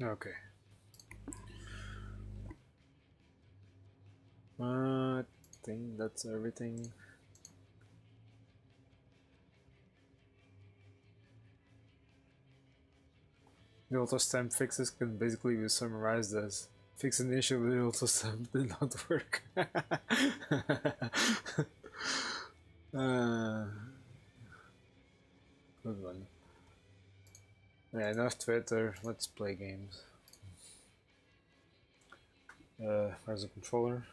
Okay. I think that's everything. The auto stamp fixes can basically be summarized as fix an issue with the auto stamp did not work. Good one. Yeah, enough Twitter, let's play games. Where's the controller?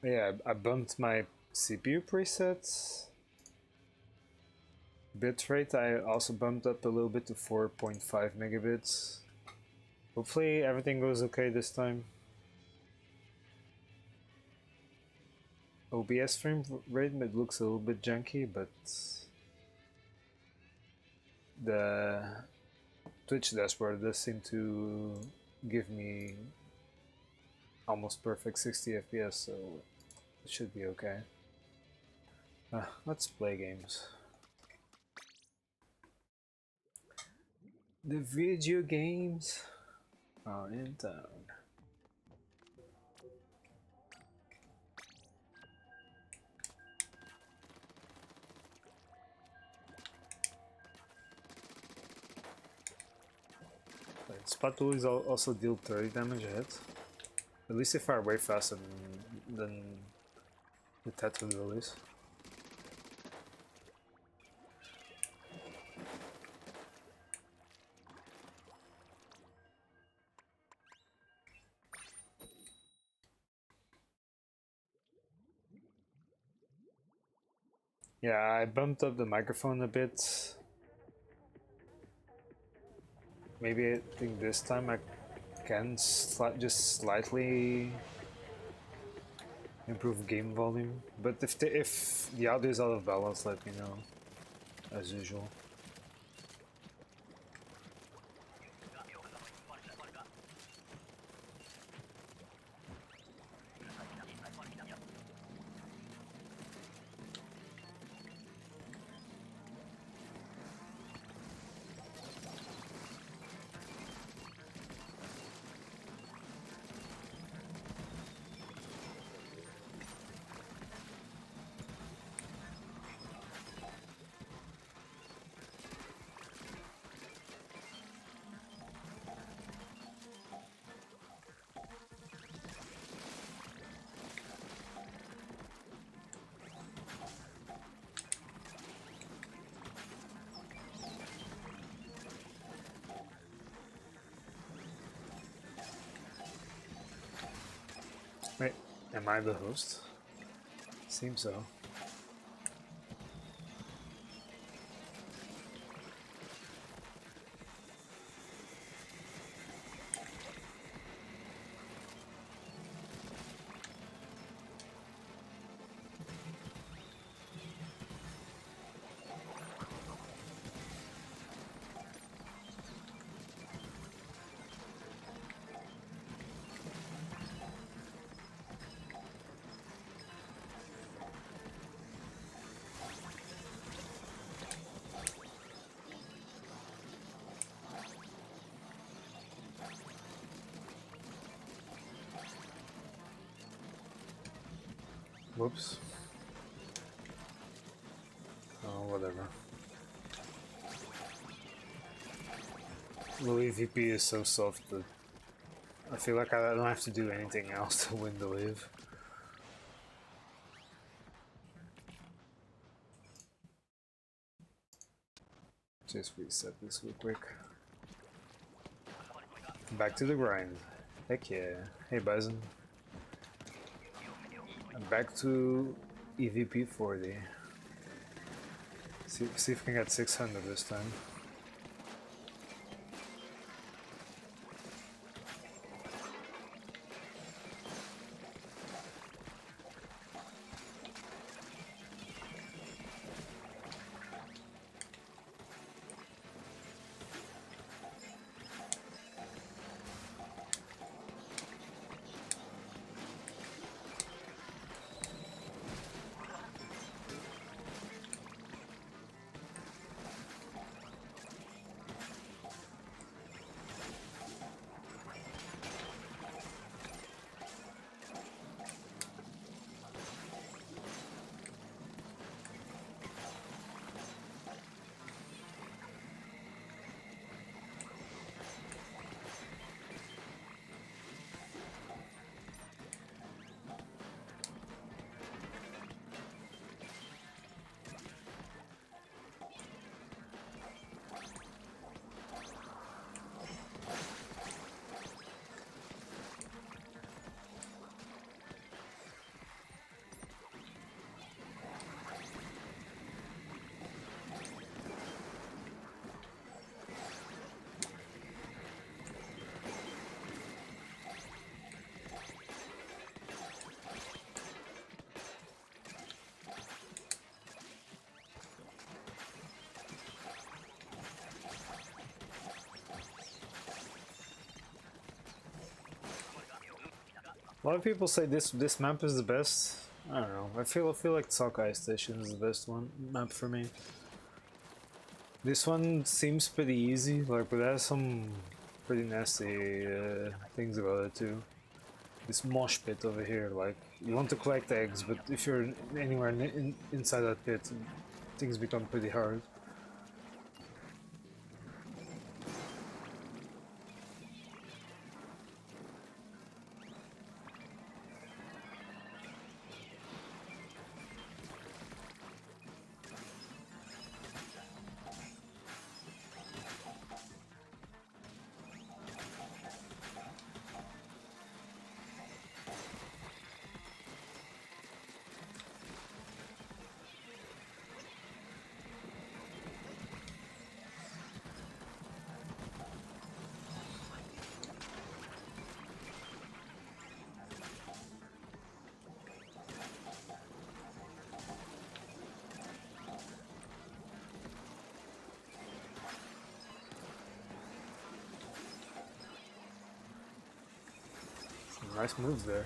Yeah, I bumped my CPU presets. Bitrate I also bumped up a little bit to 4.5 megabits. Hopefully everything goes okay this time. OBS frame rate looks a little bit janky, but the Twitch dashboard does seem to give me almost perfect 60 FPS, so it should be okay. Let's play games. The video games are in town. Spatulas also deal 30 damage a hit. At least they fire way faster than the tattoo abilities. Yeah, I bumped up the microphone a bit. Maybe I think this time I can just slightly improve game volume. But if the audio is out of balance, let me know, as usual. Wait, am I the host? Seems so. Whoops. Oh, whatever. Louis VP is so soft that I feel like I don't have to do anything else to win the wave. Just reset this real quick. Back to the grind. Heck yeah. Hey Bison. I'm back to EVP 40. See if we can get 600 this time. A lot of people say this map is the best. I don't know. I feel like Sockeye Station is the best one map for me. This one seems pretty easy, like, but it has some pretty nasty things about it too. This mosh pit over here, like, you want to collect eggs, but if you're anywhere inside that pit, things become pretty hard. Nice moves there.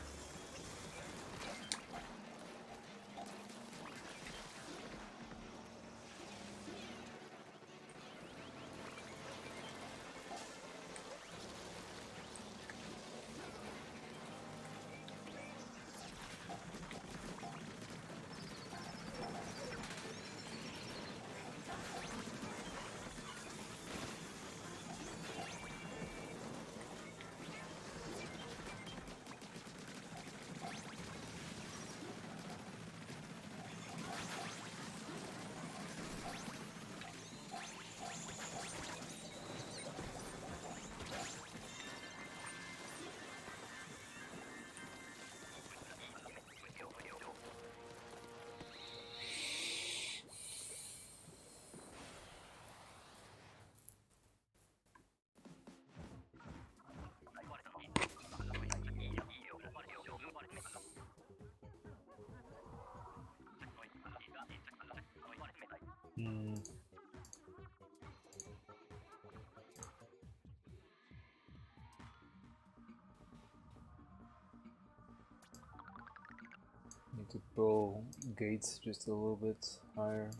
Need to pull gates just a little bit higher.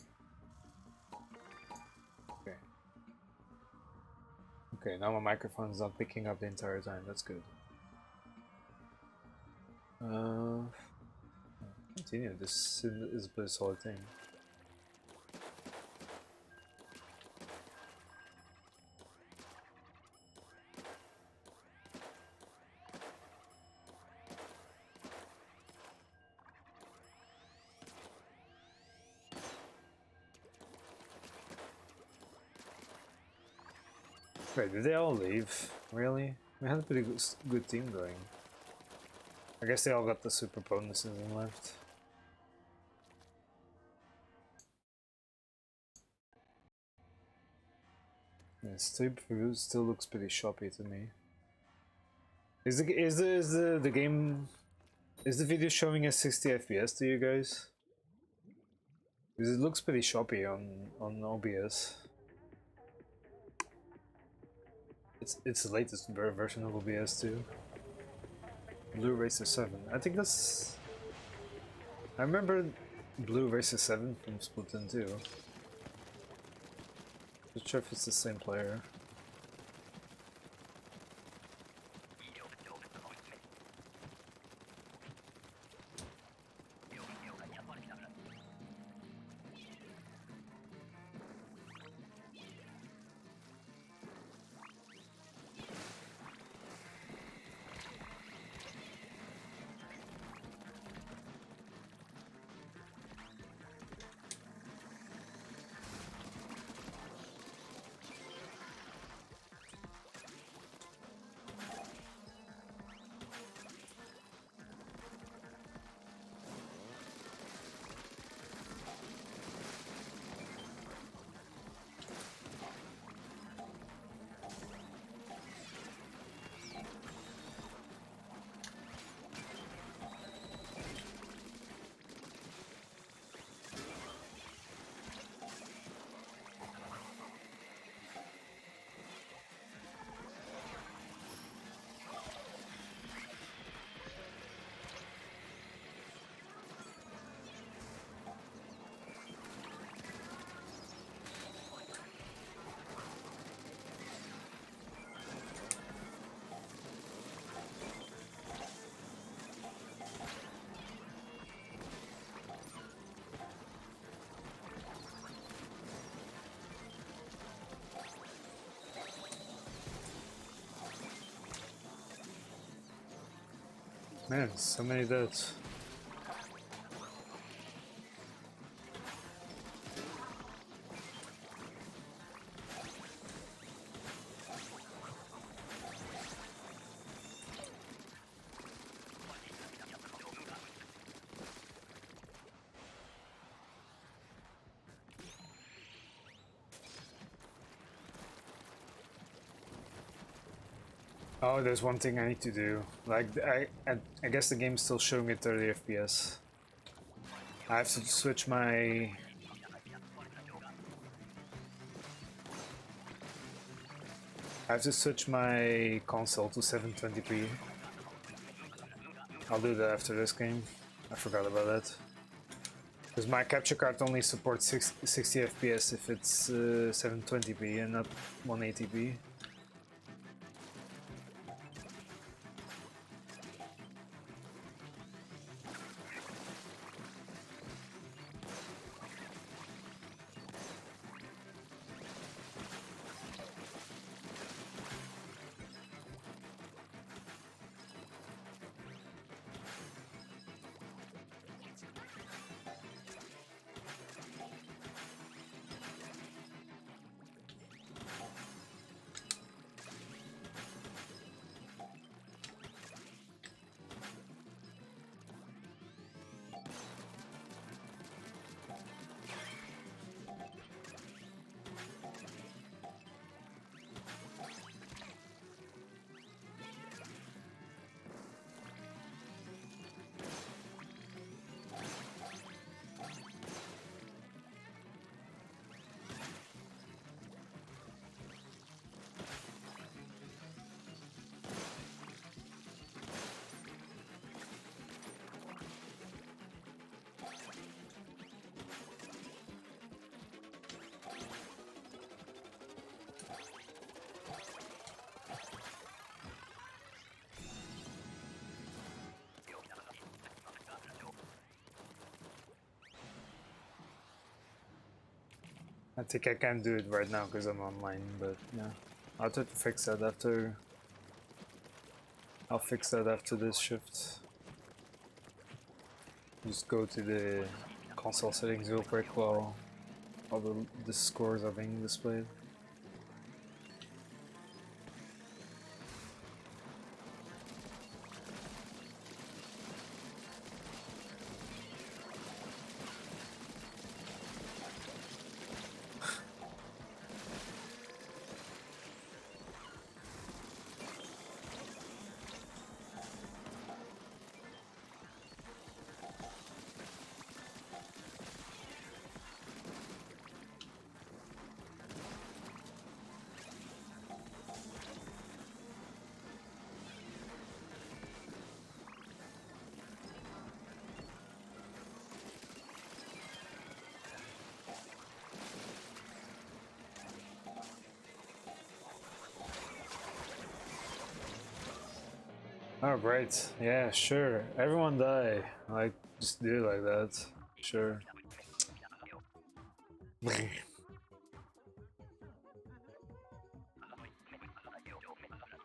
Okay. Okay, now my microphone's not picking up the entire time. That's good. Continue. This is a pretty solid thing. Wait, did they all leave? Really? We had a pretty good team going. I guess they all got the super bonuses and left. Yeah, stream preview still looks pretty shoppy to me. Is the game, is the video showing as 60 FPS to you guys? Because it looks pretty shoppy on OBS. It's the latest version of OBS too. Blue Racer 7. I think that's... I remember Blue Racer 7 from Splatoon 2. Not sure if it's the same player. Man, so many deaths. Oh, there's one thing I need to do. Like, I guess the game's still showing it 30 FPS. I have to switch my... I have to switch my console to 720p. I'll do that after this game. I forgot about that. Because my capture card only supports 60 FPS if it's 720p and not 180p. I think I can't do it right now because I'm online, but yeah. I'll try to fix that after... I'll fix that after this shift. Just go to the console settings real quick while all the scores are being displayed. Oh, great. Yeah, sure. Everyone die. Like, just do it like that. Sure.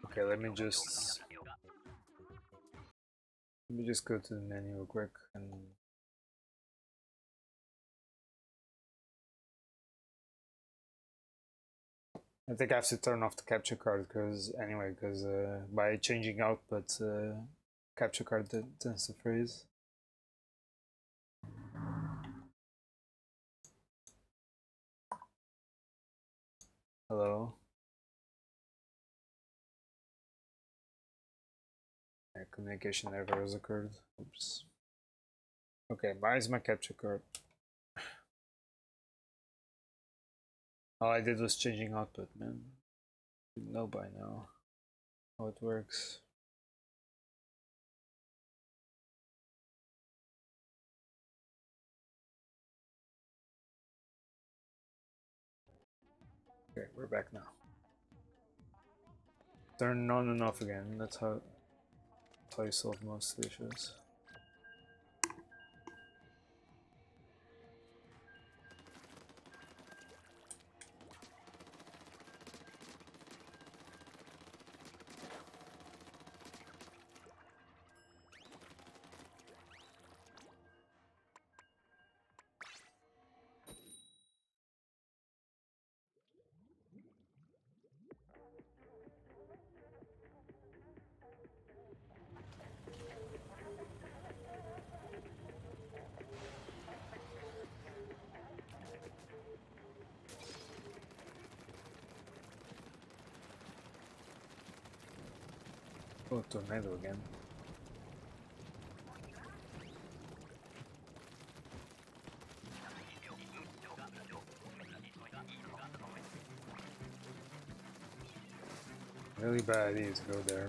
Okay, let me just go to the menu real quick and I think I have to turn off the capture card because by changing output, capture card tends to freeze. Hello. Yeah, communication error has occurred. Oops. Okay, why is my capture card? All I did was changing output, man. You know by now how it works. Okay, we're back now. Turn on and off again. That's how you solve most issues. Oh, tornado again. Really bad idea to go there.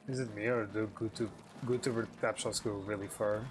Is it me or do good to tap shots go really far?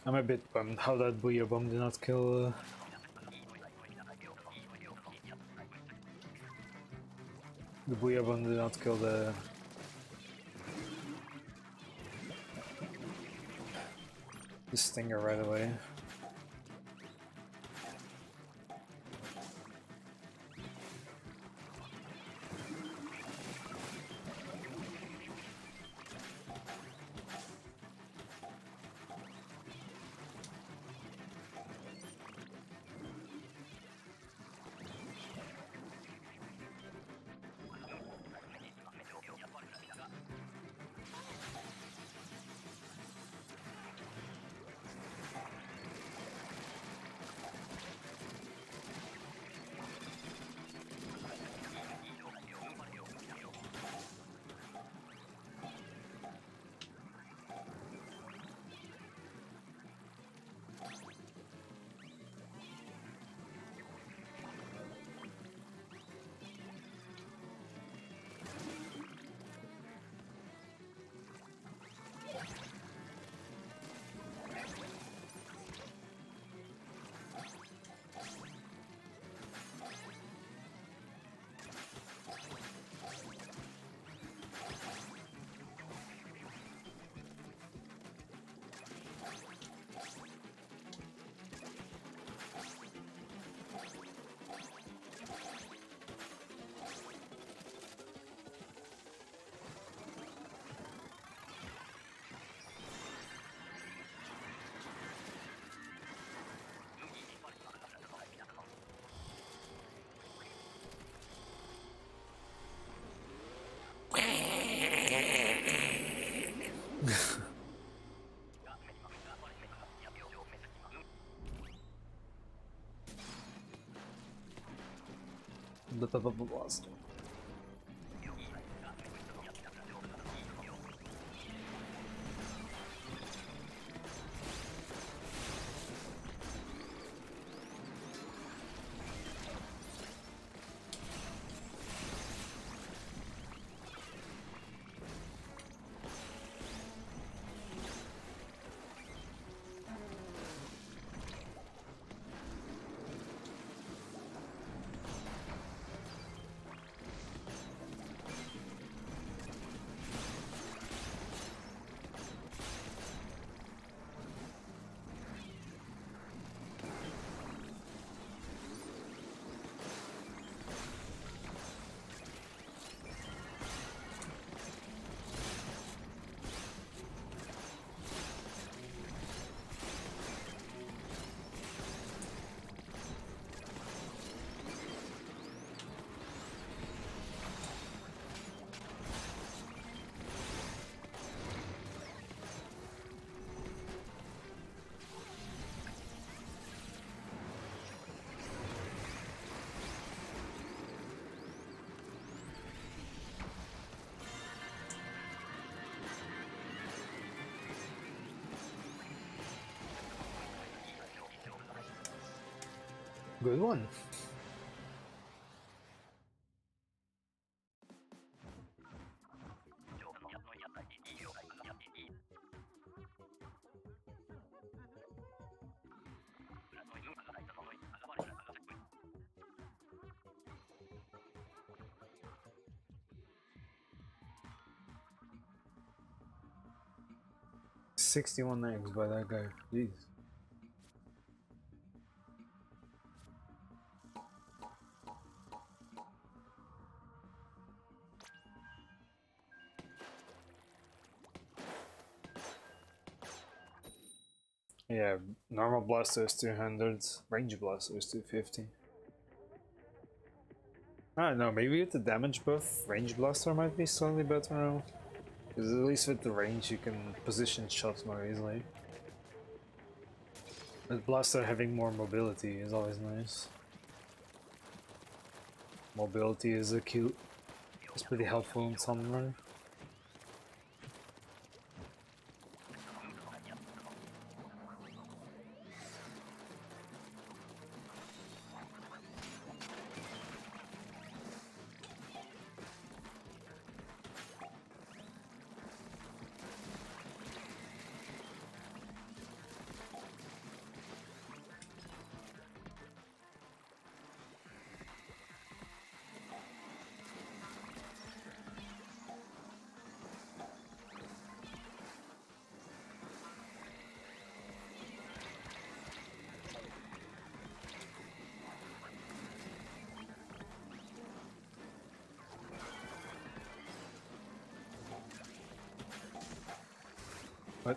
I'm a bit bummed how that Booyah Bomb did not kill. The Booyah Bomb did not kill the stinger right away. Blaster. Good one. $61 eggs by that guy. Jeez. Yeah, normal blaster is 200, range blaster is 250. I don't know, maybe with the damage buff, range blaster might be slightly better now. Because at least with the range you can position shots more easily. But blaster having more mobility is always nice. Mobility is a cute. It's pretty helpful in Salmon Run. What?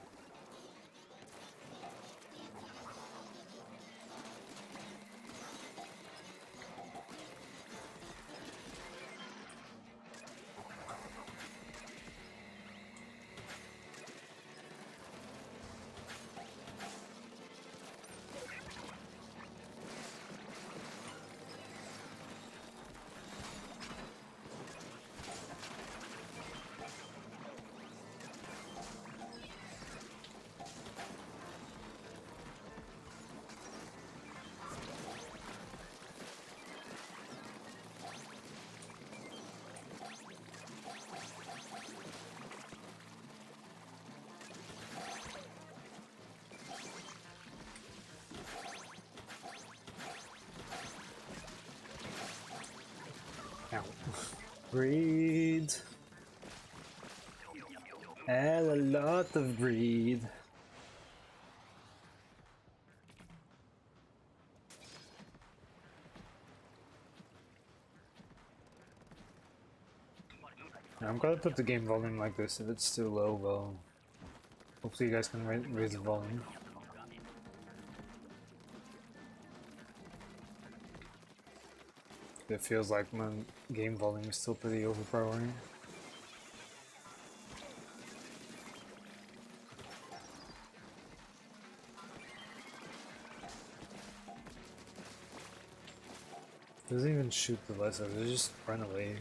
Ow. Greed. And a lot of greed. I'm gonna put the game volume like this. If it's too low, well, hopefully you guys can raise the volume. It feels like my game volume is still pretty overpowering. Doesn't even shoot the lesser, they just run away.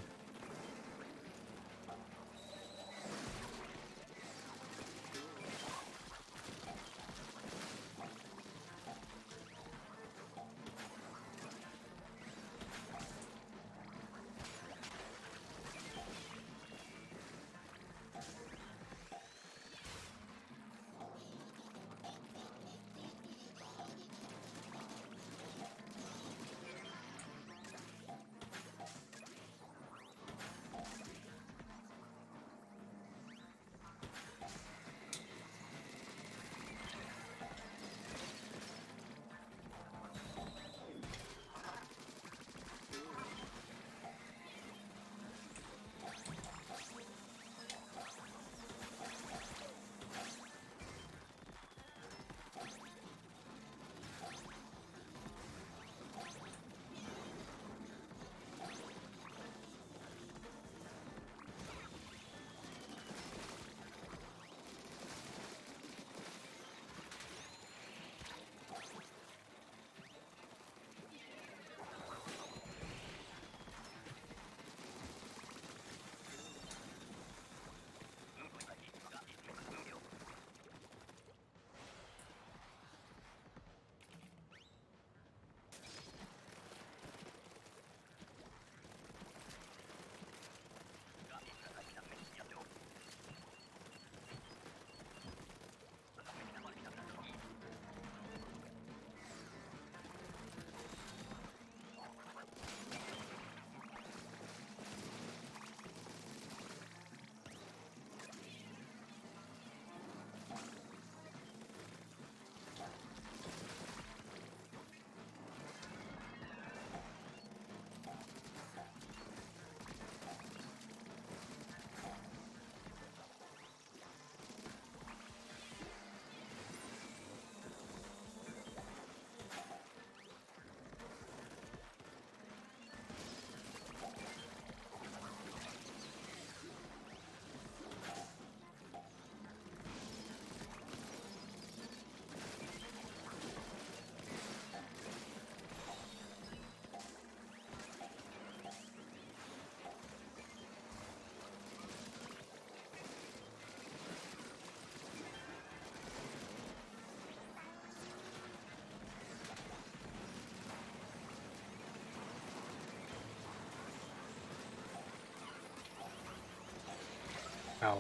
Ow.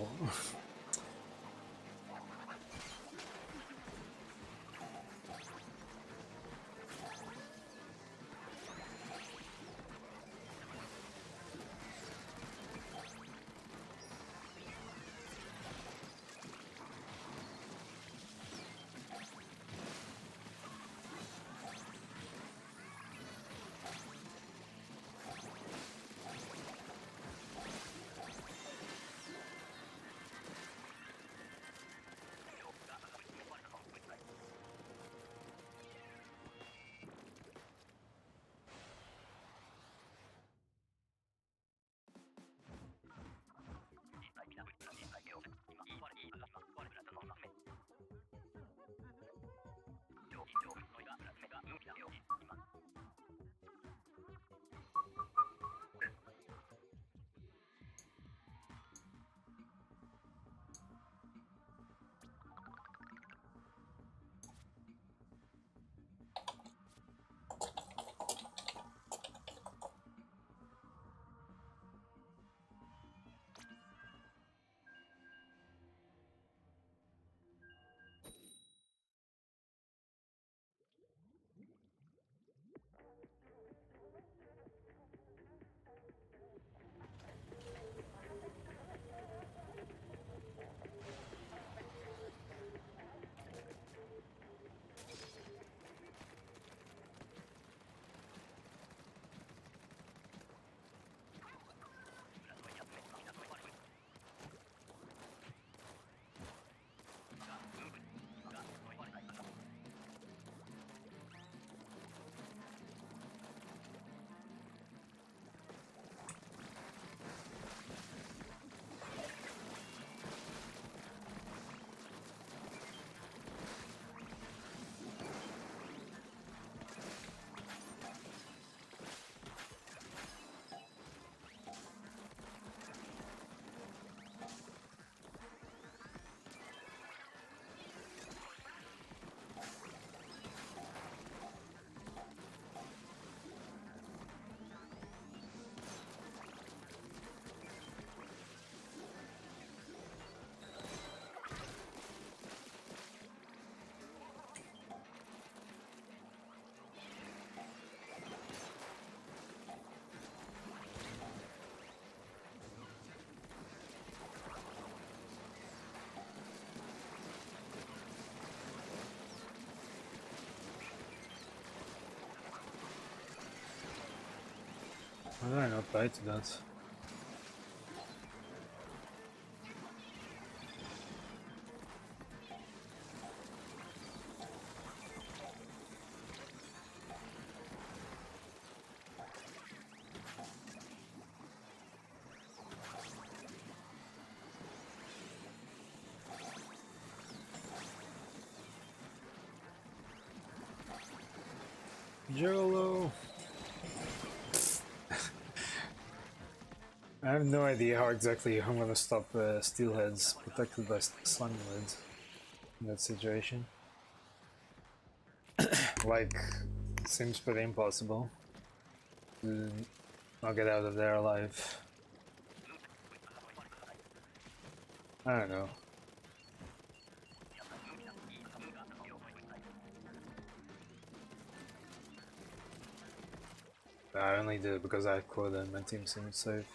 Why did I not buy to that? YOLO! I have no idea how exactly I'm gonna stop steelheads protected by slime lids in that situation. Like, it seems pretty impossible to not get out of there alive. I don't know. I only did it because I had quota and my team seemed safe.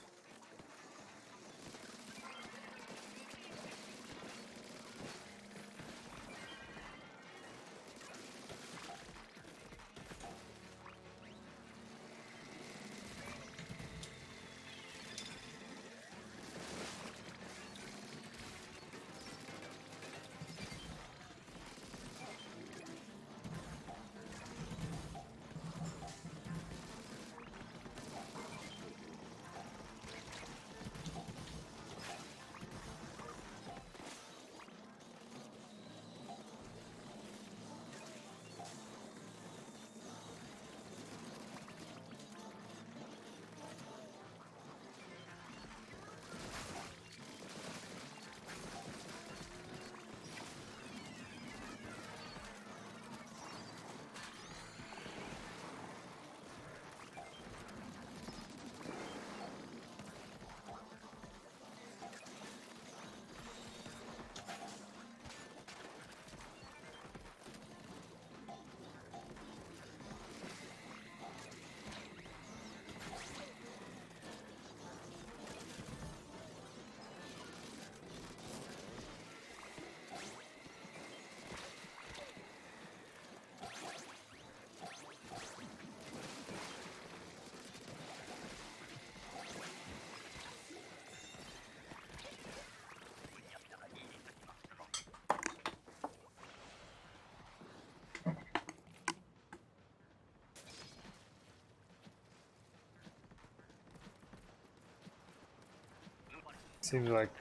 Seems like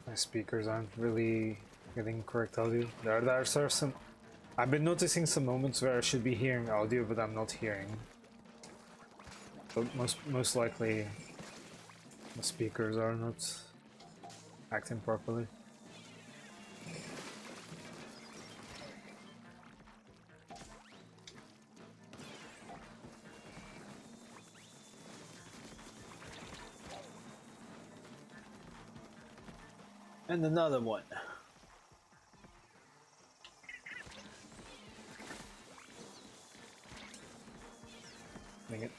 my speakers aren't really getting correct audio. There are some. I've been noticing some moments where I should be hearing audio, but I'm not hearing. But most likely, the speakers are not acting properly. And another one. Dang it.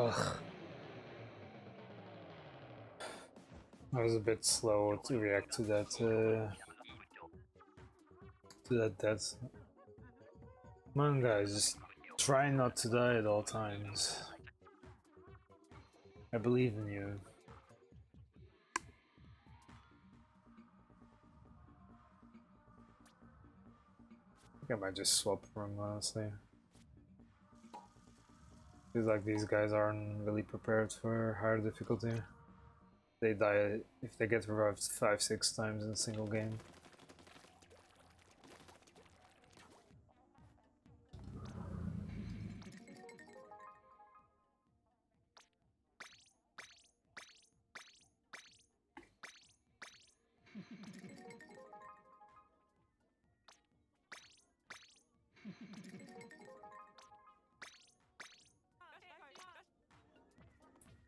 Ugh. I was a bit slow to react to that death. Come on, guys, just try not to die at all times. I believe in you. I think I might just swap room, honestly. Feels like these guys aren't really prepared for higher difficulty. They die if they get revived 5-6 times in a single game.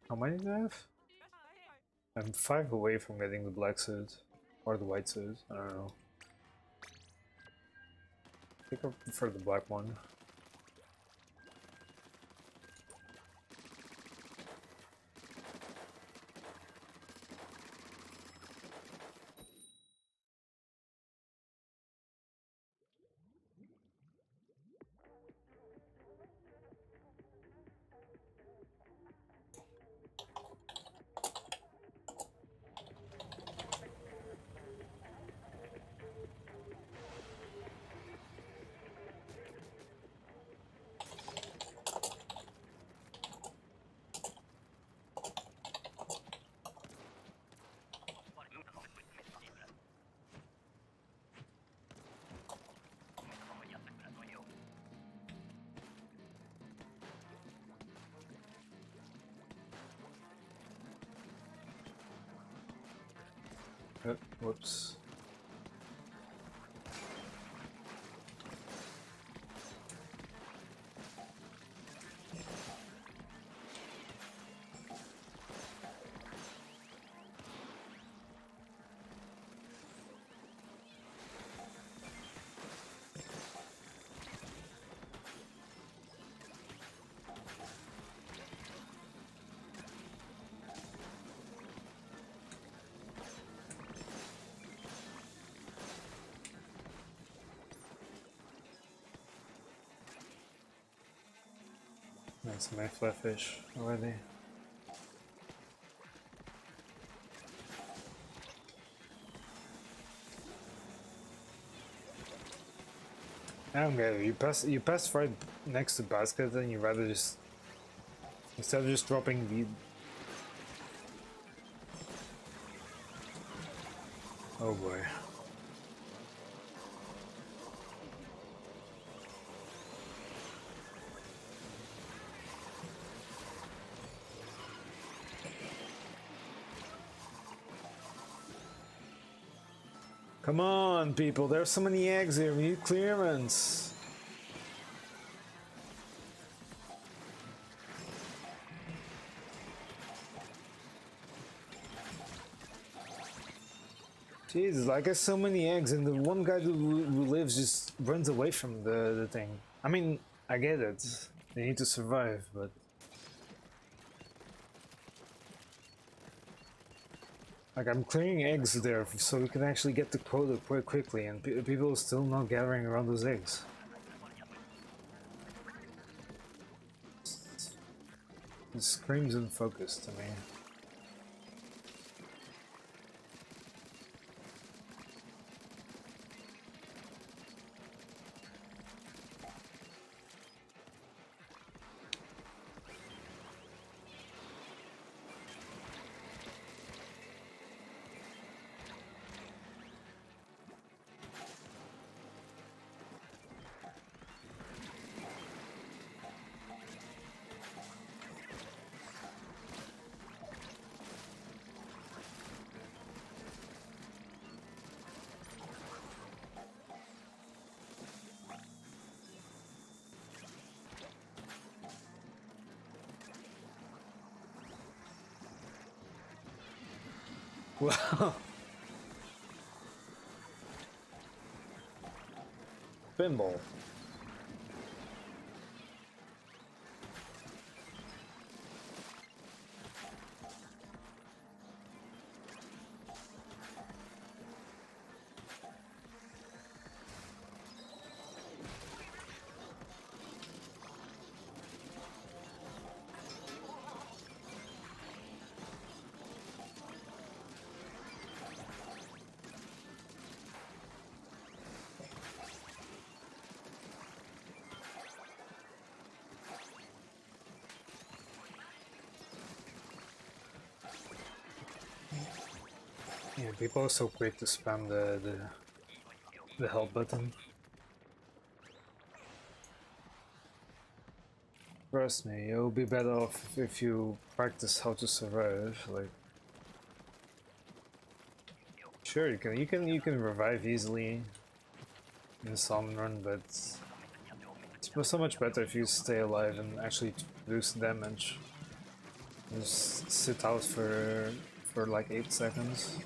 How many do I have? I'm 5 away from getting the black suit. Or the white suit, I don't know. I think I prefer the black one. Whoops. That's my flatfish already. I don't get it. You pass right next to basket and you rather just instead of just dropping the oh boy. Come on, people, there's so many eggs here, we need clearance. Jesus, I got so many eggs and the one guy who lives just runs away from the thing. I mean, I get it. They need to survive, but... Like, I'm clearing eggs there so we can actually get the quota quite quickly, and people are still not gathering around those eggs. It screams in focus to me. Wow. Pinball. People are so quick to spam the help button. Trust me, you'll be better off if you practice how to survive. Like, sure, you can revive easily in Salmon Run, but it's so much better if you stay alive and actually produce damage. Just sit out for like 8 seconds.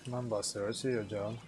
Come on, Buster, I see your job.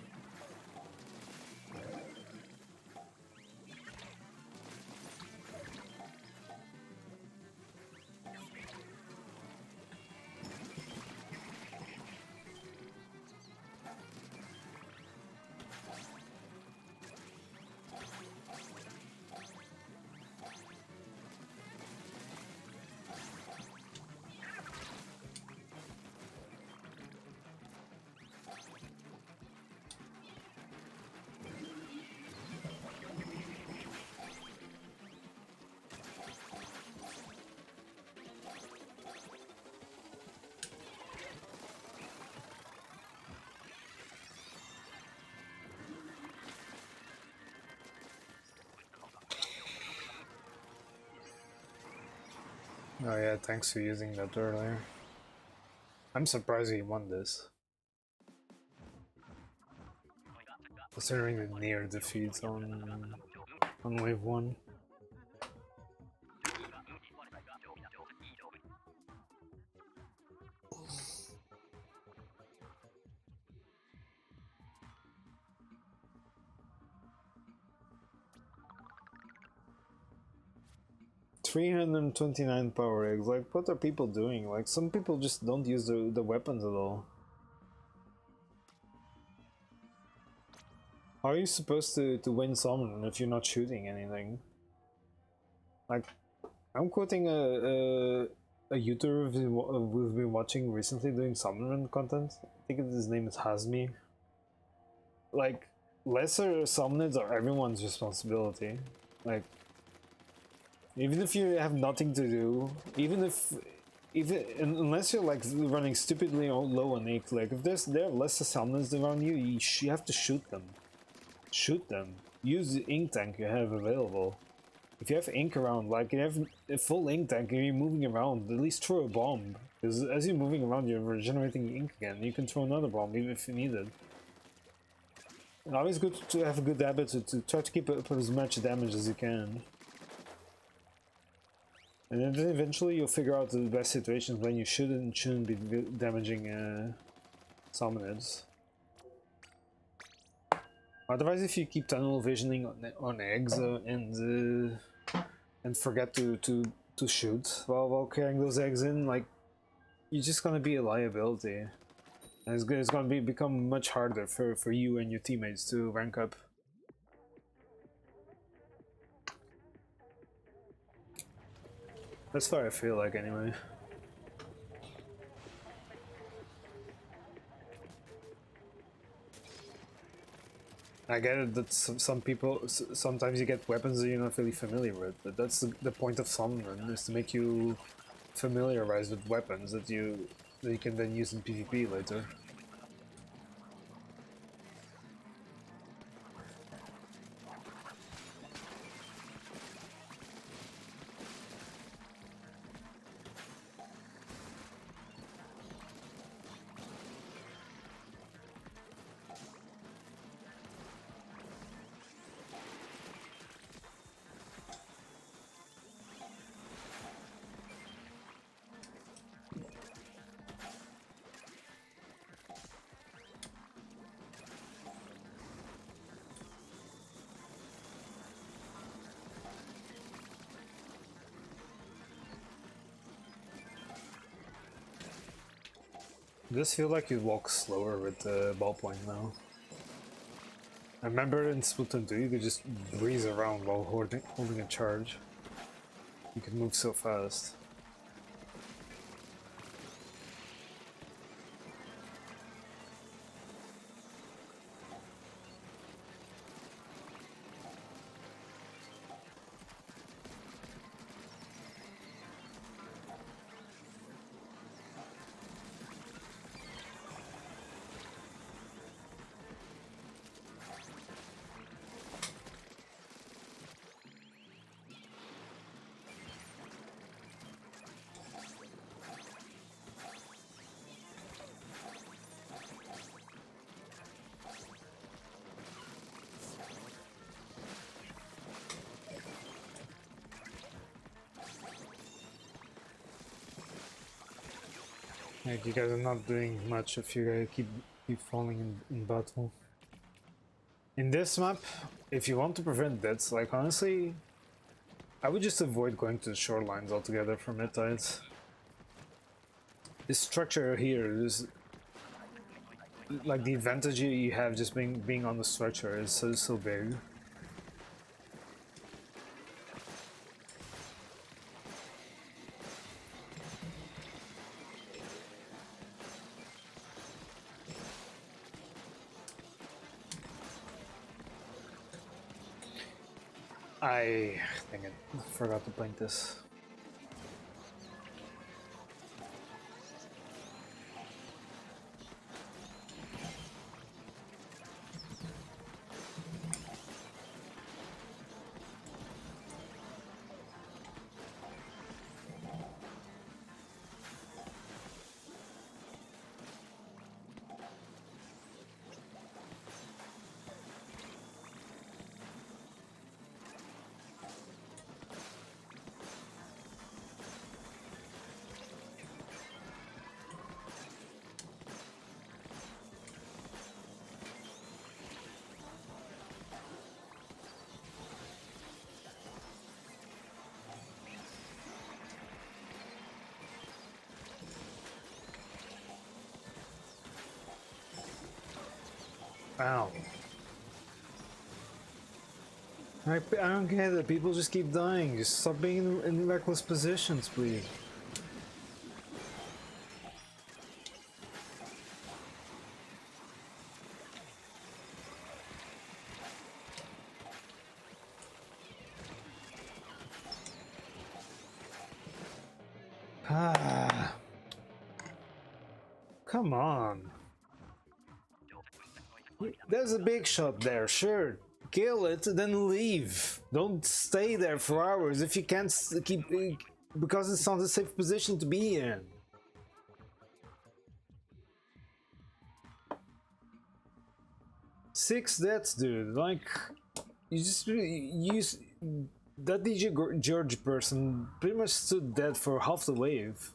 Oh yeah, thanks for using that earlier. I'm surprised he won this. Considering the near defeat on wave 1. $329 power eggs. Like, what are people doing? Like, some people just don't use the weapons at all. How are you supposed to win Salmon if you're not shooting anything? Like, I'm quoting a YouTuber we've been watching recently doing Salmon Run content. I think his name is Hazmi. Like, lesser Salmonids are everyone's responsibility. Like, even if you have nothing to do, unless you're like running stupidly low on ink, like if there are less Salmonids around you, you have to shoot them. Shoot them. Use the ink tank you have available. If you have ink around, like you have a full ink tank and you're moving around, at least throw a bomb. Because as you're moving around, you're regenerating ink again. You can throw another bomb even if you need it. Always good to have a good habit to try to keep up as much damage as you can. And then eventually you'll figure out the best situations when you should and shouldn't be damaging Salmonids. Otherwise, if you keep tunnel visioning on eggs and forget to shoot while carrying those eggs in, like, you're just gonna be a liability. And it's gonna become much harder for you and your teammates to rank up. That's what I feel like anyway. I get it that some people, sometimes you get weapons that you're not really familiar with, but that's the point of Salmon Run, is to make you familiarize with weapons that you can then use in PvP later. Does feel like you walk slower with the ballpoint now. I remember in Splatoon 2 you could just breeze around while holding a charge. You could move so fast. Like, you guys are not doing much if you guys keep falling in battle. In this map, if you want to prevent deaths, like honestly, I would just avoid going to the shorelines altogether for mid-tides. This structure here is like the advantage you have just being on the structure is so big. Dang it, forgot to paint this. Ow. I don't get it. People just keep dying. Just stop being in reckless positions, please. Ah. Come on. There's a big shot there, sure. Kill it, then leave. Don't stay there for hours if you can't keep... because it's not a safe position to be in. Six deaths, dude. Like, you just use... That DJ George person pretty much stood dead for half the wave.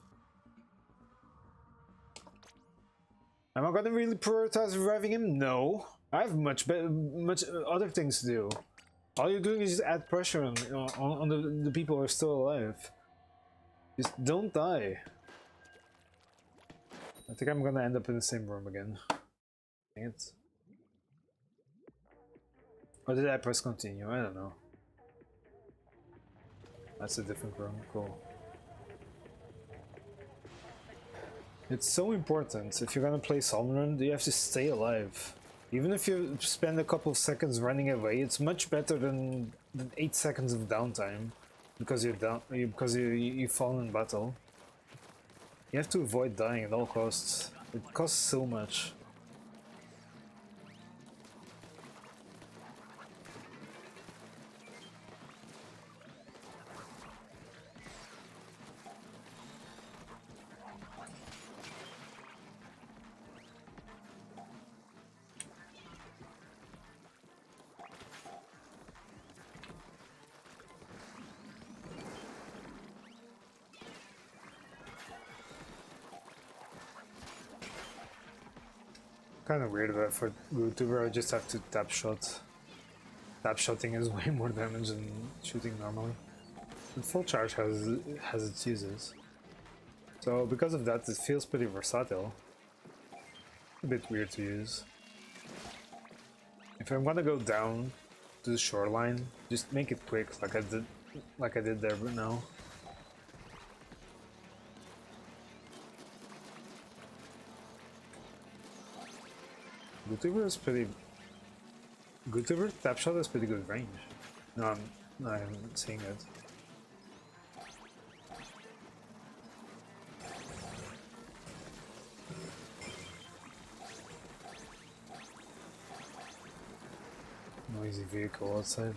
Am I gonna really prioritize reviving him? No. I have much other things to do. All you're doing is just add pressure on the people who are still alive. Just don't die. I think I'm gonna end up in the same room again. Dang it. Or did I press continue? I don't know. That's a different room. Cool. It's so important. If you're gonna play Salmon Run, you have to stay alive. Even if you spend a couple of seconds running away, it's much better than 8 seconds of downtime because you're down because you fall in battle. You have to avoid dying at all costs. It costs so much. Kind of weird about for YouTuber. I just have to tap shot. Tap shotting is way more damage than shooting normally. And full charge has its uses. So because of that, it feels pretty versatile. a bit weird to use. If I'm gonna go down to the shoreline, just make it quick, like I did there right now. Gootuber tap shot has pretty good range. No, I'm seeing it. Noisy vehicle outside.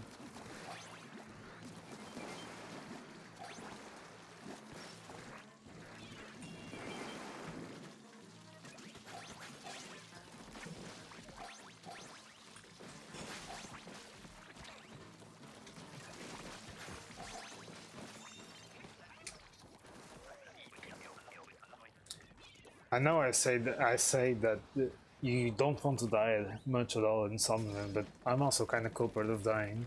I know I say that you don't want to die much at all in Salmon Run, but I'm also kind of culprit of dying.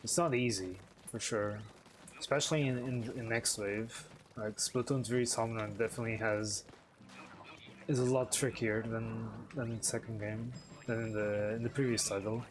It's not easy, for sure. Especially in next wave. Like Splatoon 3 Salmon Run definitely is a lot trickier than the second game, than in the previous title.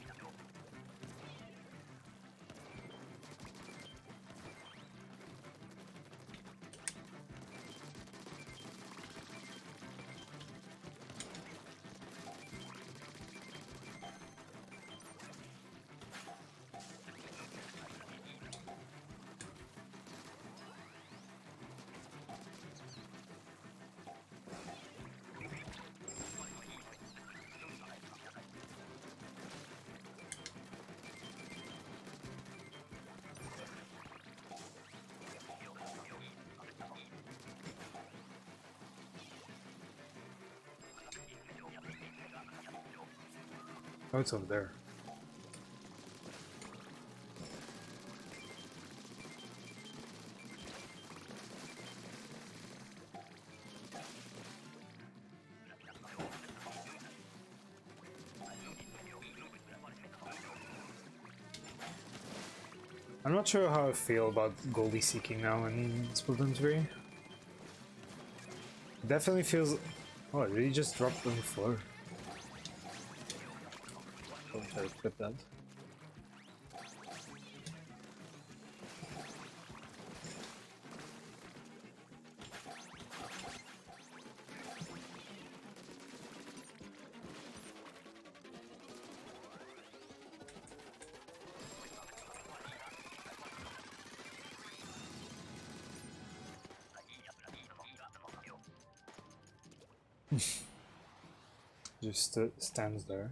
Oh, it's over there. I'm not sure how I feel about Goldie seeking now in Splatoon 3. It definitely feels... Oh, did he just drop on the floor? I'll try to clip that. Just stands there.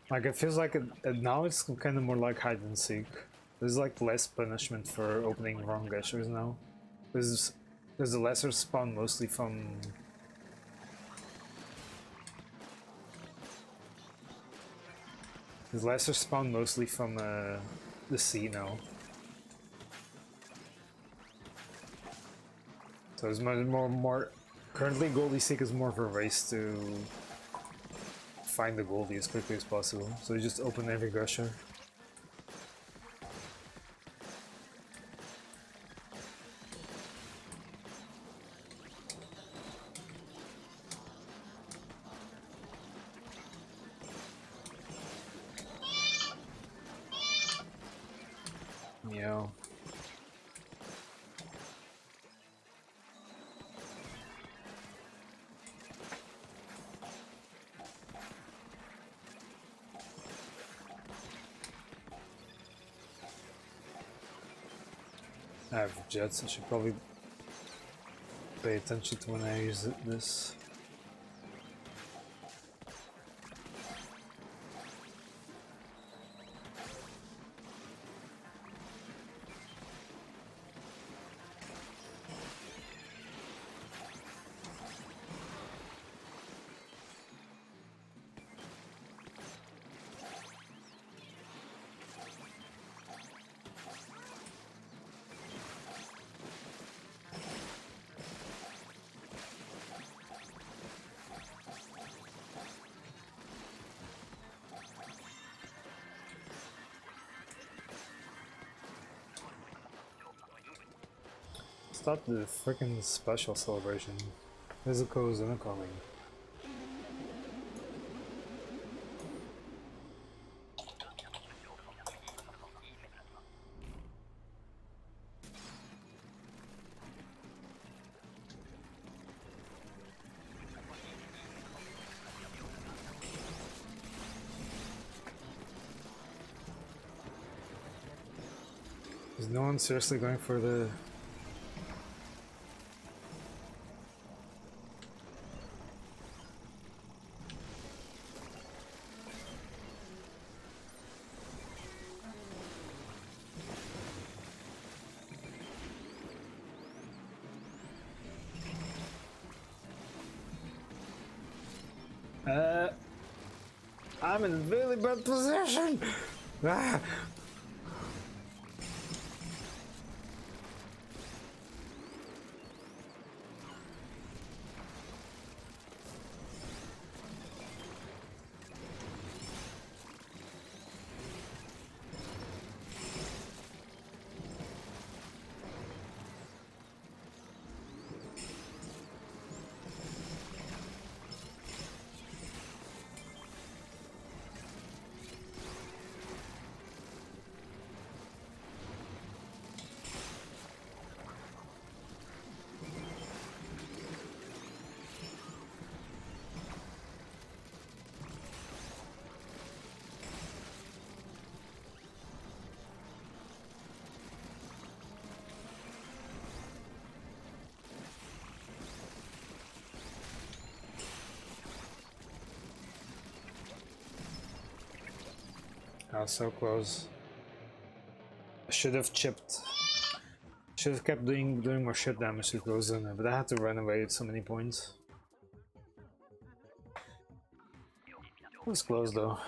Like it feels like now it's kind of more like hide and seek. There's like less punishment for opening wrong gestures now. There's a lesser spawn mostly from the sea now. So it's more currently Goldie Seek is more of a race to find the Goldie as quickly as possible. So you just open every gusher. Yeah. I have jets, I should probably pay attention to when I use this. stop the freaking special celebration. Physical is incoming. Is no one seriously going for the... I'm in really bad position! Ah! I was so close. I should have chipped. Should have kept doing more ship damage to close in there, but I had to run away at so many points. It was close though.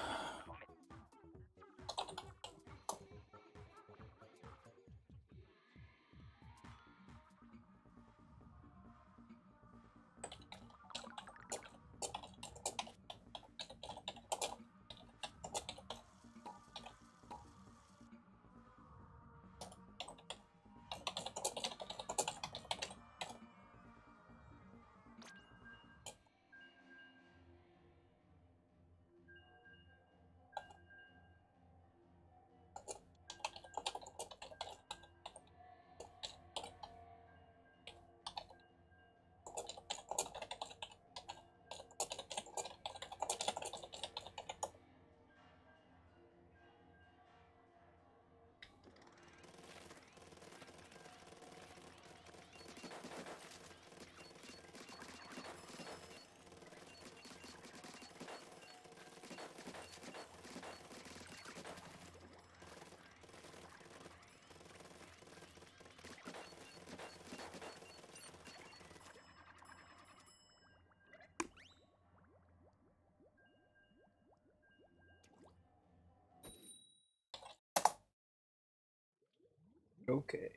Okay.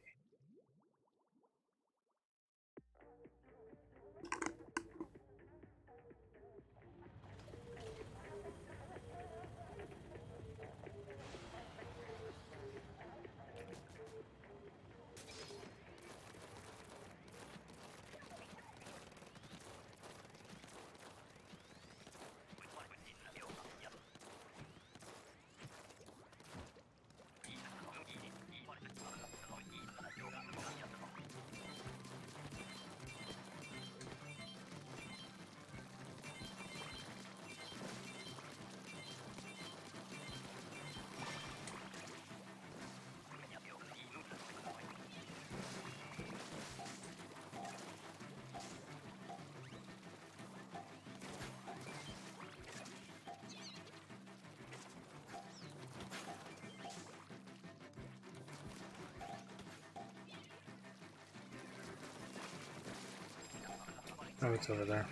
Oh, it's over there.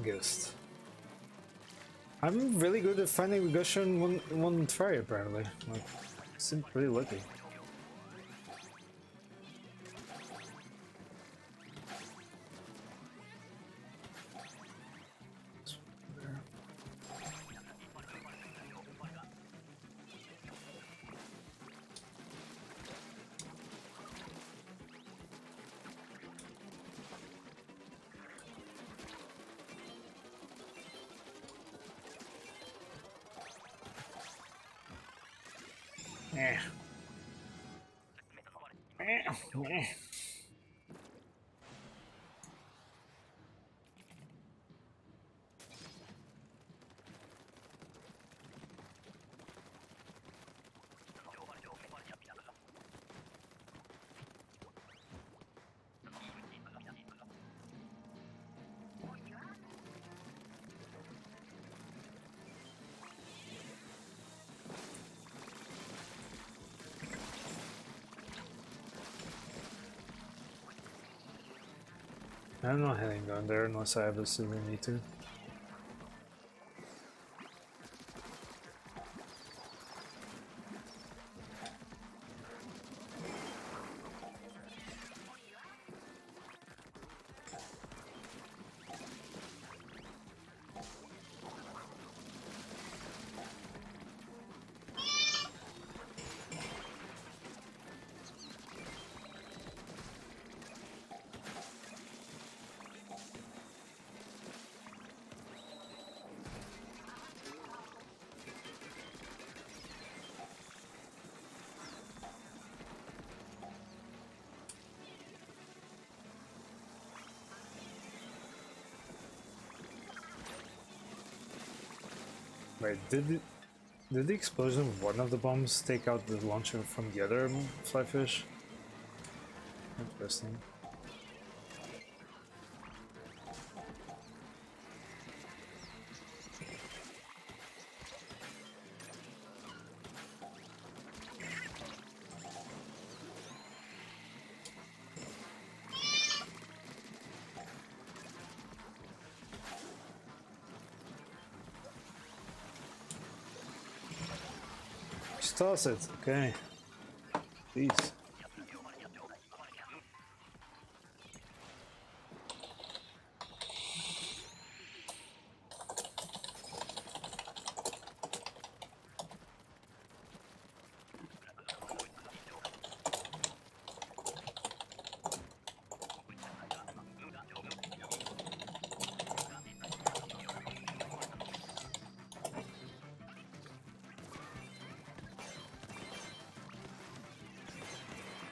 Ghost. I'm really good at finding the ghost in one try apparently. Like, seems pretty lucky. I'm not heading down there unless I absolutely need to. Wait, did the explosion of one of the bombs take out the launcher from the other flyfish? Interesting. Just toss it, okay. Please.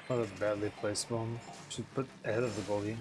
What a badly placed bomb. Should put ahead of the body.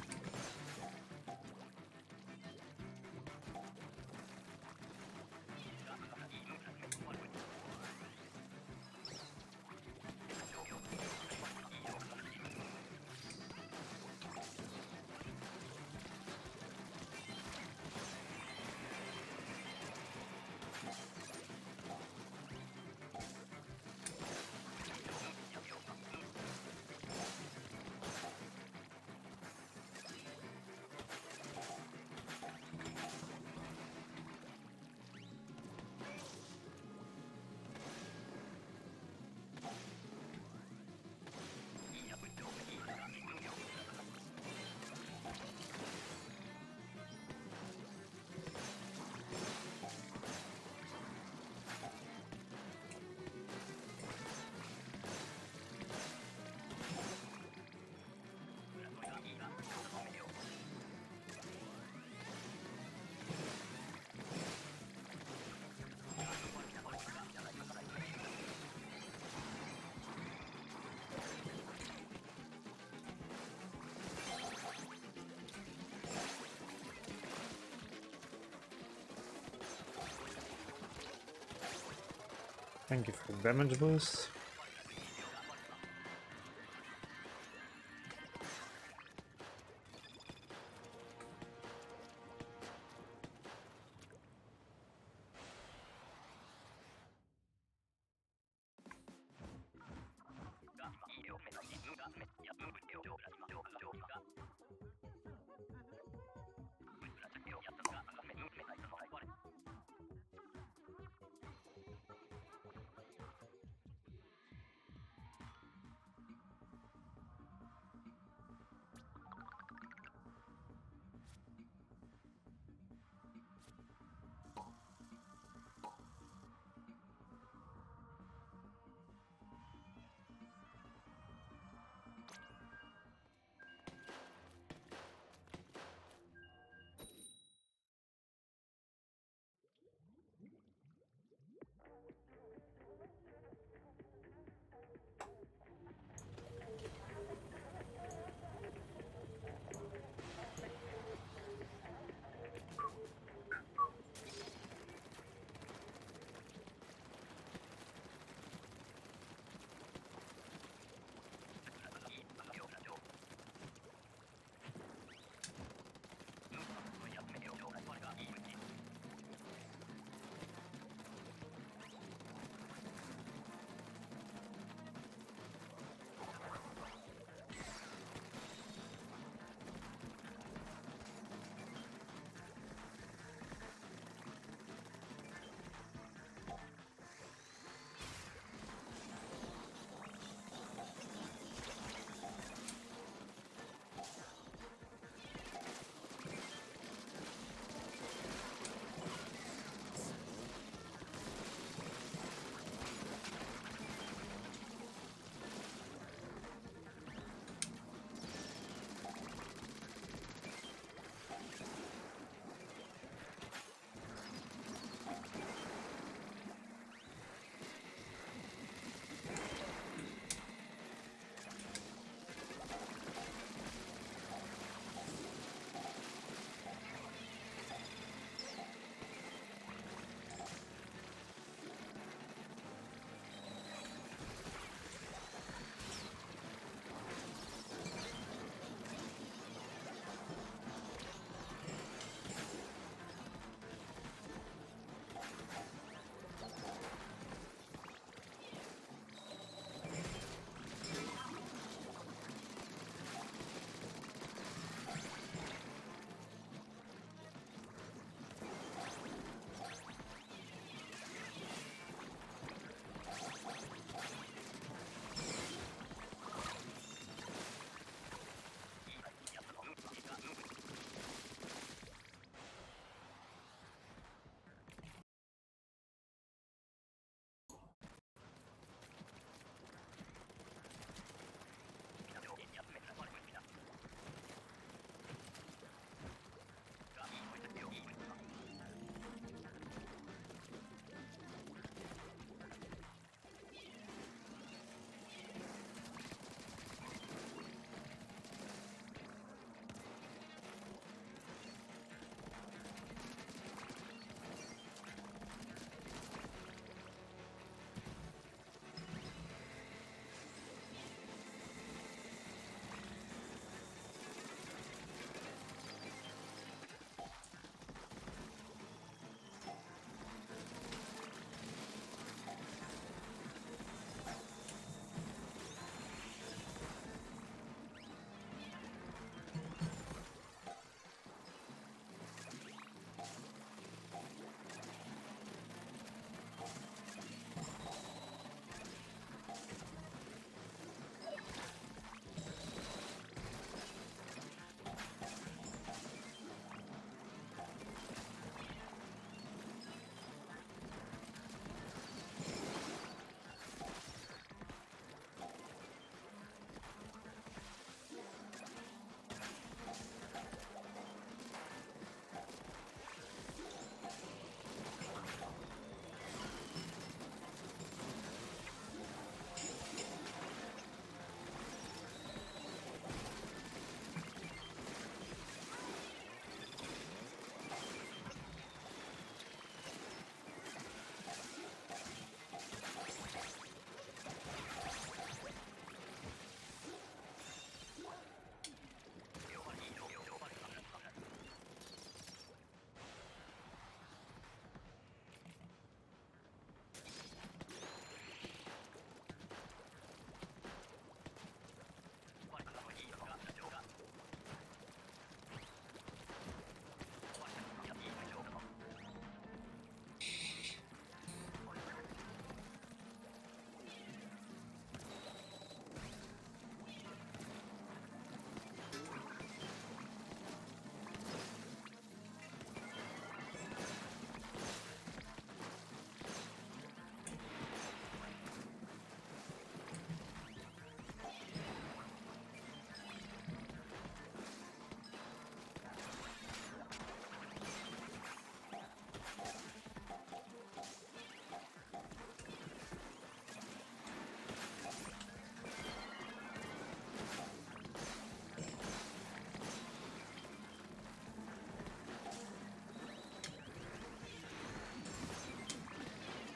Thank you for the damage boost.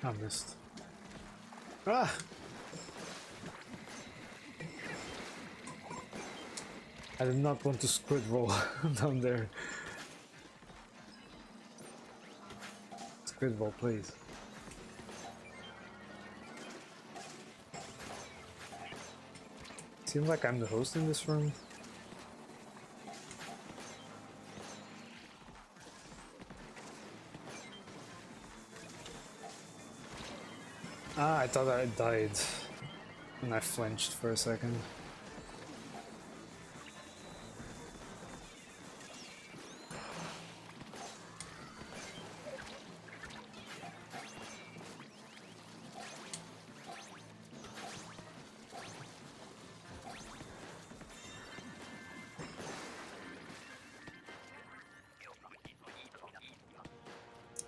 I missed. Ah! I did not want to squid roll down there. Squid roll, please. Seems like I'm the host in this room. Ah, I thought I died. And I flinched for a second.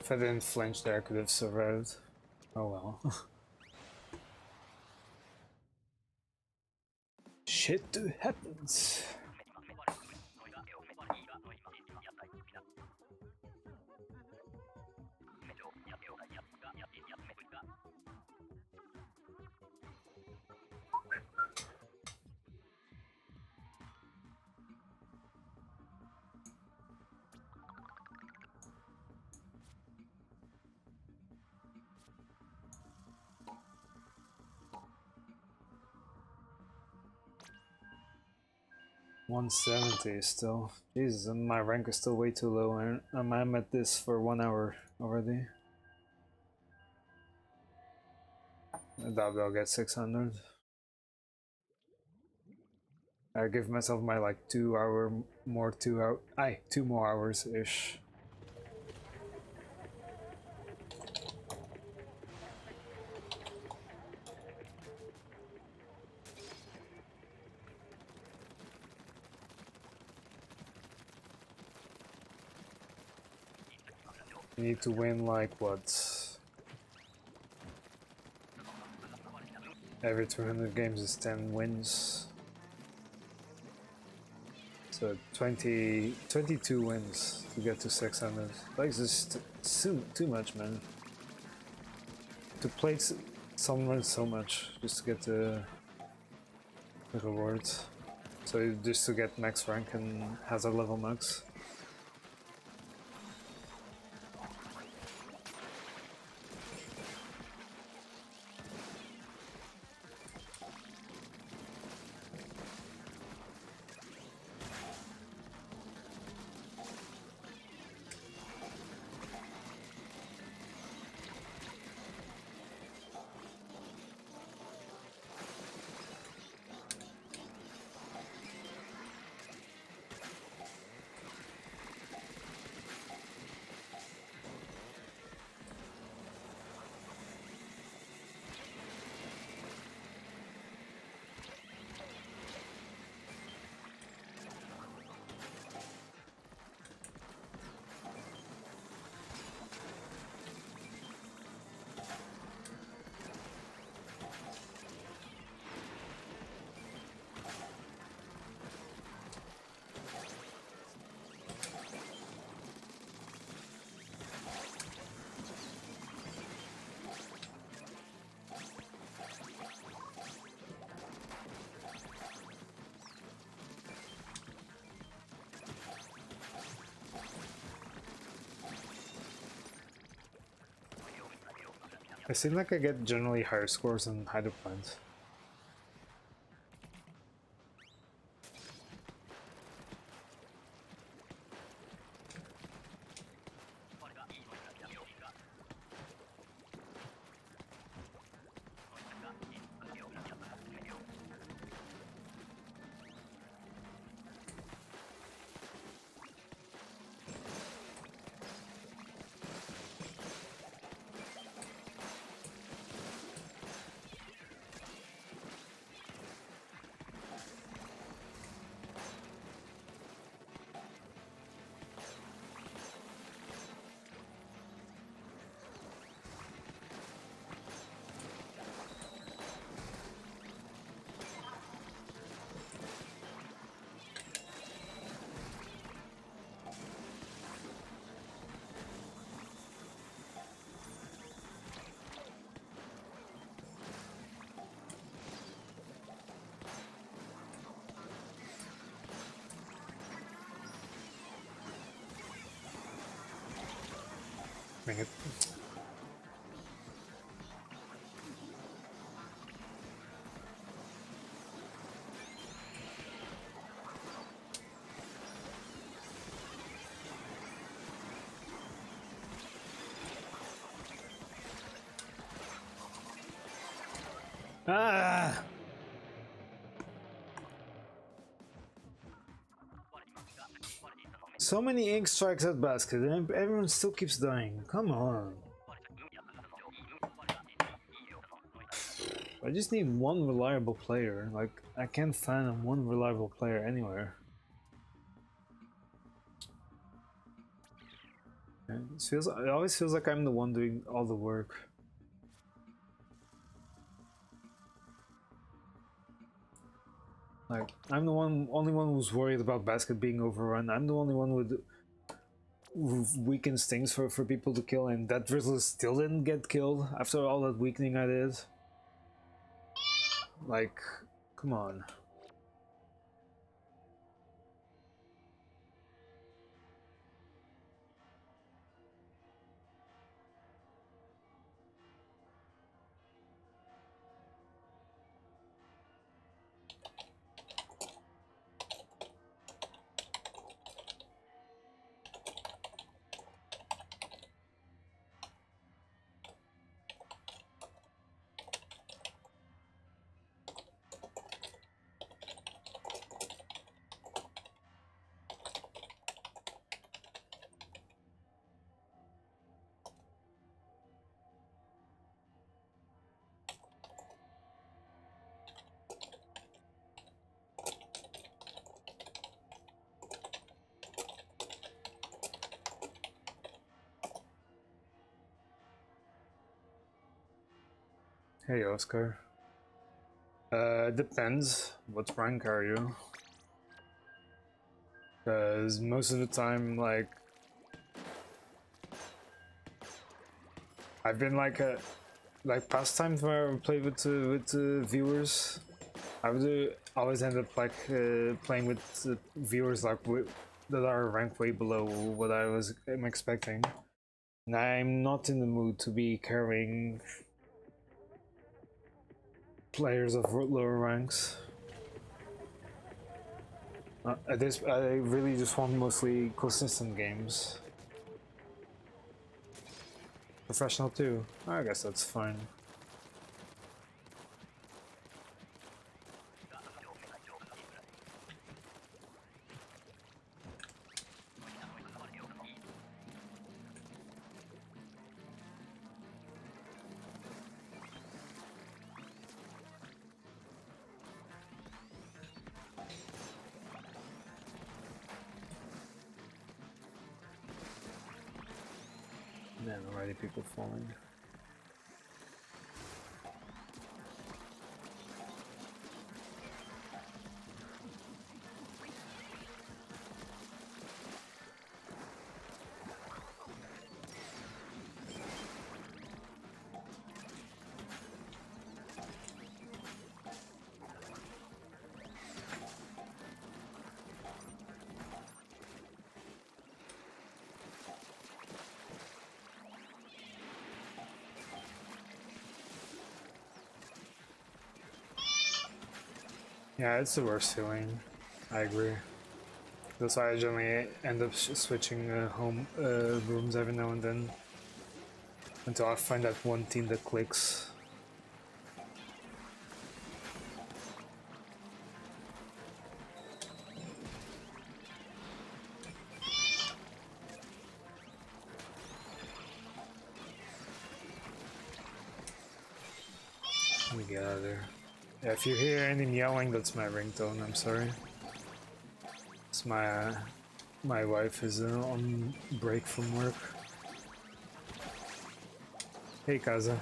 If I didn't flinch there, I could have survived. Oh well. Shit happens. $170 still. Jesus, and my rank is still way too low, and I'm at this for 1 hour already. I doubt I'll get 600. I give myself my like 2 hour more 2 more hours ish. You need to win like what? Every 200 games is 10 wins. So 22 wins to get to 600. Like this is too much, man. To play Salmon Run so much just to get the rewards. So just to get max rank and hazard level max. I seem like I get generally higher scores than hydroplant. Dang it. Ah! So many ink strikes at basket and everyone still keeps dying. Come on. I just need one reliable player. Like, I can't find one reliable player anywhere. It always feels like I'm the one doing all the work. Like, I'm the only one who's worried about basket being overrun. I'm the only one with weak instincts for people to kill, and that drizzle still didn't get killed after all that weakening I did. Like, come on. Hey, Oscar. Depends. What rank are you? Because most of the time, like, I've been like past times where I played with viewers. I would always end up like playing with viewers like that are ranked way below what am expecting. And I'm not in the mood to be carrying players of lower ranks. At this, I really just want mostly consistent games. Professional too. I guess that's fine. Man, already people falling. Yeah, it's the worst feeling. I agree. That's why I generally end up switching home rooms every now and then until I find that one team that clicks. Let me get out of there. Yeah, if you hear any meowing, that's my ringtone. I'm sorry. It's my wife is on break from work. Hey, Kaza.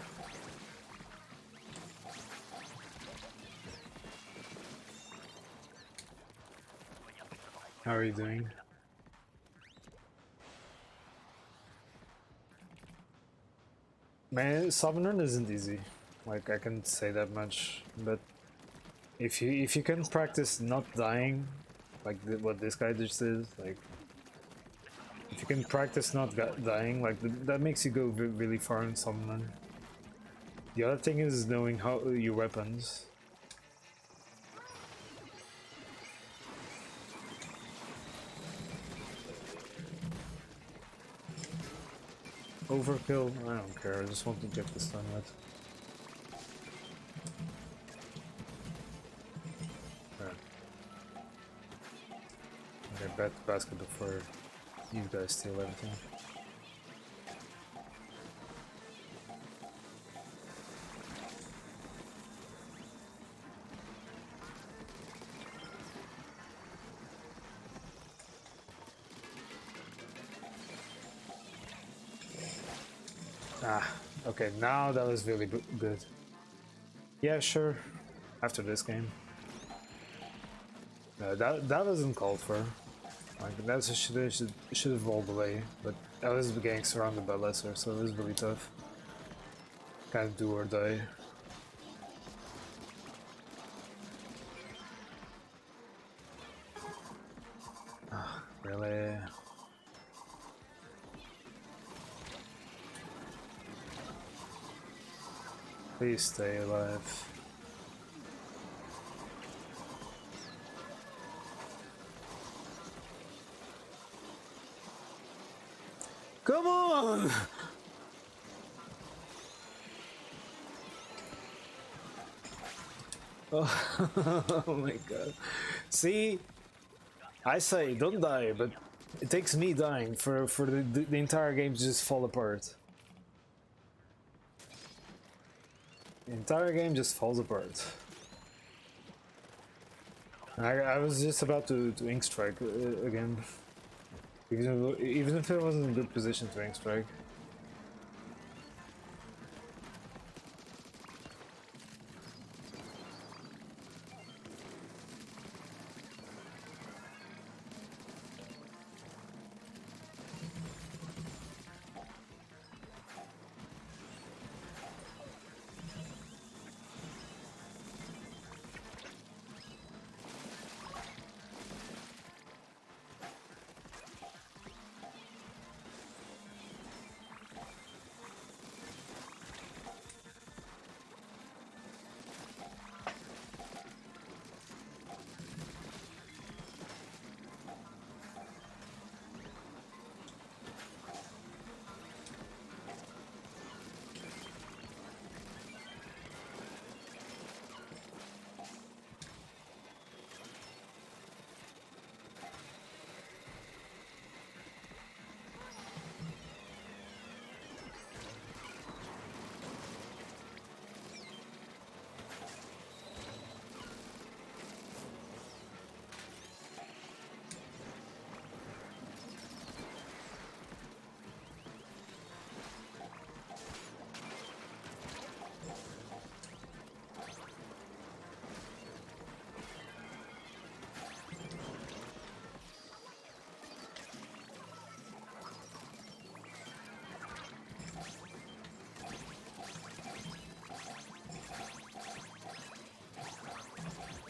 How are you doing? Man, Salmon Run isn't easy. Like, I can say that much, but if you can practice not dying, like what this guy just did, like If you can practice not dying, like that makes you go really far in Salmon Run. The other thing is knowing how your weapons. Overkill? I don't care, I just want to get this done with. Okay, bet the basket before you guys steal everything. Ah, okay, now that was really good. Yeah, sure. After this game. That wasn't called for. Like that should have rolled away, but I was getting surrounded by lesser, so it was really tough. Kind of do or die. Really? Please stay alive. Come on! Oh, oh my god. See? I say don't die, but it takes me dying for the entire game to just fall apart. The entire game just falls apart. I was just about to ink strike again. Even if I wasn't in a good position to ink strike.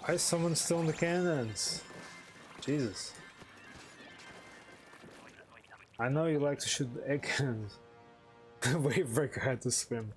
Why is someone still in the cannons? Jesus. I know you like to shoot egg cannons. Wavebreaker had to swim.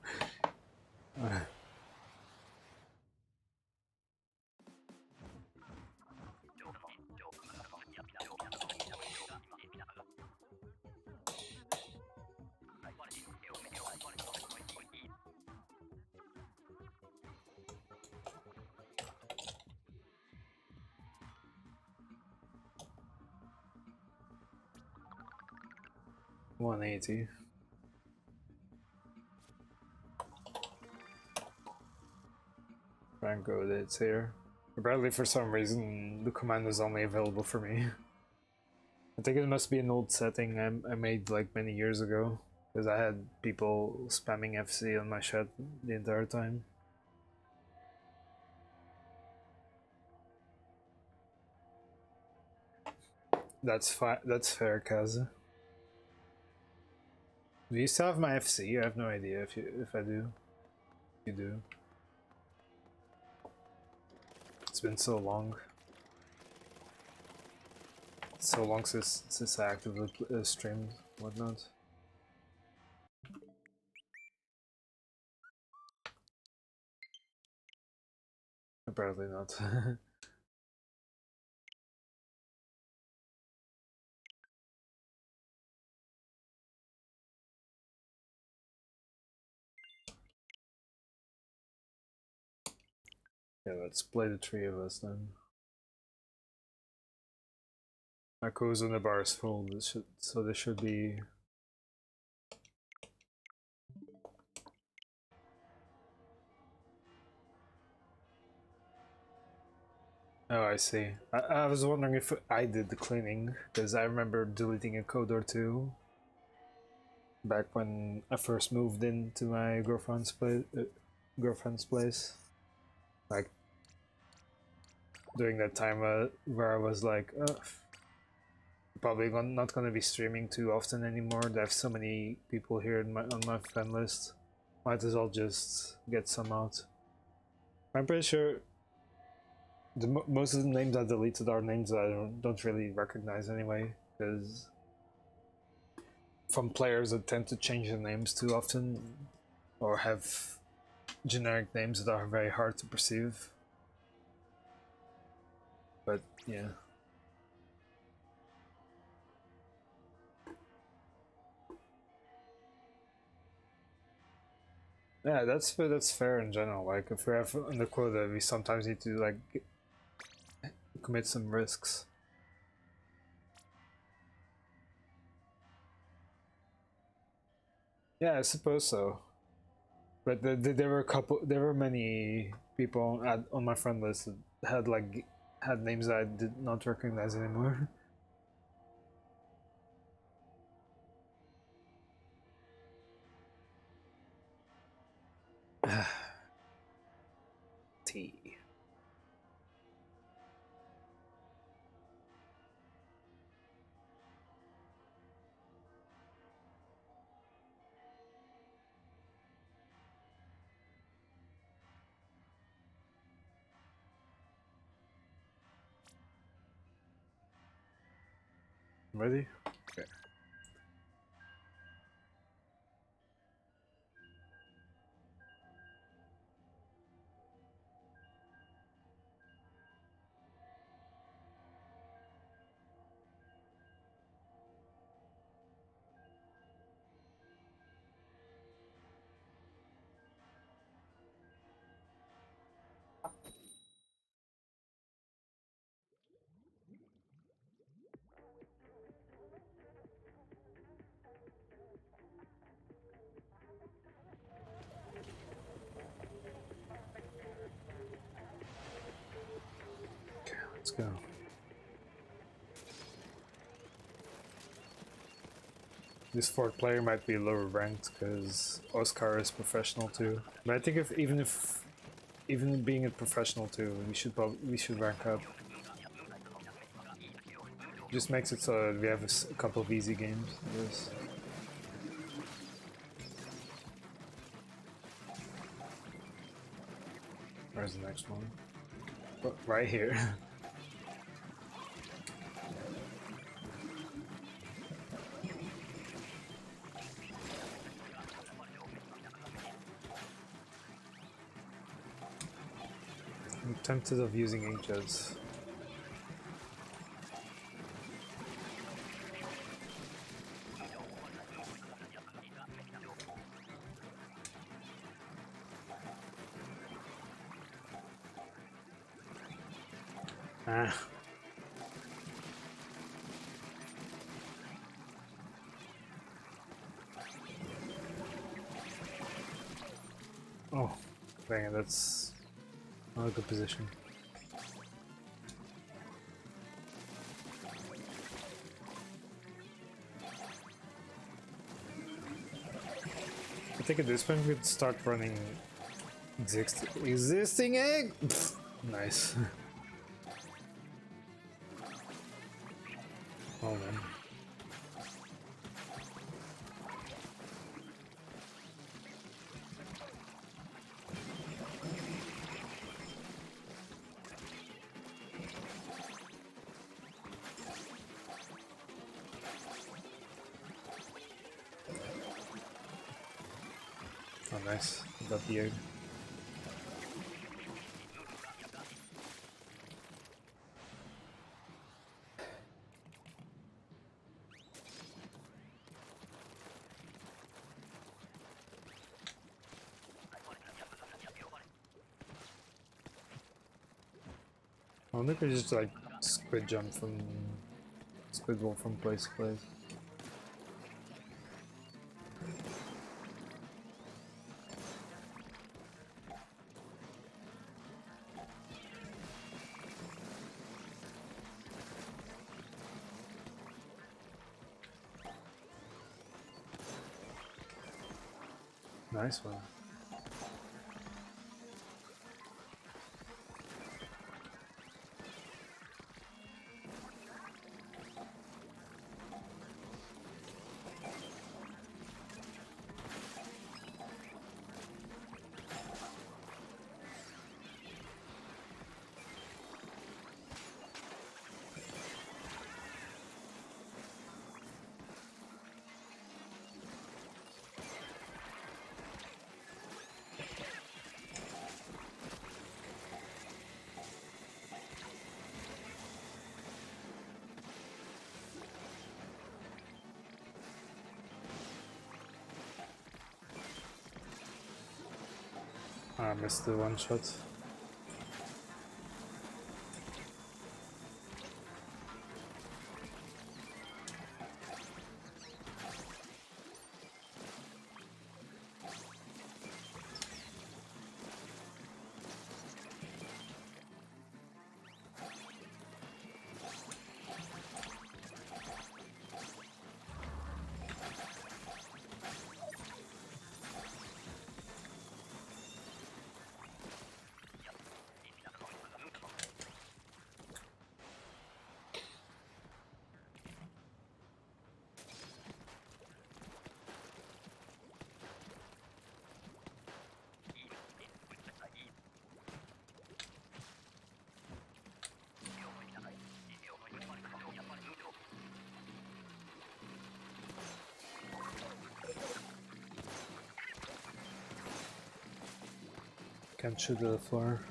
180. Franco, it's here. Apparently, for some reason, the command is only available for me. I think it must be an old setting I made like many years ago, because I had people spamming FC on my chat the entire time. That's fine. That's fair, Kaz. Do you still have my FC? I have no idea if I do. You do. It's been so long. so long since I actively streamed whatnot. Apparently not. Yeah, let's play the three of us then. My co's on the bar is full, so there should be. Oh, I see. I was wondering if I did the cleaning, because I remember deleting a code or two back when I first moved into my girlfriend's place. Like during that time where I was like, probably not gonna be streaming too often anymore. They have so many people here on my friend list. Might as well just get some out. I'm pretty sure most of the names I deleted are names that I don't really recognize anyway, because from players that tend to change their names too often or have generic names that are very hard to perceive. But yeah. Yeah, that's fair in general. Like if we have on the quota, we sometimes need to like commit some risks. Yeah, I suppose so. But there were many people on my friend list that had names that I did not recognize anymore. T. Ready? Okay. Okay, let's go. This fourth player might be lower ranked because Oscar is professional too. But I think even being a professional too, we should rank up. Just makes it so that we have a couple of easy games. I guess. Where's the next one? Oh, right here. I'm tempted of using inkjets. Ah. Oh, dang it, that's not a good position. I think at this point we'd start running existing egg. Nice. Oh man. Oh, nice. Got the egg. I wonder if I just like squid jump from squid roll from place to place. Nice one. I missed the one shot. Can't shoot to the floor.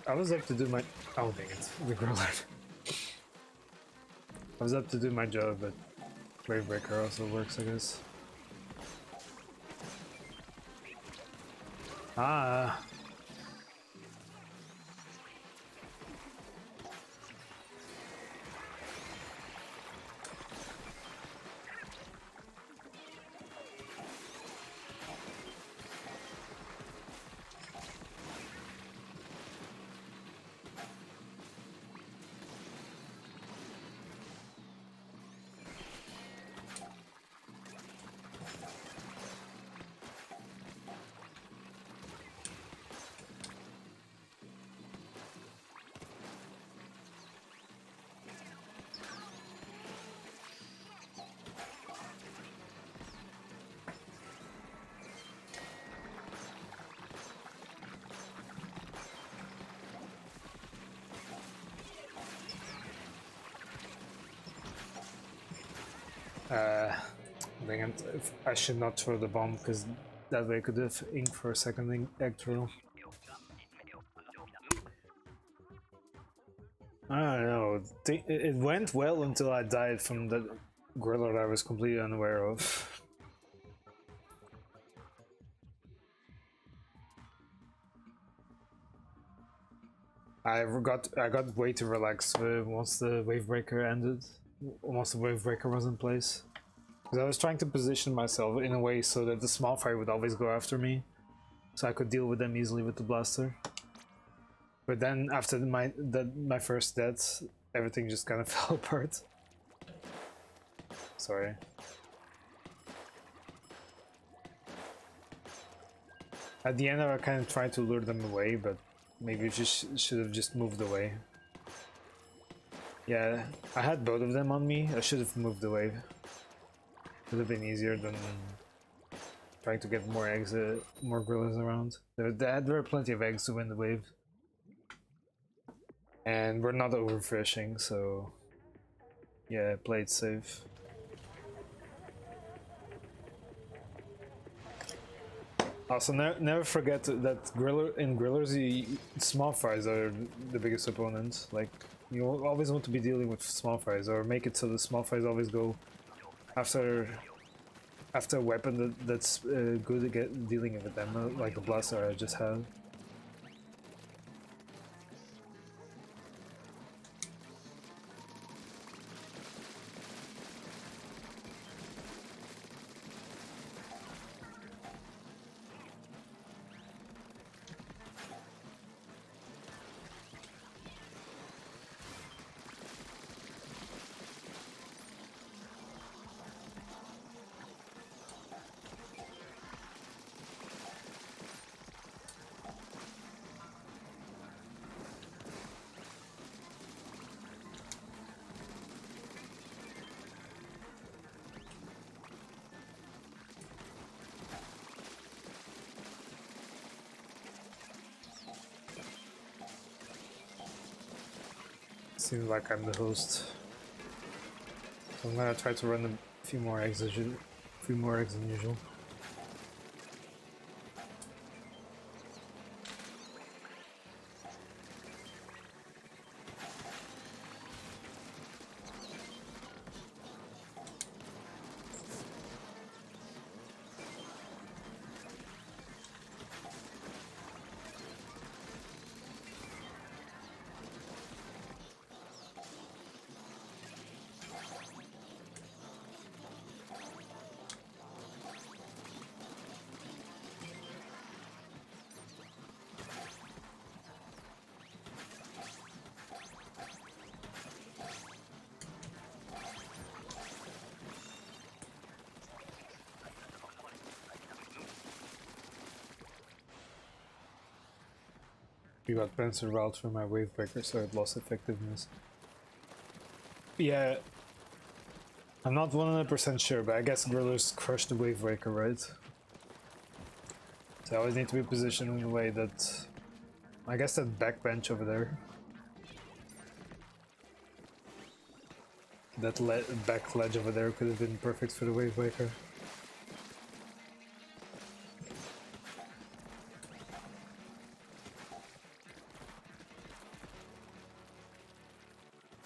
I was up to do my oh dang it, the girl left. I was up to do my job, but Wave Breaker also works, I guess. Ah. Dang it, I should not throw the bomb because that way I could have inked for a second egg throw. I don't know, it went well until I died from the gorilla that I was completely unaware of. I got way too relaxed once the wave breaker ended. Once the wave breaker was in place. Because I was trying to position myself in a way so that the small fry would always go after me. So I could deal with them easily with the blaster. But then after my first death, everything just kind of fell apart. Sorry. At the end I kind of tried to lure them away, but maybe you just should have just moved away. Yeah, I had both of them on me. I should have moved the wave. Would have been easier than trying to get more eggs, more gorillas around. There were plenty of eggs to win the wave. And we're not overfishing, so yeah, played safe. Also, never forget that in grillers, small fries are the biggest opponent. Like, you always want to be dealing with small fries, or make it so the small fries always go after a weapon that's good at dealing with them, like the blaster I just had. Seems like I'm the host. So I'm gonna try to run a few more eggs than usual. We got Panzer out from my wave breaker, so it lost effectiveness. Yeah, I'm not 100% sure, but I guess grillers crushed the wave breaker, right? So I always need to be positioned in a way that... I guess that back bench over there. That back ledge over there could have been perfect for the wave breaker.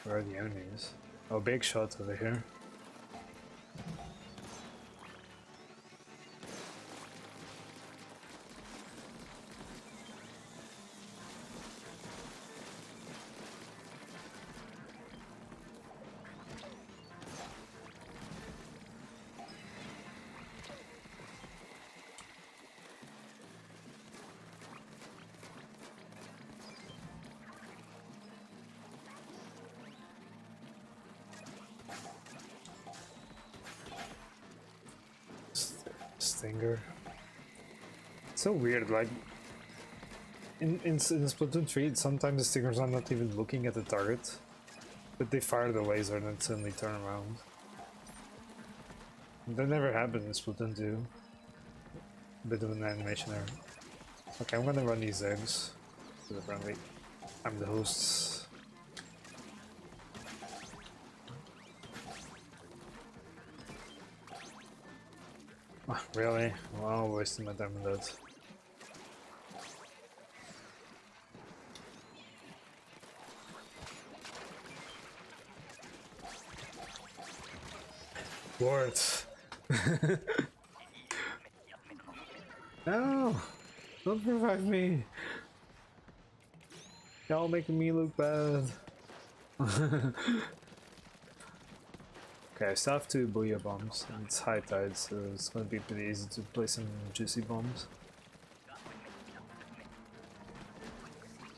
Where are the enemies? Oh, big shot over here. Stinger. It's so weird, like in Splatoon 3, sometimes the stingers are not even looking at the target, but they fire the laser and then suddenly turn around. That never happened in Splatoon 2. Bit of an animation error. Okay, I'm gonna run these eggs to the friendly. I'm the host. Oh, really? Well, I'm wasting my time on that. What? No! Don't revive me! Y'all making me look bad. Okay, I still have 2 booyah bombs, and it's high tide, so it's gonna be pretty easy to play some juicy bombs.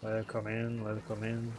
Let it come in, let it come in.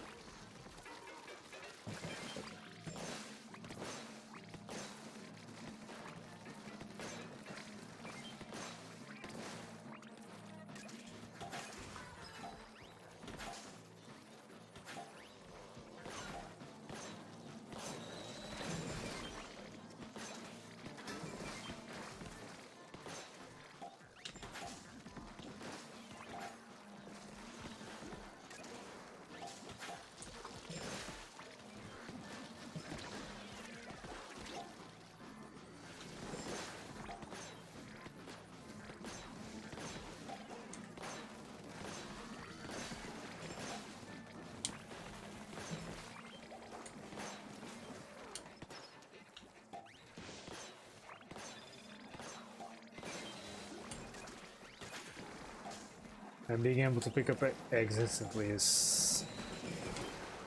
And being able to pick up eggs instantly is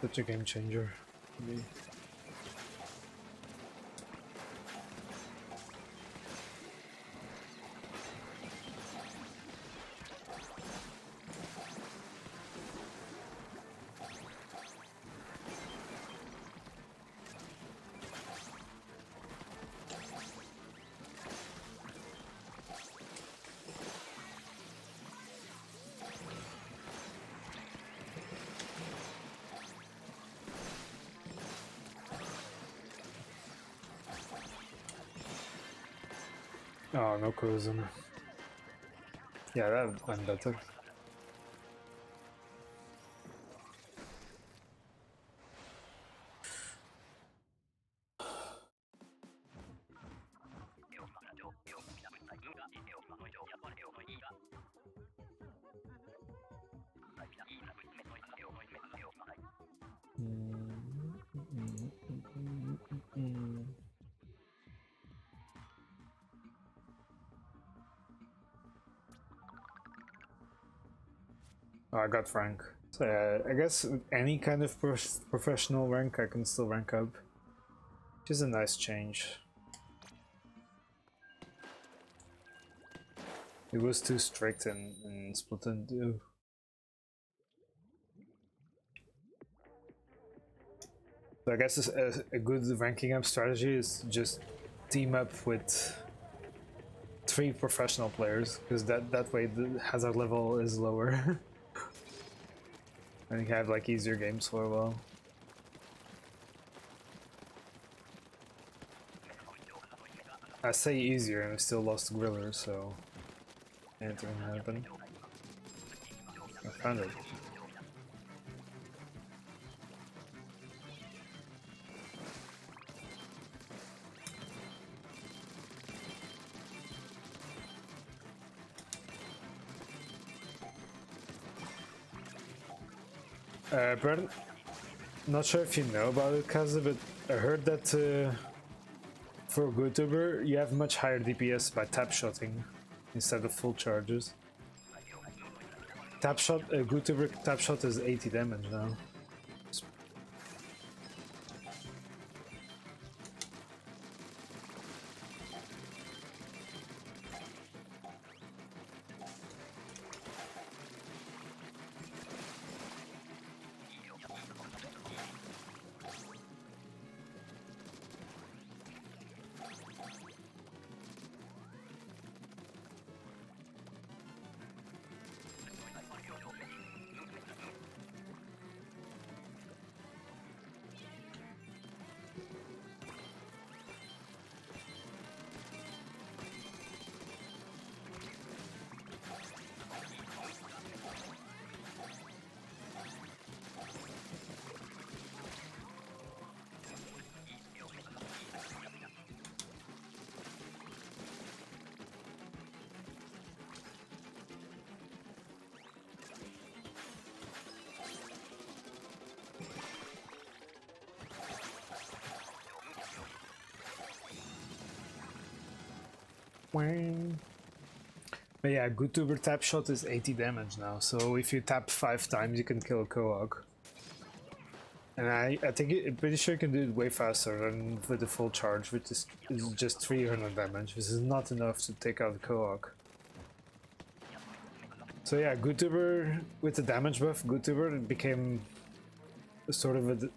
such a game changer for me. Oh, no cruising. Yeah, that went better. Oh, I got rank. So I guess with any kind of professional rank I can still rank up, which is a nice change. It was too strict in Splatoon 2. So I guess a good ranking up strategy is just team up with 3 professional players, because that way the hazard level is lower. And you have like easier games for a while. I say easier and I still lost Griller, so anything can happen. I found it. Brent, not sure if you know about it, Kaza, but I heard that for a YouTuber you have much higher DPS by tap shotting instead of full charges. Tap shot, a YouTuber tap shot is 80 damage now. But yeah, YouTuber tap shot is 80 damage now, so if you tap 5 times you can kill a Kohak. And I think I'm pretty sure you can do it way faster than with the full charge, which is just 300 damage. This is not enough to take out the Kohak. So yeah, YouTuber with the damage buff, YouTuber became sort of an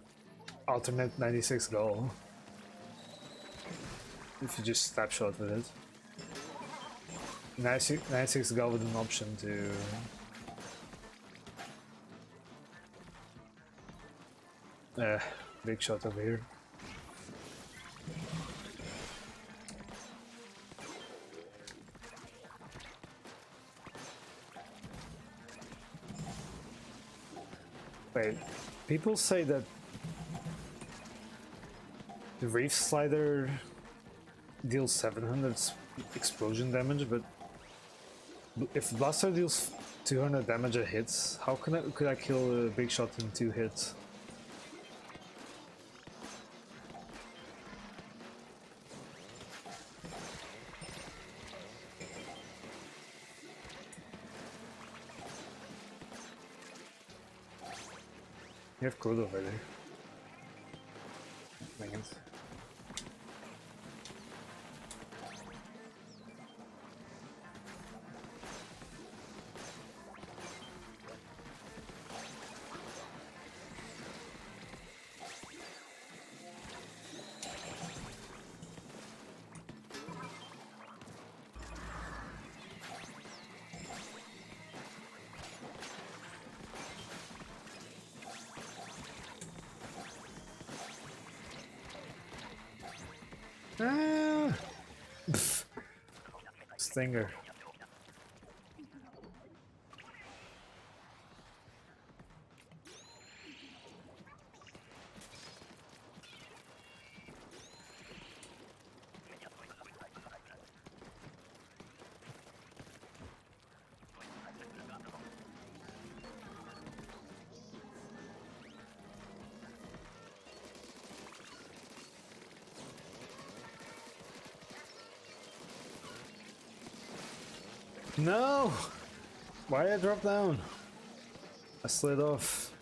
alternate 96 goal. If you just tap shot with it. 96 goal with an option to big shot over here. Wait, people say that the Reef Slider deals 700 explosion damage, but if Blaster deals 200 damage a hit, how could I kill a big shot in 2 hits? You have code over there. Dang it. Ah! Stinger. No! Why did I drop down? I slid off.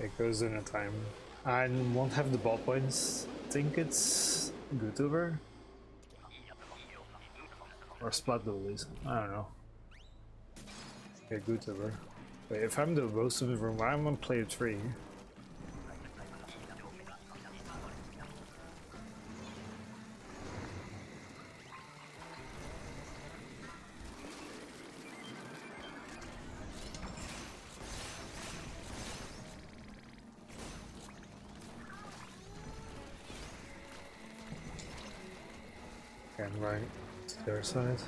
Okay, goes in a time. I won't have the ball points. Think it's YouTuber? Or Splat Duelies. I don't know. Okay, YouTuber. Wait, if I'm the most of the room, why am I on player 3? Okay, I'm right to their side.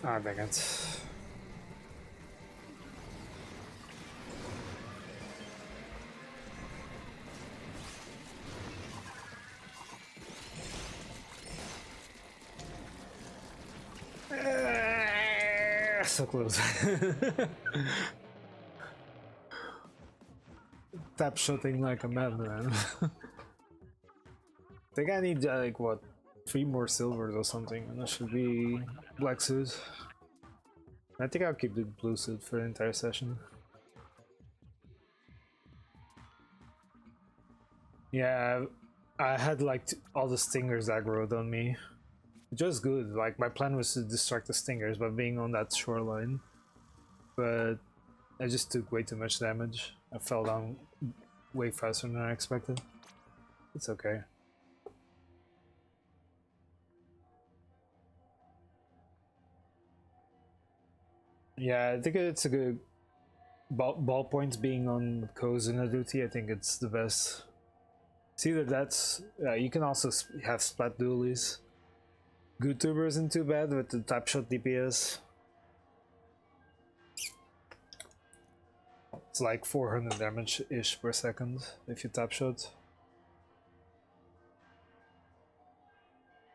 Ah, dang it. So close. Tap shooting like a madman. I think I need like what, 3 more silvers or something, and that should be black suit. I think I'll keep the blue suit for the entire session. Yeah, I had like all the stingers aggroed on me, which was good. Like my plan was to distract the stingers by being on that shoreline, but I just took way too much damage. I fell down way faster than I expected. It's okay. Yeah, I think it's a good ballpoint being on Koz and Aduti. I think it's the best. See that that's you can also have splat dualies. Good tuber isn't too bad with the tap shot DPS. It's like 400 damage ish per second if you tap shot.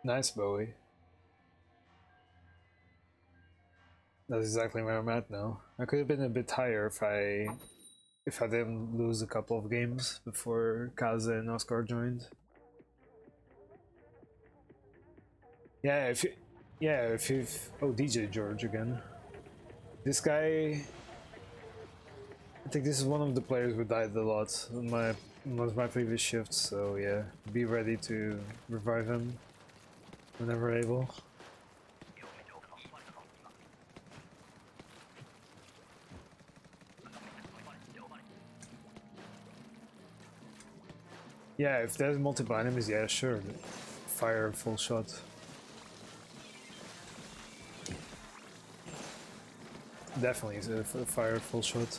Nice, Bowie. That's exactly where I'm at now. I could have been a bit higher if I didn't lose a couple of games before Kaze and Oscar joined. Yeah, if you've oh, DJ George again. This guy, I think this is one of the players who died a lot on one of my previous shifts, so yeah, be ready to revive him whenever able. Yeah, if there's multiple enemies, yeah, sure. Fire full shot. Definitely fire full shot.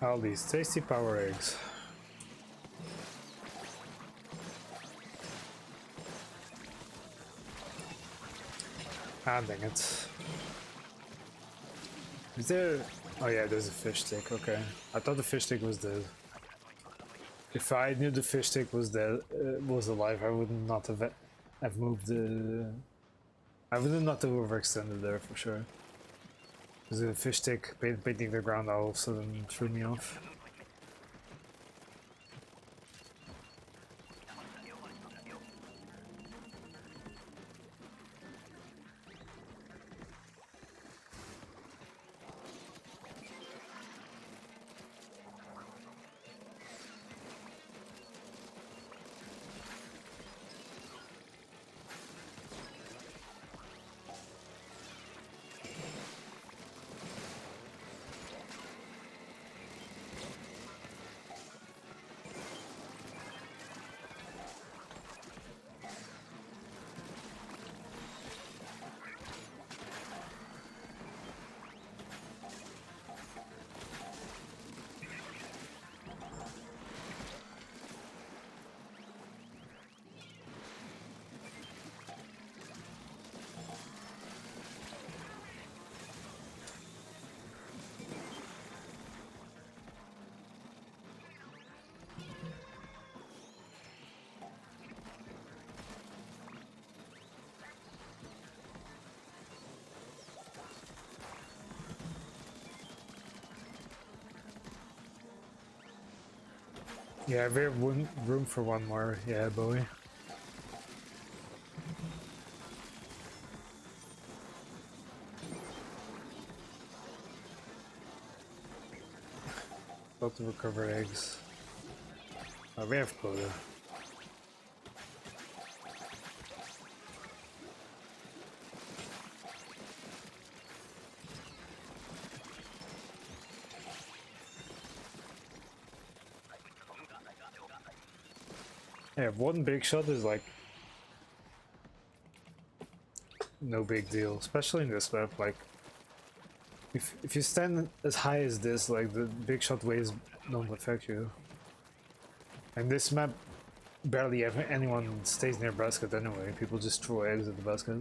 All these tasty power eggs. Ah, dang it. Is there... Oh yeah, there's a fish stick, okay. I thought the fish stick was dead. If I knew the fish stick was dead, was alive, I would not have moved the... I would not have overextended there for sure. Because the fish stick painting the ground all of a sudden threw me off. Yeah, we have room for one more. Yeah, Bowie. About to recover eggs. Oh, we have quota. Yeah, one big shot is like no big deal, especially in this map. Like, if you stand as high as this, like the big shot waves don't affect you. And this map, barely ever anyone stays near basket anyway. People just throw eggs at the basket,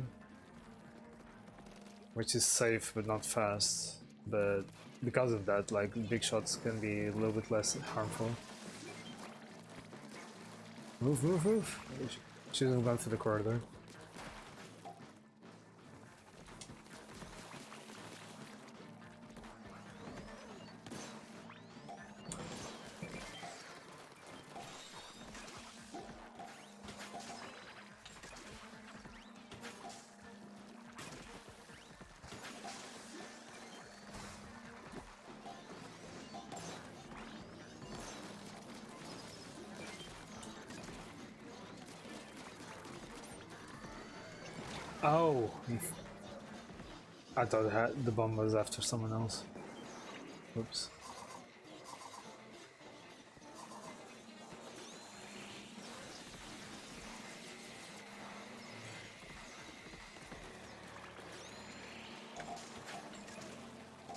which is safe but not fast. But because of that, like big shots can be a little bit less harmful. Move, move, move! She hasn't gone for the corridor. Oh! I thought the bomb was after someone else. Oops.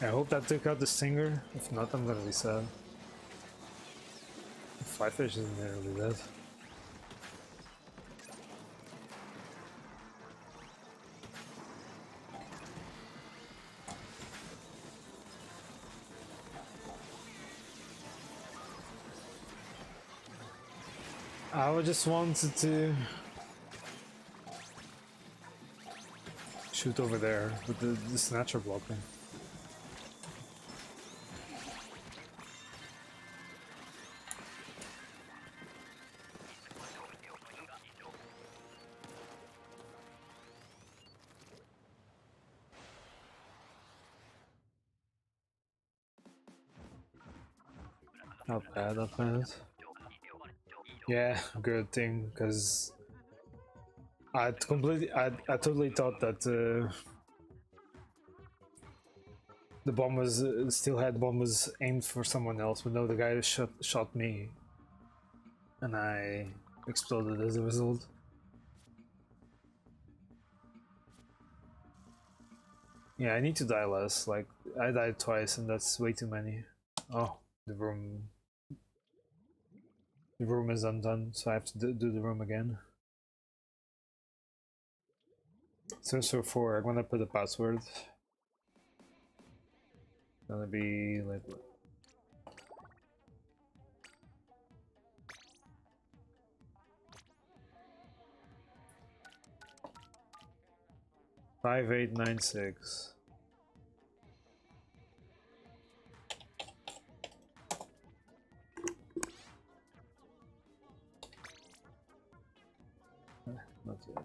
I hope that took out the stinger. If not, I'm gonna be sad. Five fish isn't nearly dead. I just wanted to shoot over there with the snatcher blocking. Not bad, not bad. Yeah, good thing, because I totally thought that the bomb was bomb was aimed for someone else, but no, the guy shot me, and I exploded as a result. Yeah, I need to die less. Like, I died twice, and that's way too many. Oh, the room is undone, so I have to do the room again. So 4, I'm gonna put a password. Gonna be like 5896. Not yet.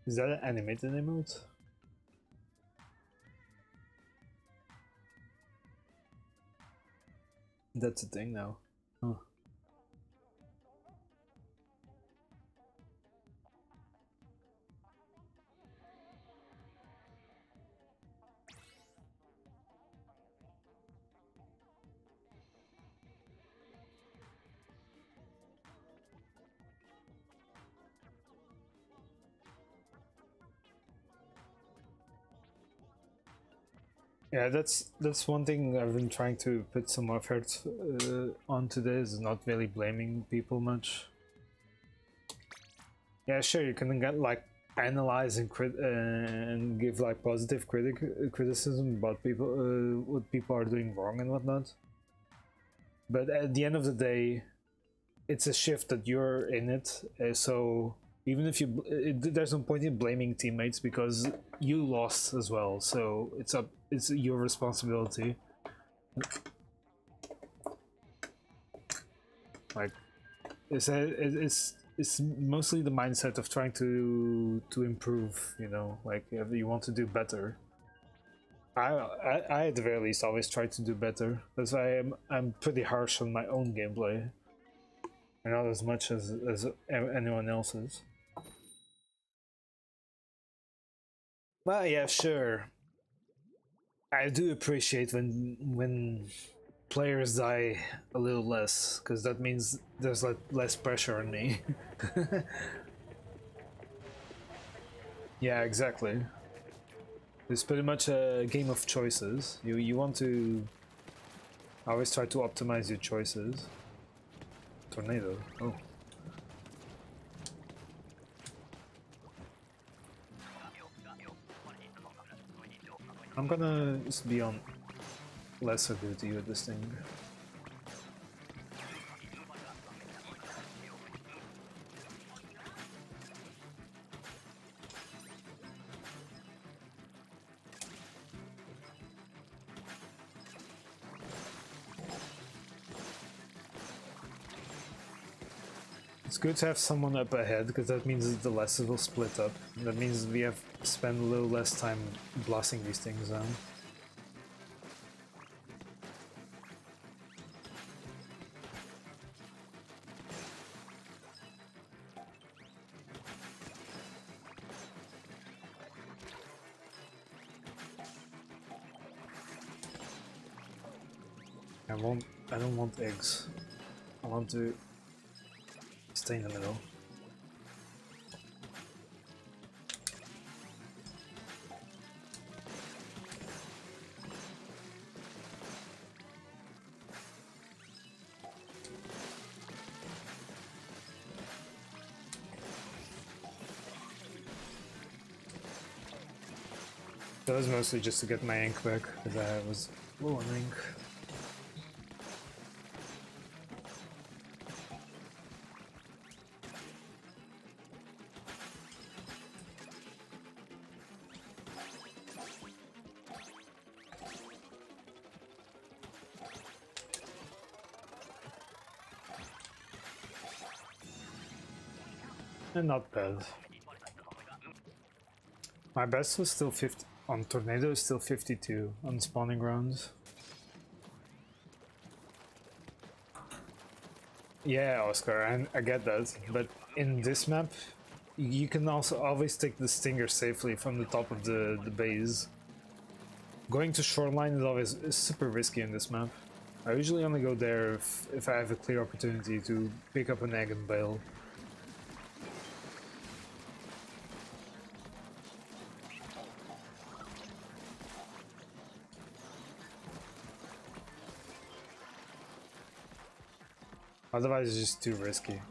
Is that an animated emote? That's a thing now. Huh. Yeah, that's one thing I've been trying to put some effort on today, is not really blaming people much. Yeah, sure, you can get like analyze and give like positive criticism about people, what people are doing wrong and whatnot. But at the end of the day, it's a shift that you're in it, so even if there's no point in blaming teammates because you lost as well. So it's your responsibility. Like, it's mostly the mindset of trying to improve. You know, like you want to do better. I at the very least always try to do better. That's why I'm pretty harsh on my own gameplay, and not as much as anyone else's. Well, yeah, sure. I do appreciate when players die a little less, because that means there's like less pressure on me. Yeah, exactly. It's pretty much a game of choices. You want to always try to optimize your choices. Tornado. Oh. I'm gonna just be on lesser duty with this thing. It's good to have someone up ahead, because that means the lesser will split up. That means we have to spend a little less time blasting these things down. I don't want eggs. I want to stay in the middle. That was mostly just to get my ink back, because I was low on ink. And not bad. My best was still 50 on Tornado, is still 52 on spawning grounds. Yeah, Oscar, I get that, but in this map, you can also always take the Stinger safely from the top of the base. Going to Shoreline is always super risky in this map. I usually only go there if I have a clear opportunity to pick up an egg and bail. Otherwise it's just too risky.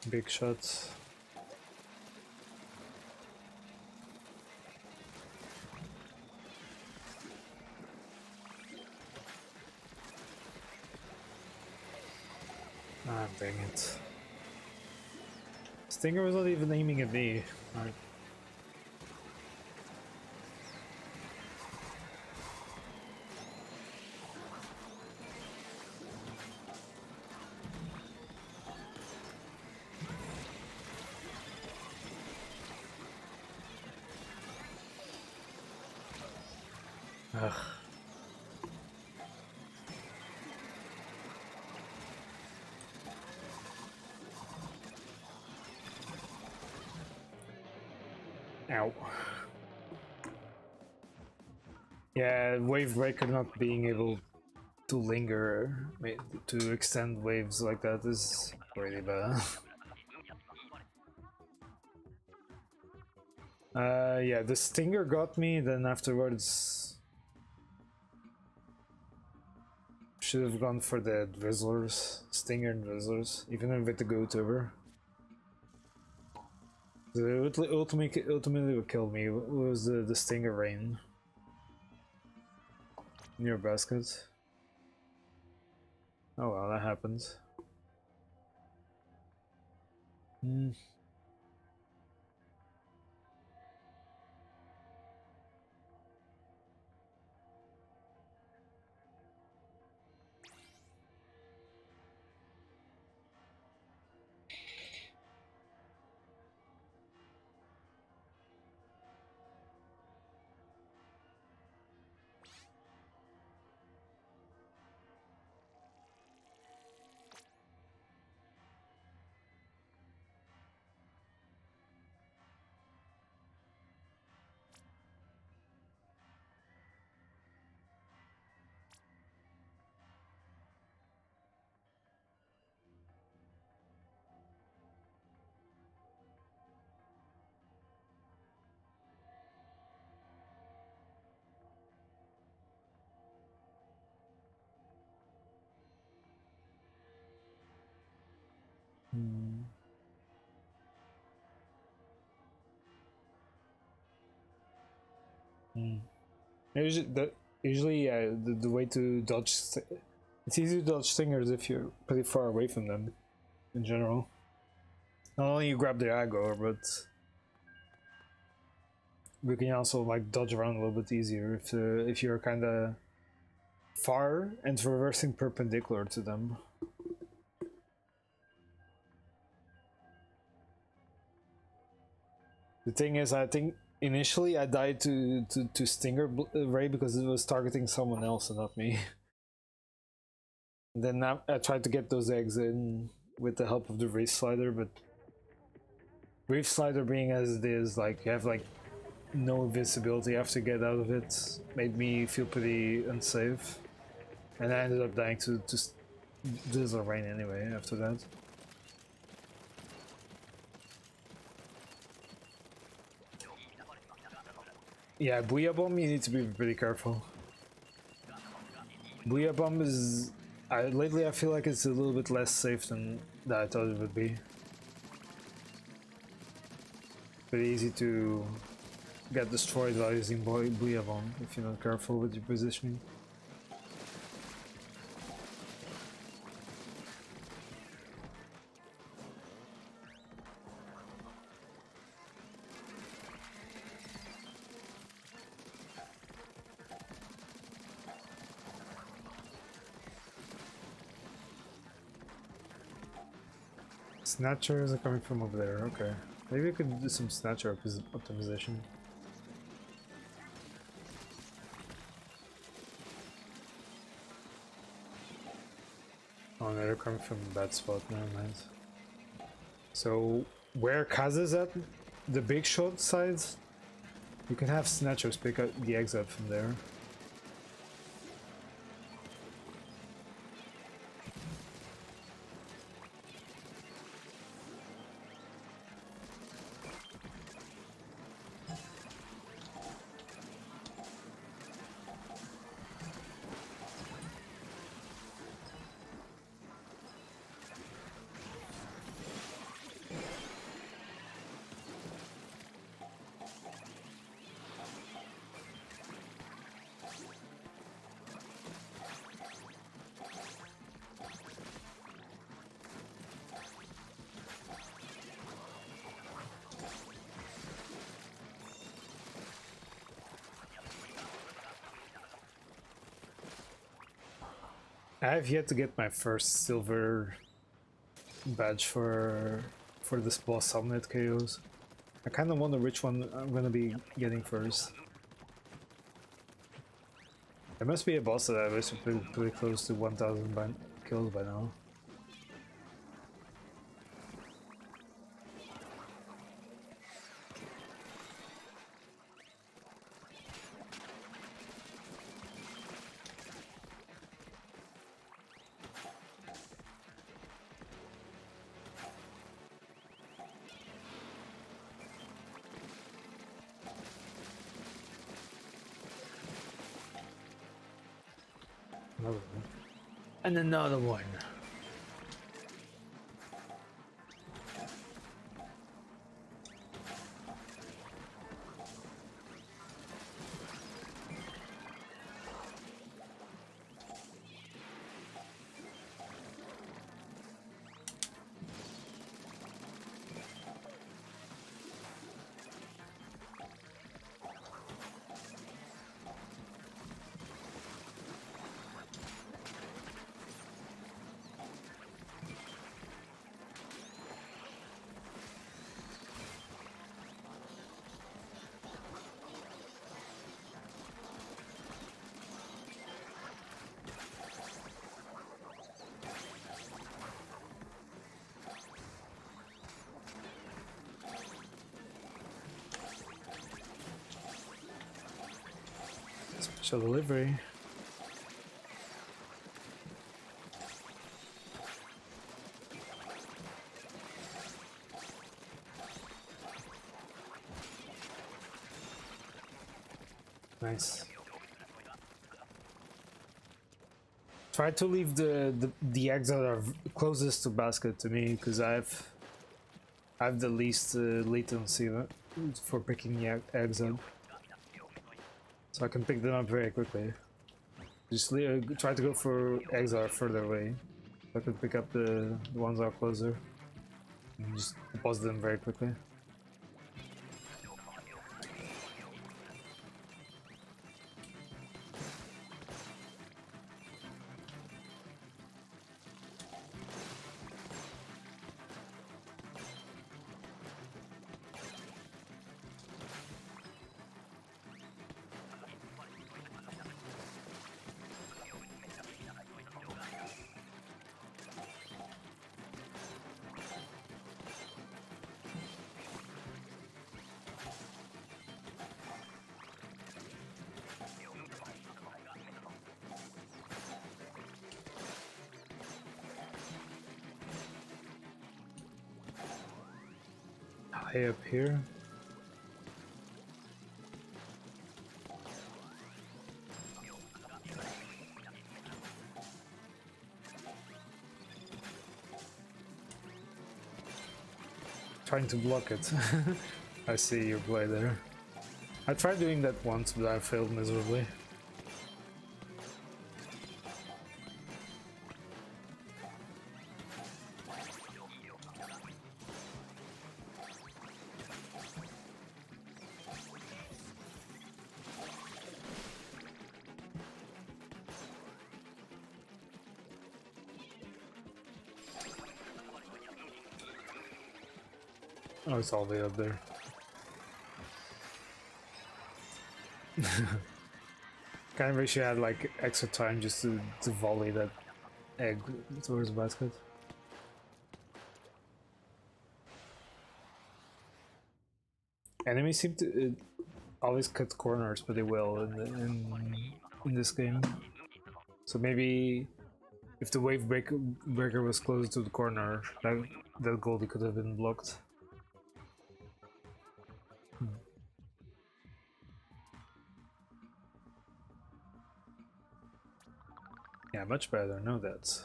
Big shots. Ah, dang it. Stinger was not even aiming at me. Right. Ugh. Ow. Yeah, wave breaker not being able to linger, to extend waves like that is really bad. Yeah, the Stinger got me, then afterwards should have gone for the Drizzlers, Stinger and Drizzlers, even with the Goat over. The ultimately what killed me was the Stinger Rain. Near basket. Oh well, that happens. Hmm. Hmm. Hmm. Usually, the way to dodge it's easy to dodge stingers if you're pretty far away from them. In general, not only you grab their aggro, but we can also like dodge around a little bit easier if you're kind of far and reversing perpendicular to them. The thing is, I think initially I died to Stinger Ray because it was targeting someone else and not me. And then I tried to get those eggs in with the help of the Reef Slider, but Reef Slider being as it is, like you have like no invincibility after you get out of it, made me feel pretty unsafe. And I ended up dying to Drizzle Rain anyway after that. Yeah, Booyah Bomb, you need to be pretty careful. Booyah Bomb is... lately I feel like it's a little bit less safe than I thought it would be. Pretty easy to get destroyed while using Booyah Bomb if you're not careful with your positioning. Snatchers are coming from over there, okay. Maybe we could do some snatcher optimization. Oh no, they're coming from a bad spot, never mind. So, where Kaz is at, the big shot side, you can have snatchers pick up the eggs out from there. I have yet to get my first silver badge for this boss Summit KOs. I kind of wonder which one I'm gonna be getting first. There must be a boss that I was pretty close to 1,000 kills by now. Another one. And another one. Special delivery. Nice. Try to leave the eggs that are closest to basket to me, because I have the least latency for picking the eggs up, so I can pick them up very quickly. Just try to go for eggs that are further away, so I can pick up the ones that are closer and just deposit them very quickly. High up here. Trying to block it. I see you play there. I tried doing that once, but I failed miserably. Oh, it's all the way up there. Kind of wish you had like extra time just to volley that egg towards the basket. Enemies seem to always cut corners, but they will in this game. So maybe if the wave breaker was closer to the corner, that goldie could have been blocked. Yeah, much better, I know that.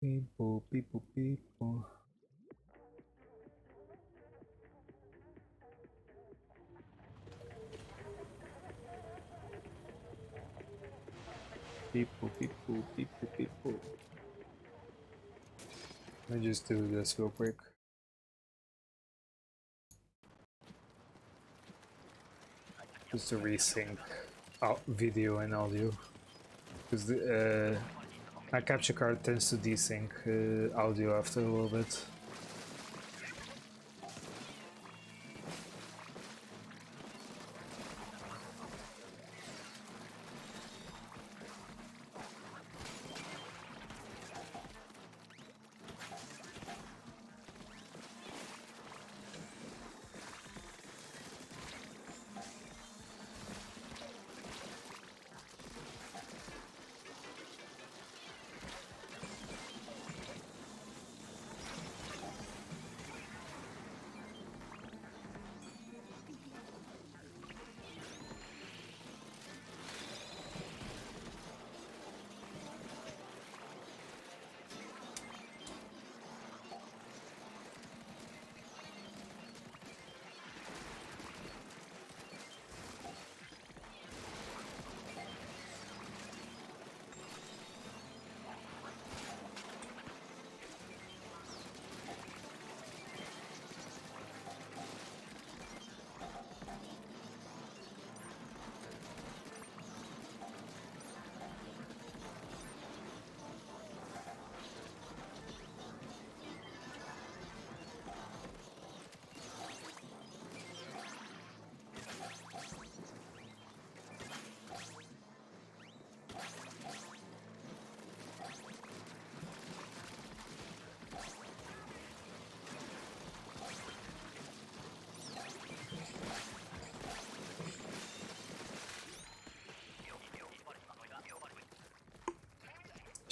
People. People. Let me just do this real quick. Just to resync video and audio. Because my capture card tends to desync audio after a little bit.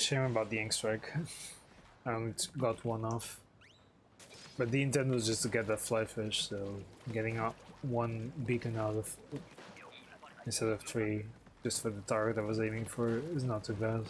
Shame about the ink strike. I only got one off. But the intent was just to get that fly fish, so getting out one beacon out of instead of three just for the target I was aiming for is not too bad.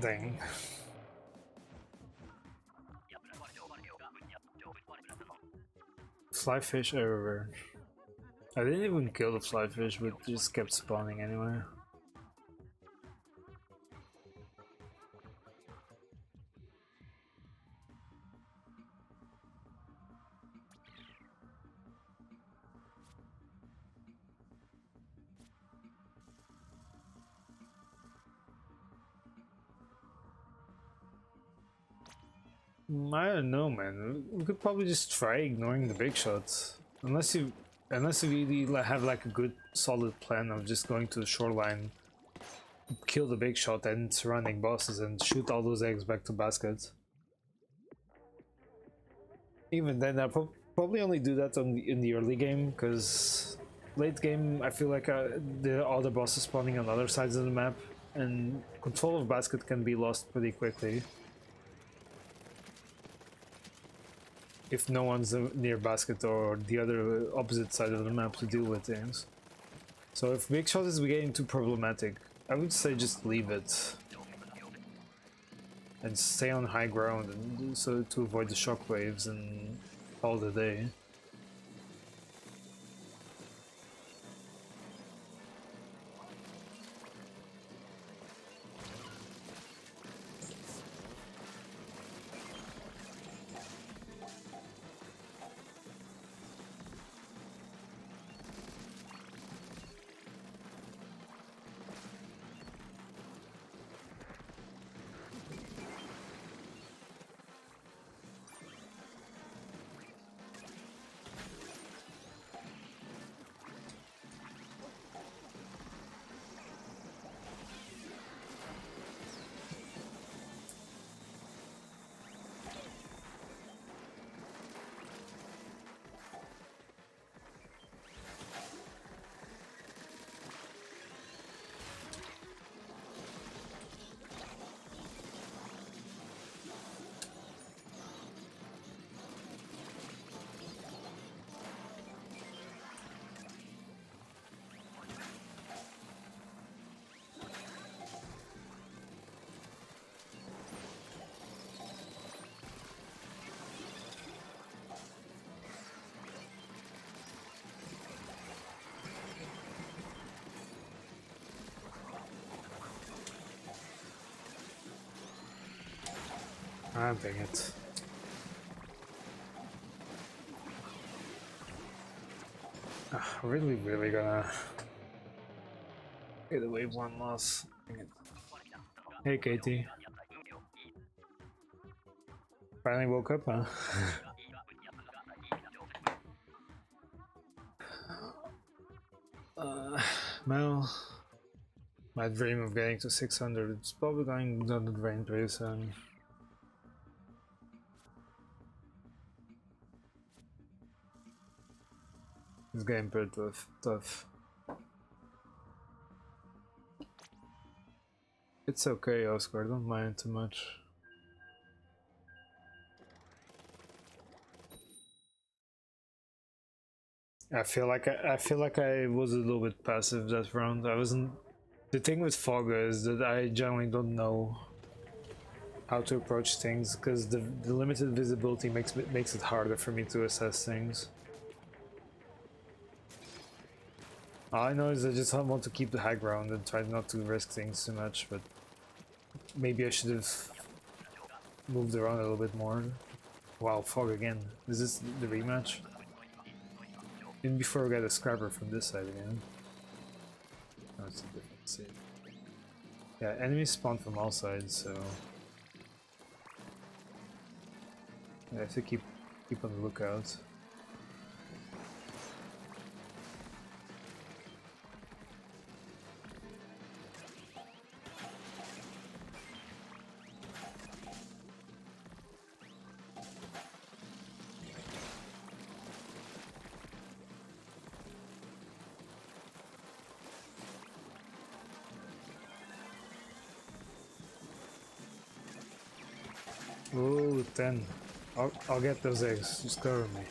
Dang. Flyfish everywhere. I didn't even kill the flyfish, but just kept spawning anyway. I don't know, man. We could probably just try ignoring the big shots, unless you really have like a good solid plan of just going to the shoreline, kill the big shot and surrounding bosses, and shoot all those eggs back to baskets. Even then, I'll probably only do that in the early game, because late game I feel like the other bosses spawning on other sides of the map, and control of basket can be lost pretty quickly if no one's near basket or the other opposite side of the map to deal with things. So if big shot is getting too problematic, I would say just leave it and stay on high ground, and so to avoid the shockwaves and all the day. Ah, dang it. Really gonna get away one loss. Dang it. Hey, Katie. Finally woke up, huh? Well, my dream of getting to 600 is probably going down the drain pretty soon. It's getting pretty tough. It's okay, Oscar, don't mind too much. I feel like I was a little bit passive that round. I wasn't. The thing with Fog is that I generally don't know how to approach things because the limited visibility makes it harder for me to assess things. All I know is I just want to keep the high ground and try not to risk things too much, but maybe I should have moved around a little bit more. Wow, Fog again. Is this the rematch? Even before we get a scrapper from this side again. Oh, it's a different scene. Yeah, enemies spawn from all sides, so I have to keep on the lookout. Ooh, 10. I'll get those eggs. Just cover me.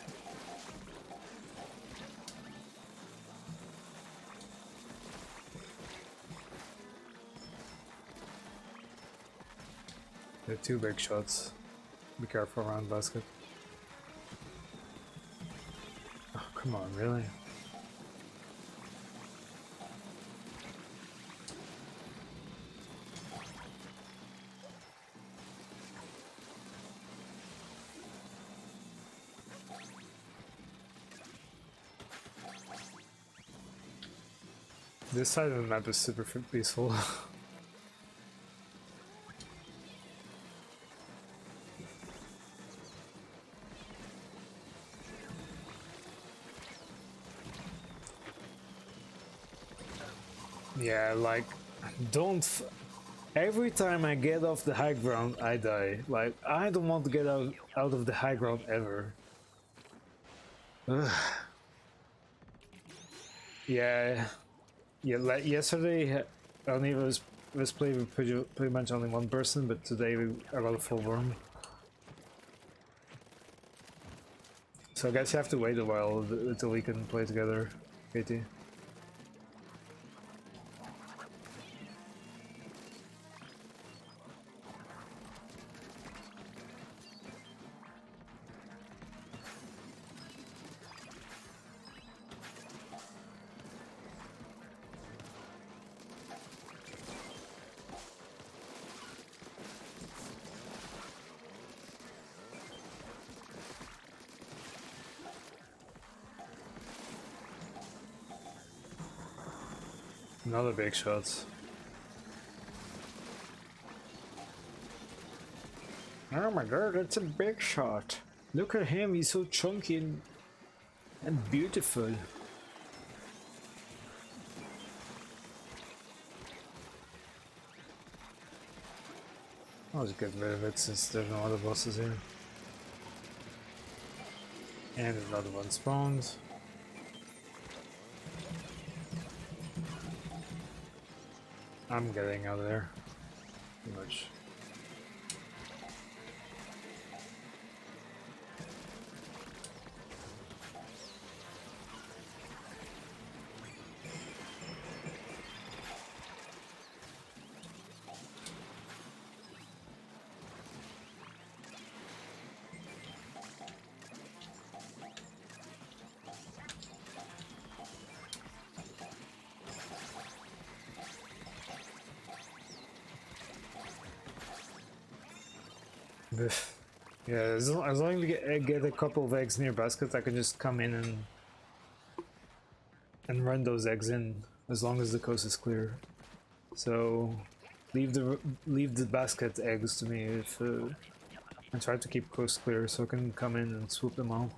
They're 2 big shots. Be careful around basket. Oh, come on, really? This side of the map is super peaceful. Yeah, like, every time I get off the high ground, I die. Like, I don't want to get out of the high ground ever. Ugh. Yeah. Yeah, like yesterday, only was playing with pretty much only one person, but today I got a full room. So I guess you have to wait a while until we can play together, Katie. Another big shot. Oh my god, that's a big shot. Look at him, he's so chunky and beautiful. I'll just get rid of it since there's no other bosses here. And another one spawned. I'm getting out of there. Pretty much. Yeah, as long as we get a couple of eggs near basket, I can just come in and run those eggs in as long as the coast is clear. So leave the basket eggs to me And try to keep coast clear so I can come in and swoop them all.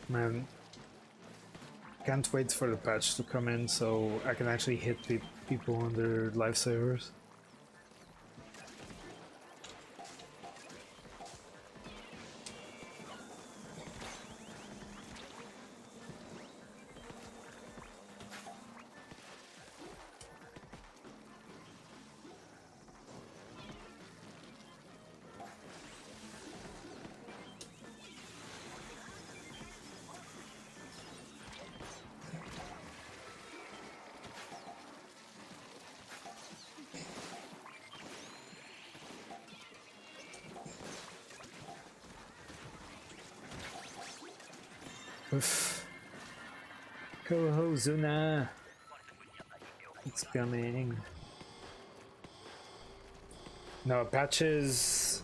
Man, can't wait for the patch to come in so I can actually hit people on their lifesavers. Oof. Kohozuna! It's coming. No, patches.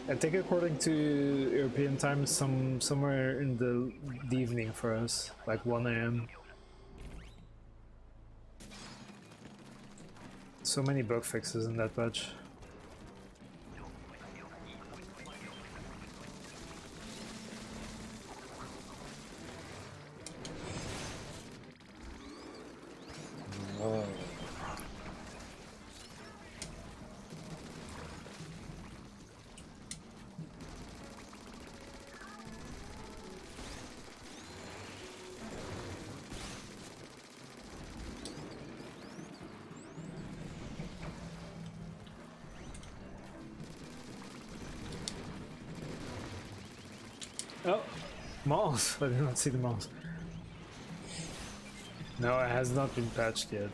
I think according to European time, somewhere in the evening for us, like 1 AM. So many bug fixes in that patch. Oh, mouse! I did not see the mouse. No, it has not been patched yet.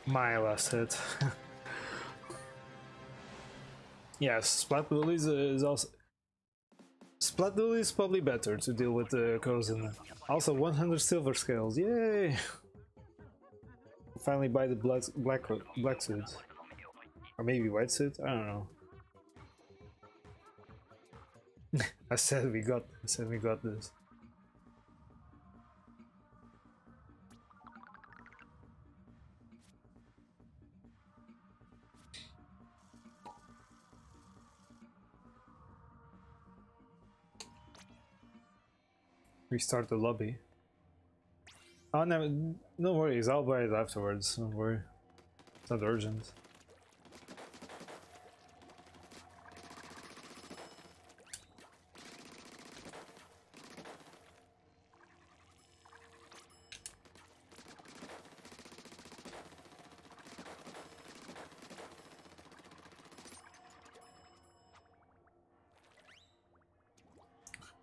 My last hit. Yes, Splat Bullies is also... Splat Bully is probably better to deal with the Kozin. Also 100 silver scales, yay! Finally buy the black suit. Or maybe white suit, I don't know. I said we got this. Restart the lobby. Oh no, no worries, I'll buy it afterwards, don't worry. It's not urgent.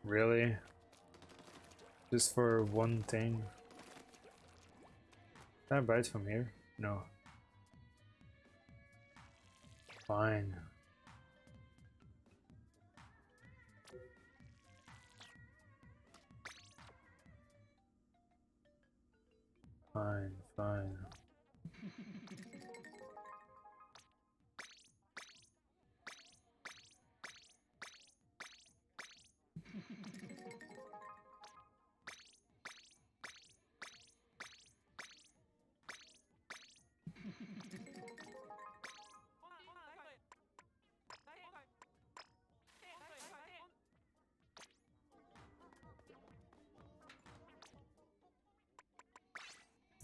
Really? Just for one thing? Can I buy it from here? No. Fine. Fine, fine.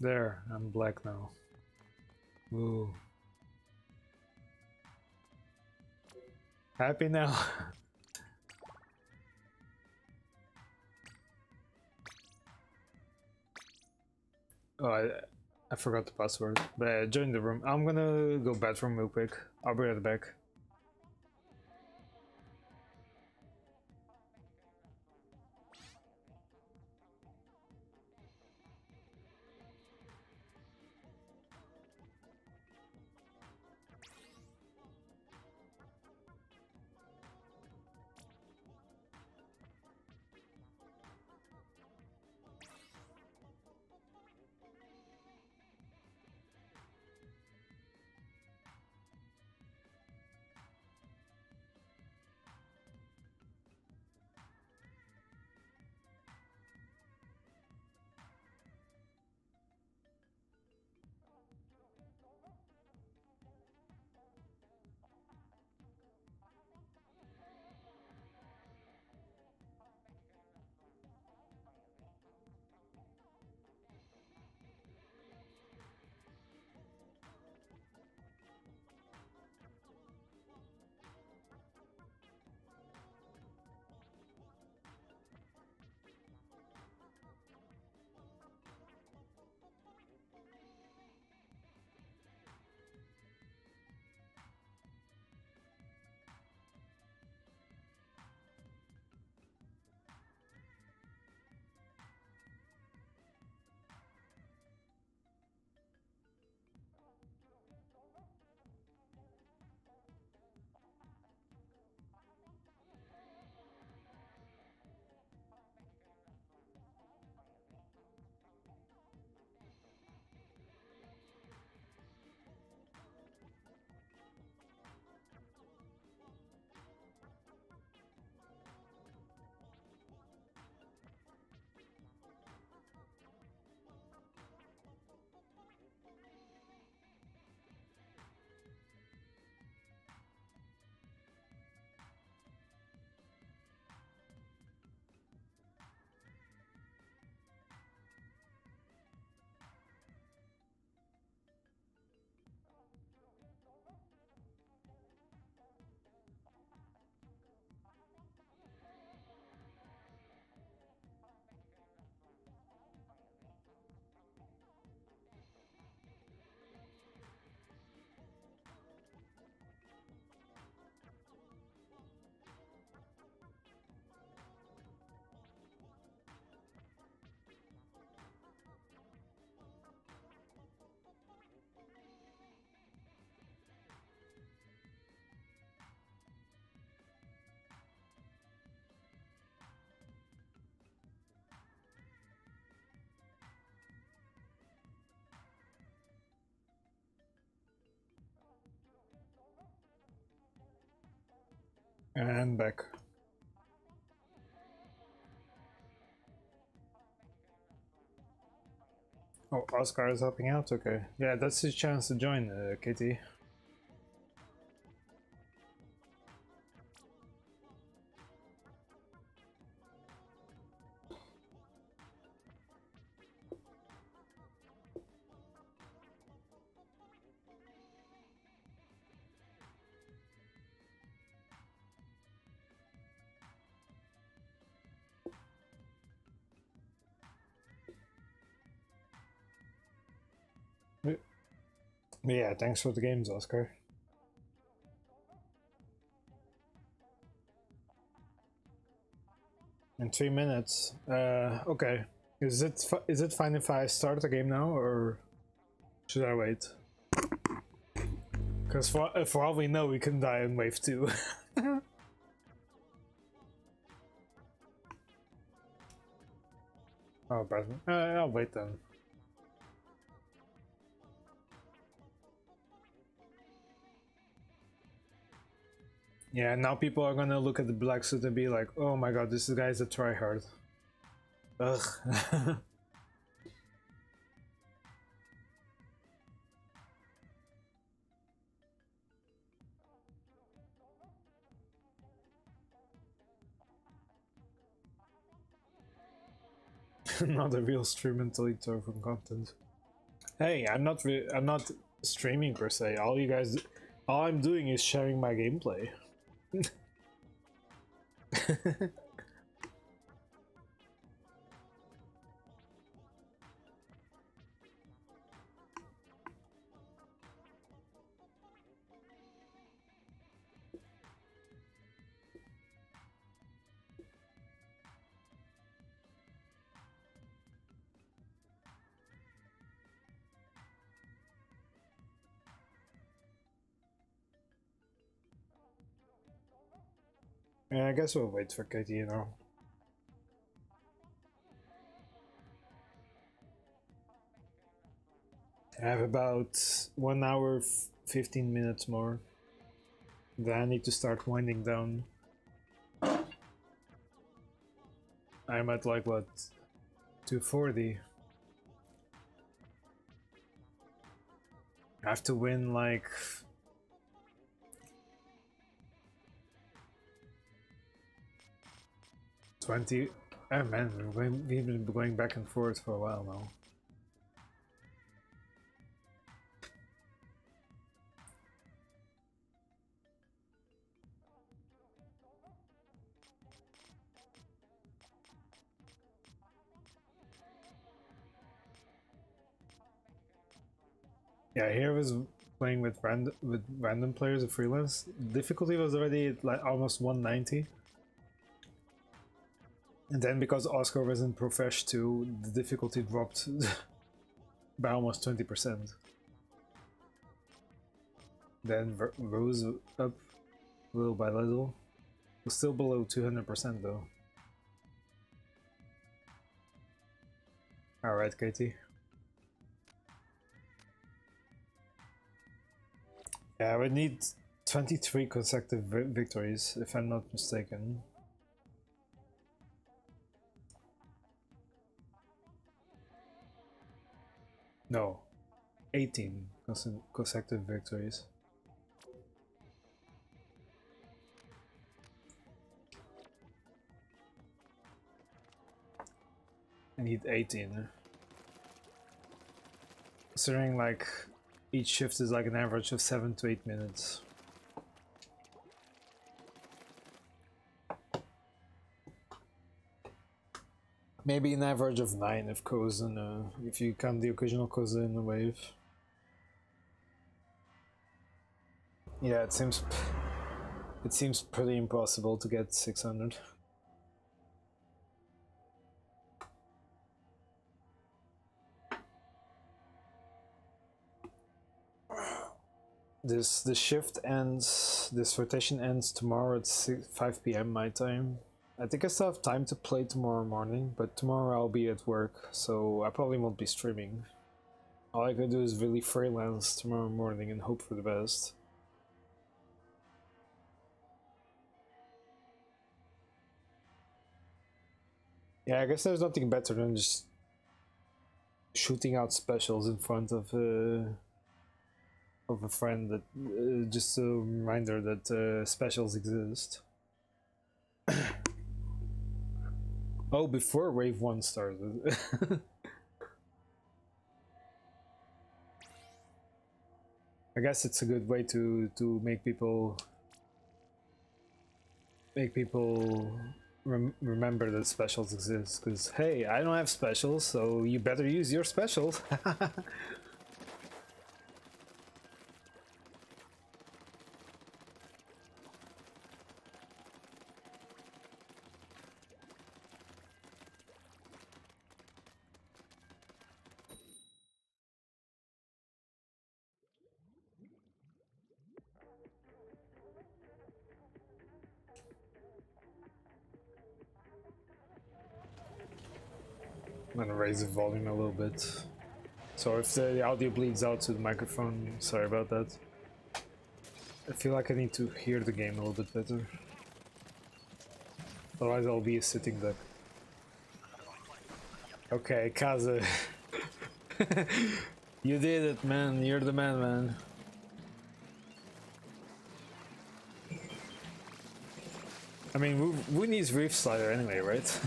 There, I'm black now. Ooh. Happy now. Oh, I forgot the password. But join the room. I'm gonna go bathroom real quick. I'll be right back. And back. Oh, Oscar is helping out? Okay. Yeah, that's his chance to join, Katie. Yeah, thanks for the games, Oscar. In 3 minutes. Okay. Is it fine if I start the game now, or should I wait? Because for all we know, we can die in wave 2. Oh, but I'll wait then. Yeah, now people are gonna look at the black suit and be like, oh my god, this guy's a tryhard. Ugh. Not a real stream until you turn from content. Hey, I'm not streaming per se. All I'm doing is sharing my gameplay. Yeah, I guess we'll wait for Katie now. I have about 1 hour 15 minutes more. Then I need to start winding down. I'm at like what, 240. I have to win like 20. Oh man, we've been going back and forth for a while now. Yeah, here I was playing with random players of freelance. Difficulty was already at like almost 190. And then because Oscar was in Profesh 2, the difficulty dropped by almost 20%. Then rose up little by little. Was still below 200% though. Alright, Katie. Yeah, I would need 23 consecutive victories, if I'm not mistaken. No, 18 consecutive victories. I need 18. Considering like each shift is like an average of 7 to 8 minutes. Maybe an average of 9 if Kozen, if you count the occasional Kozen in the wave. Yeah, it seems pretty impossible to get 600. This shift ends, this rotation ends tomorrow at 5 p.m. my time. I think I still have time to play tomorrow morning, but tomorrow I'll be at work, so I probably won't be streaming. All I can do is really freelance tomorrow morning and hope for the best. Yeah, I guess there's nothing better than just shooting out specials in front of a friend, that just a reminder that specials exist. Oh, before Wave 1 started. I guess it's a good way to make people remember that specials exist, because hey, I don't have specials, so you better use your specials. I'm gonna raise the volume a little bit. So if the audio bleeds out to the microphone, sorry about that. I feel like I need to hear the game a little bit better. Otherwise I'll be a sitting duck. Okay, Kaze. You did it, man. You're the man. I mean, who needs Reef Slider anyway, right?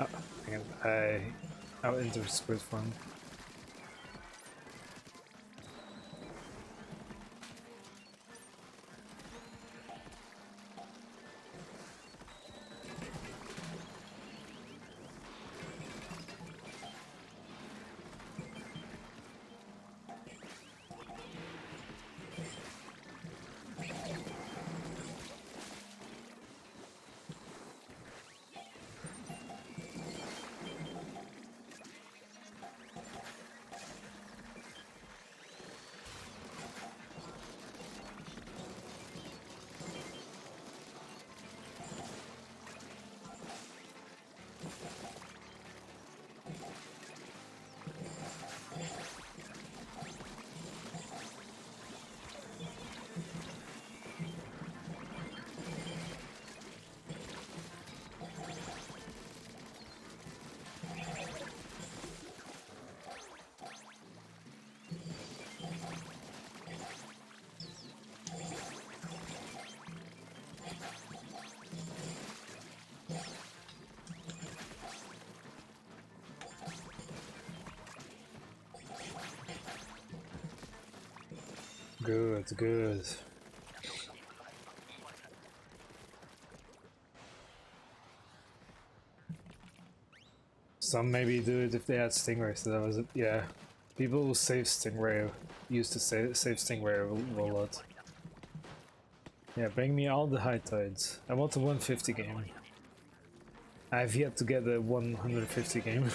Oh, hang on. I'll enter squid farm. Good. Some maybe do it if they had Stingray, so that was it. Yeah. People will save Stingray, used to save Stingray a lot. Yeah, bring me all the high tides. I want a 150 game. I've yet to get a 150 game.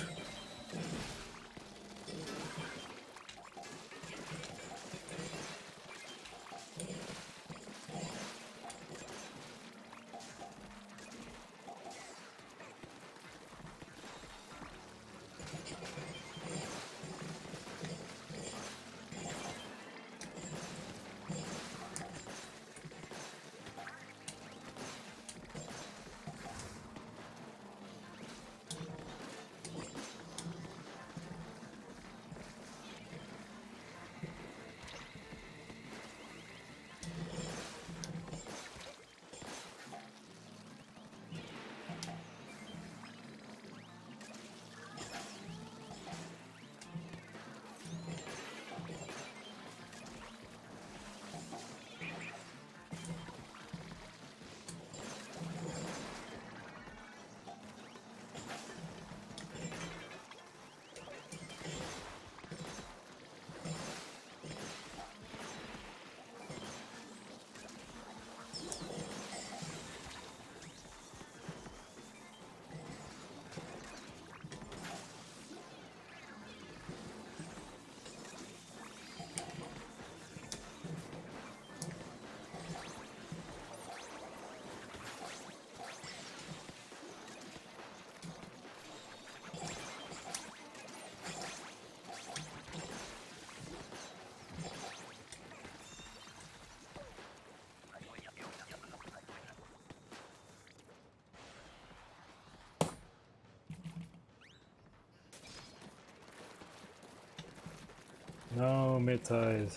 No, mid-tide.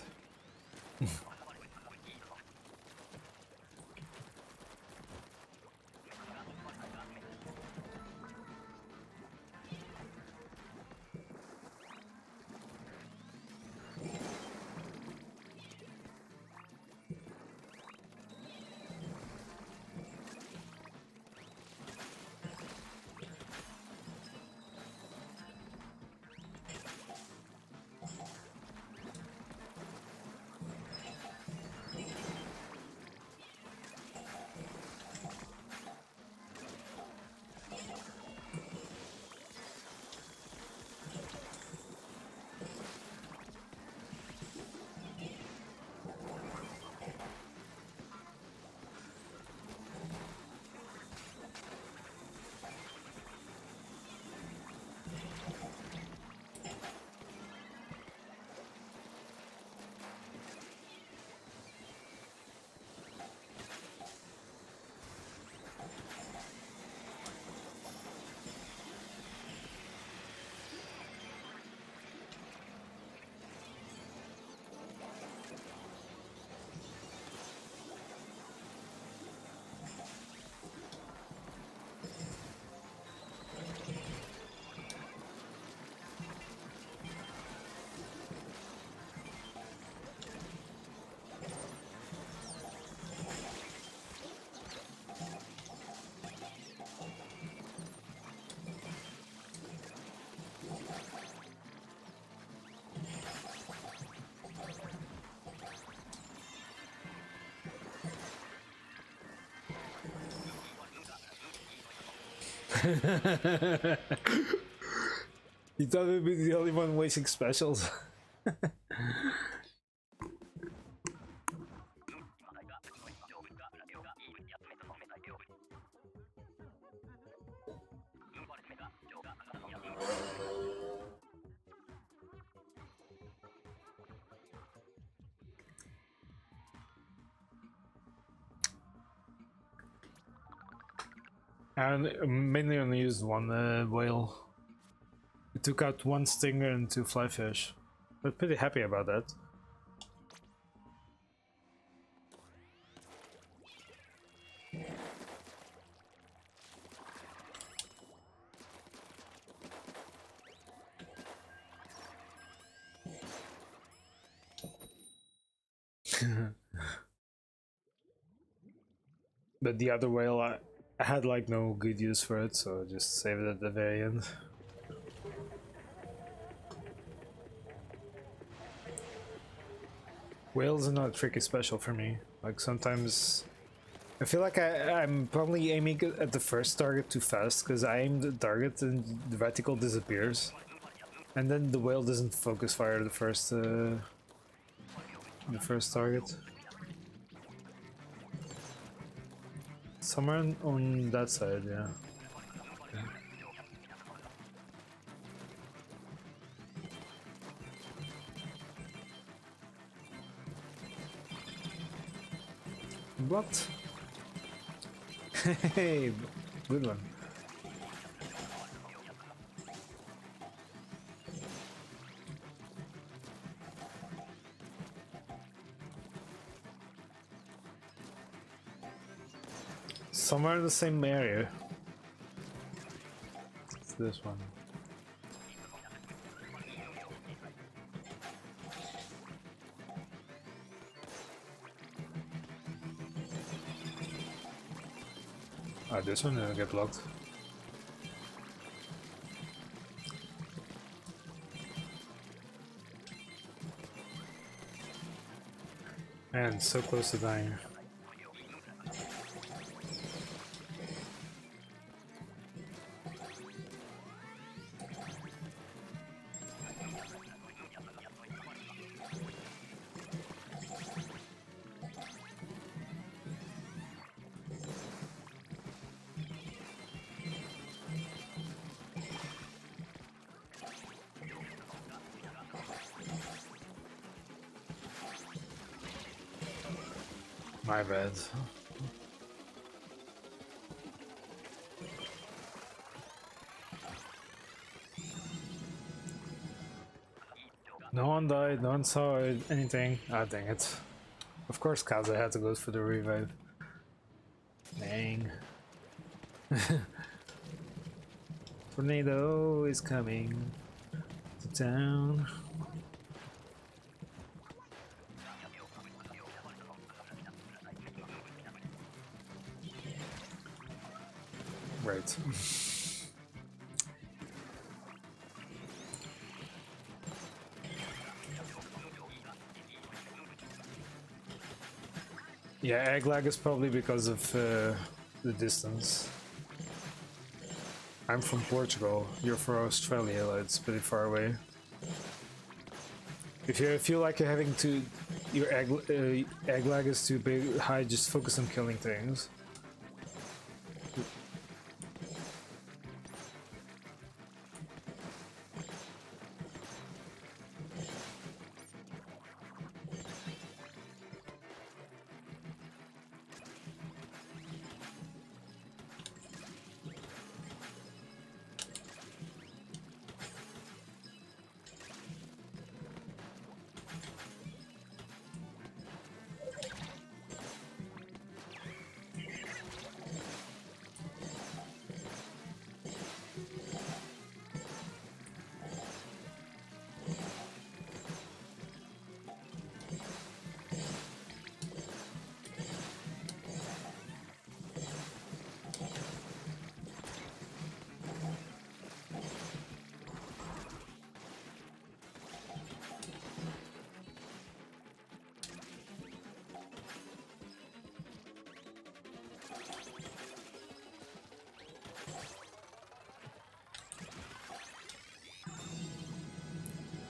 You thought we'd be the only one wasting specials? And mainly only used one whale. It took out one stinger and 2 flyfish. But pretty happy about that. But the other whale, I had like no good use for it, so I just saved it at the very end. Whales are not a tricky special for me. Like sometimes I feel like I'm probably aiming at the first target too fast because I aim the target and the reticle disappears. And then the whale doesn't focus fire the first target. Somewhere on that side, yeah. Okay. What? Hey, good one. Somewhere in the same area. It's this one. Ah, this one didn't get blocked. And so close to dying. My bad. No one died, no one saw anything. Ah, dang it. Of course Kaza had to go for the revive. Dang. Tornado is coming to town. Right. Yeah, egg lag is probably because of the distance. I'm from Portugal, you're from Australia, it's pretty far away. If you feel like you're having to, your egg lag is too big, high, just focus on killing things.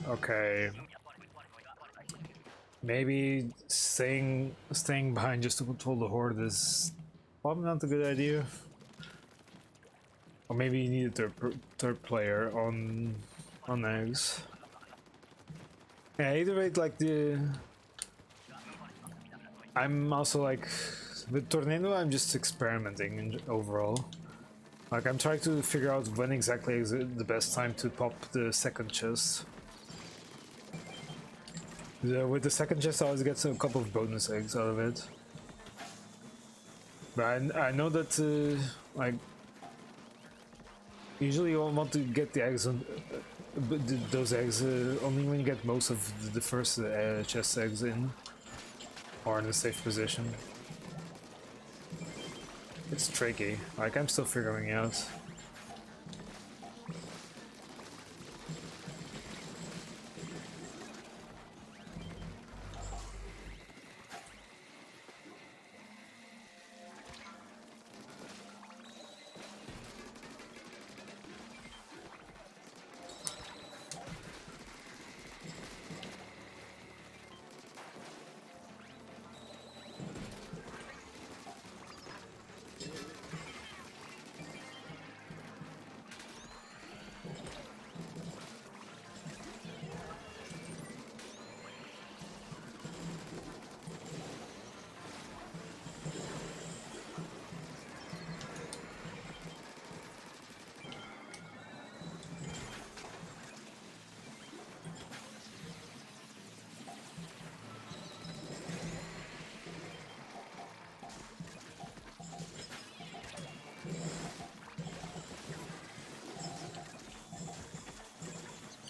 Okay. Maybe staying behind just to control the horde is probably not a good idea. Or maybe you need a third player on eggs. Yeah, either way, like I'm also like with Tornado, I'm just experimenting overall. Like I'm trying to figure out when exactly is the best time to pop the second chest. With the second chest, I always get a couple of bonus eggs out of it. But I know that like usually you want to get the eggs on those eggs only when you get most of the first chest eggs in or in a safe position. It's tricky. Like I'm still figuring it out.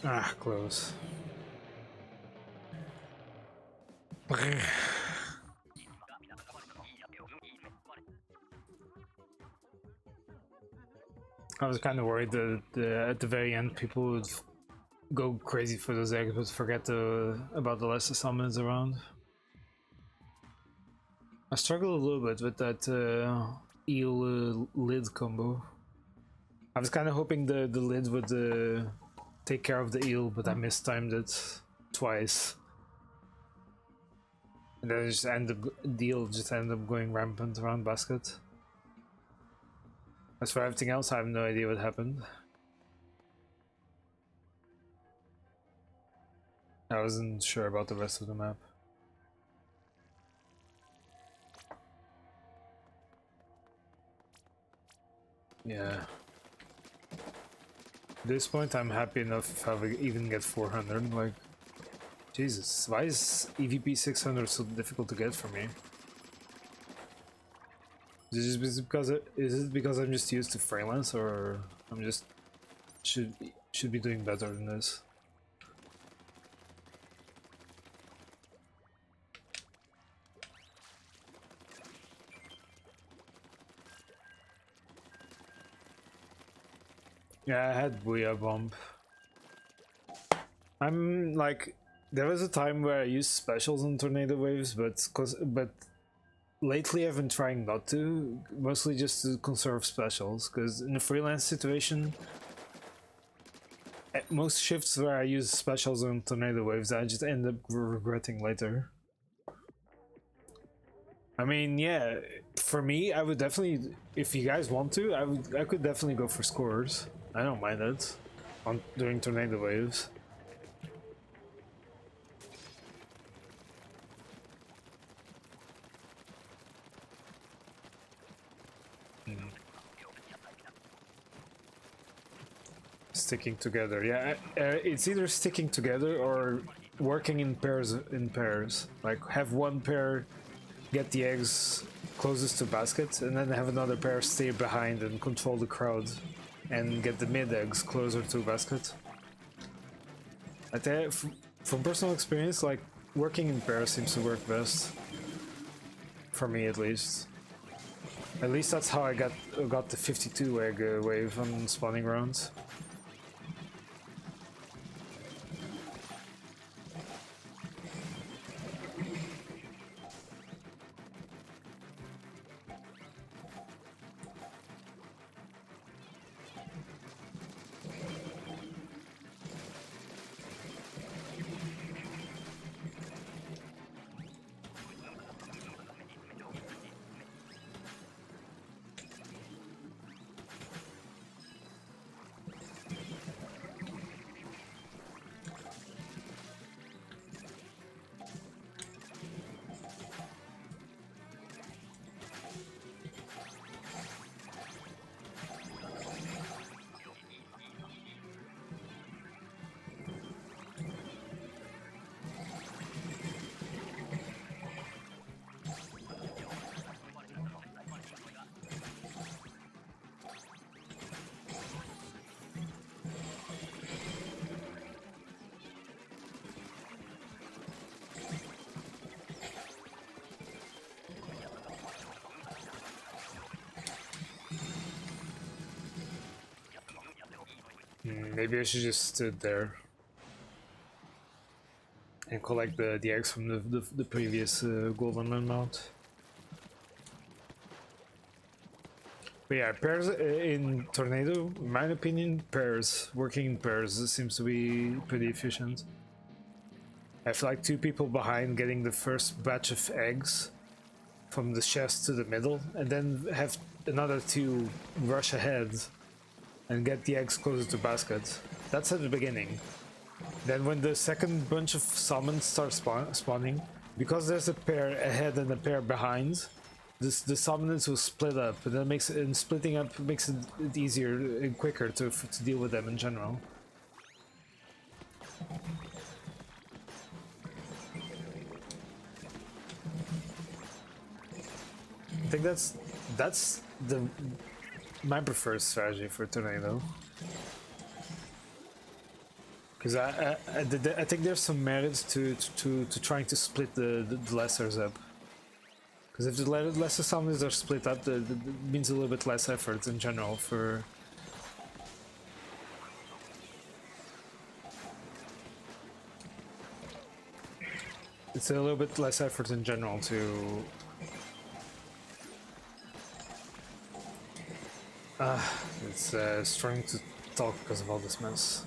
Ah, close. I was kind of worried that at the very end people would go crazy for those eggs but forget about the lesser summons around. I struggled a little bit with that eel lid combo. I was kind of hoping the lid would take care of the eel, but I mistimed it twice. And then the eel just ended up going rampant around basket. As for everything else, I have no idea what happened. I wasn't sure about the rest of the map. Yeah. At this point, I'm happy enough if I even get 400. Like, Jesus, why is EVP 600 so difficult to get for me? Is it because I'm just used to freelance, or I'm just should be doing better than this? Yeah, I had Booyah Bomb. I'm like, there was a time where I used specials on tornado waves, but lately I've been trying not to, mostly just to conserve specials, because in a freelance situation, at most shifts where I use specials on tornado waves, I just end up regretting later. I mean, yeah, for me, I would definitely, if you guys want to, I could definitely go for scores. I don't mind that during tornado waves. Sticking together, yeah. It's either sticking together or working in pairs. Like have one pair get the eggs closest to basket, and then have another pair stay behind and control the crowd, and get the mid eggs closer to basket. I tell you, from personal experience, like working in pairs seems to work best. For me, at least. At least that's how I got the 52 egg wave on spawning rounds. Maybe I should just stood there and collect the eggs from the previous government mount. But yeah, pairs in Tornado, in my opinion, working in pairs seems to be pretty efficient. I feel like 2 people behind getting the first batch of eggs from the chest to the middle, and then have another 2 rush ahead and get the eggs closer to basket. That's at the beginning. Then when the second bunch of summons start spawning, because there's a pair ahead and a pair behind, the summons will split up, and that makes it, and splitting up makes it easier and quicker to deal with them in general. I think that's my preferred strategy for Tornado. Because I think there's some merit to trying to split the lessers up. Because if the lesser summoners are split up, it means a little bit less effort in general for... It's a little bit less effort in general to... it's struggling to talk because of all this mess.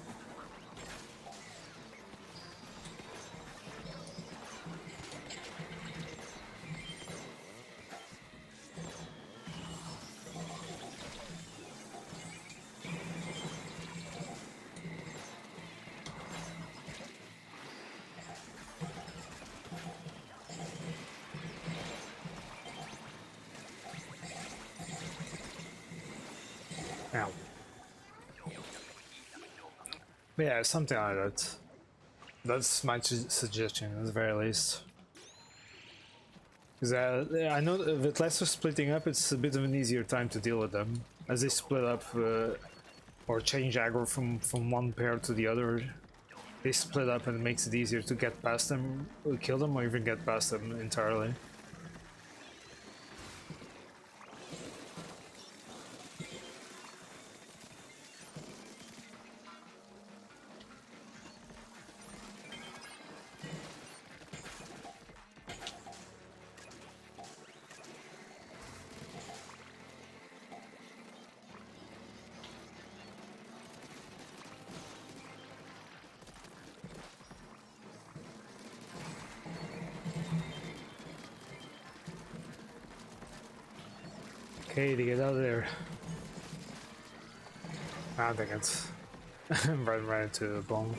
Ow. But yeah, something like that. That's my suggestion, at the very least. Because I know with lesser splitting up, it's a bit of an easier time to deal with them. As they split up or change aggro from one pair to the other, they split up and it makes it easier to get past them, kill them, or even get past them entirely. Okay, to get out of there. I don't think it's right into the bomb.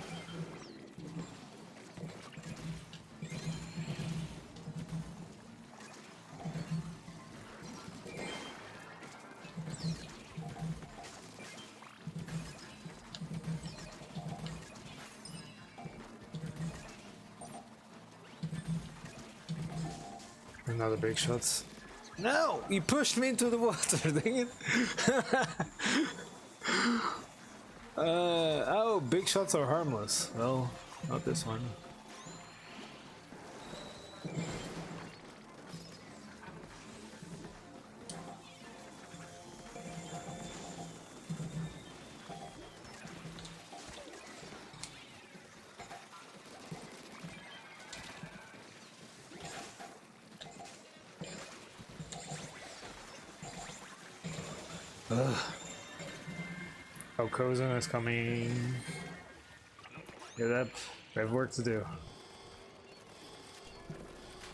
Another big shot. No! You pushed me into the water, dang it! Oh, big shots are harmless. Well, not this one. Ugh. Oh, Kozun is coming. Get up. We have work to do.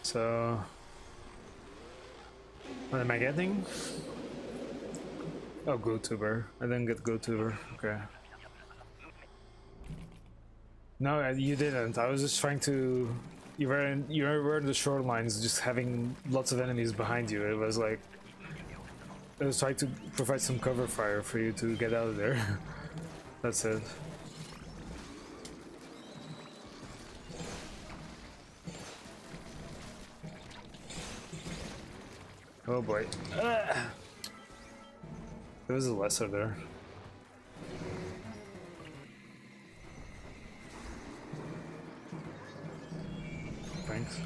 So... What am I getting? Oh, GoTuber. I didn't get GoTuber. Okay. No, you didn't. I was just trying to... You were in the shorelines, just having lots of enemies behind you. It was like... I was trying to provide some cover fire for you to get out of there. That's it. Oh boy. Ah! There was a lesser there. Thanks.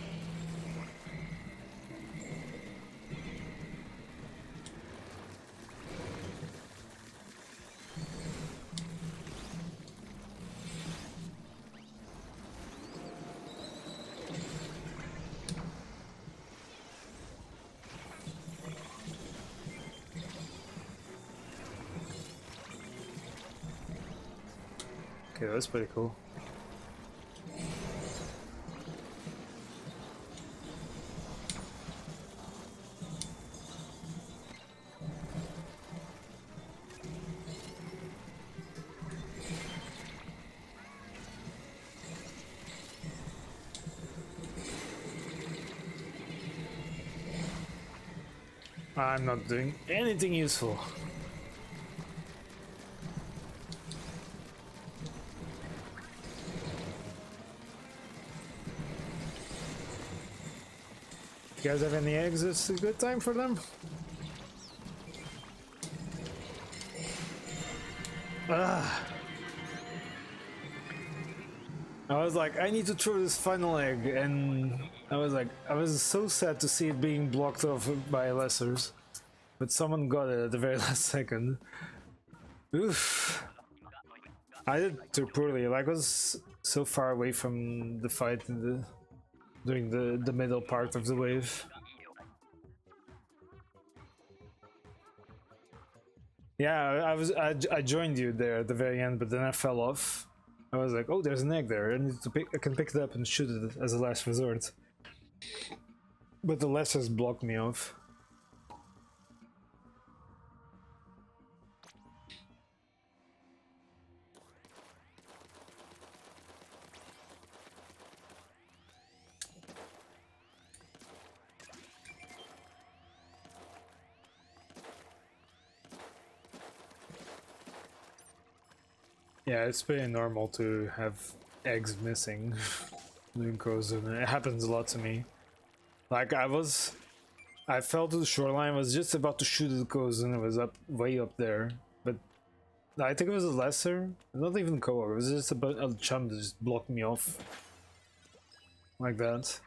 Okay, that's pretty cool. I'm not doing anything useful. You guys have any eggs? It's a good time for them. Ah. I was like, I need to throw this final egg, and I was like, I was so sad to see it being blocked off by lessers, but someone got it at the very last second. Oof. I did too poorly. Like, I was so far away from the fight during the middle part of the wave. Yeah, I joined you there at the very end, but then I fell off. I was like, oh, there's an egg there. I can pick it up and shoot it as a last resort. But the lessers blocked me off. Yeah, it's pretty normal to have eggs missing during Frozen. It happens a lot to me. Like, I fell to the shoreline, was just about to shoot the Kozen, it was way up there. But I think it was a lesser, not even co-op, it was just a chum that just blocked me off. Like that.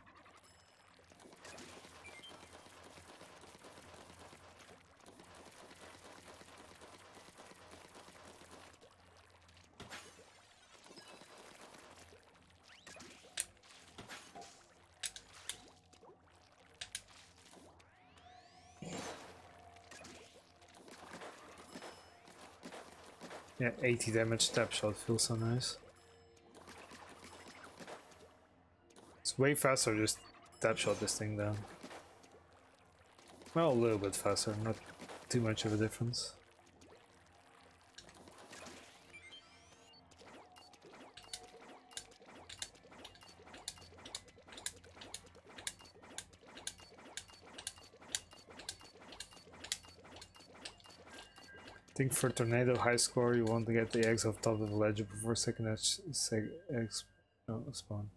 Yeah, 80 damage tap shot feels so nice. It's way faster just tap shot this thing down. Well, a little bit faster, not too much of a difference. I think for Tornado high score you want to get the eggs off top of the ledge before second eggs spawn.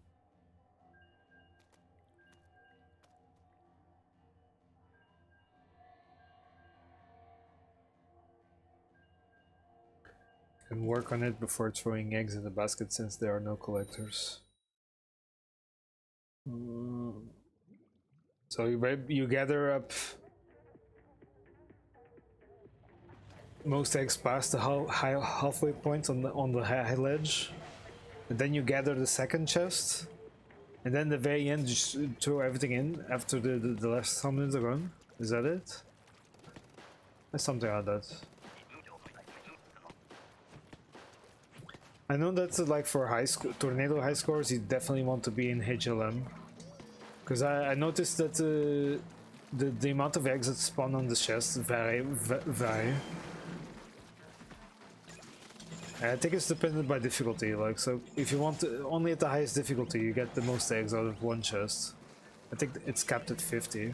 And work on it before throwing eggs in the basket since there are no collectors. So you gather up most eggs past the halfway point on the high ledge, and then you gather the second chest, and then the very end just throw everything in after the last summons are gone. Is that it? That's something like that. I know that like for tornado high scores, you definitely want to be in HLM, because I noticed that the amount of eggs that spawn on the chest vary. I think it's dependent by difficulty, like, so if you want to, only at the highest difficulty you get the most eggs out of one chest. I think it's capped at 50.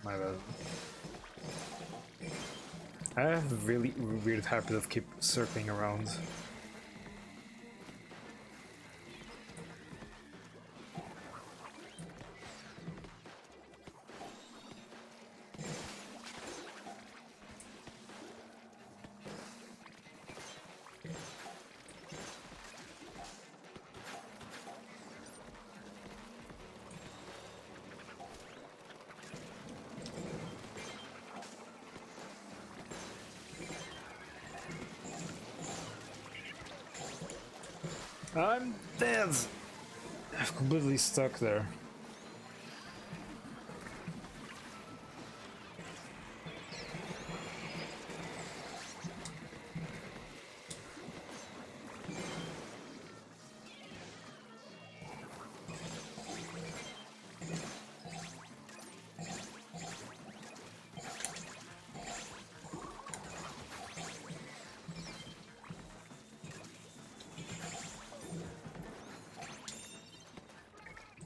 My bad. I have a really weird habit of keep circling around. I'm dead! I'm completely stuck there.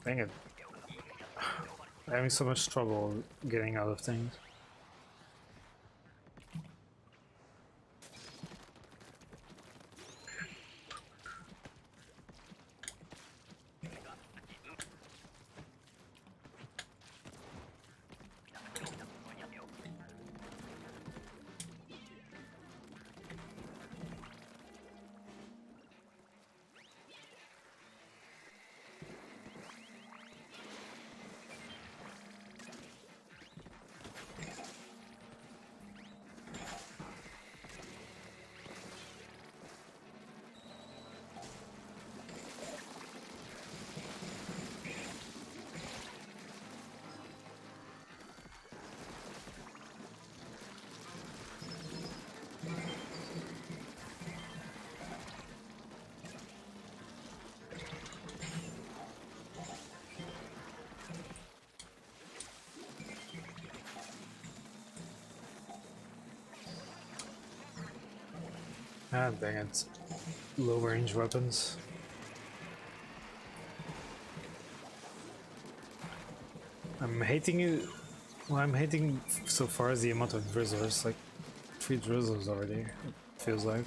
Dang it. I'm having so much trouble getting out of things. Ah, dang it. Low range weapons. I'm hating it. What I'm hating so far is the amount of drizzlers. Like 3 drizzlers already, it feels like.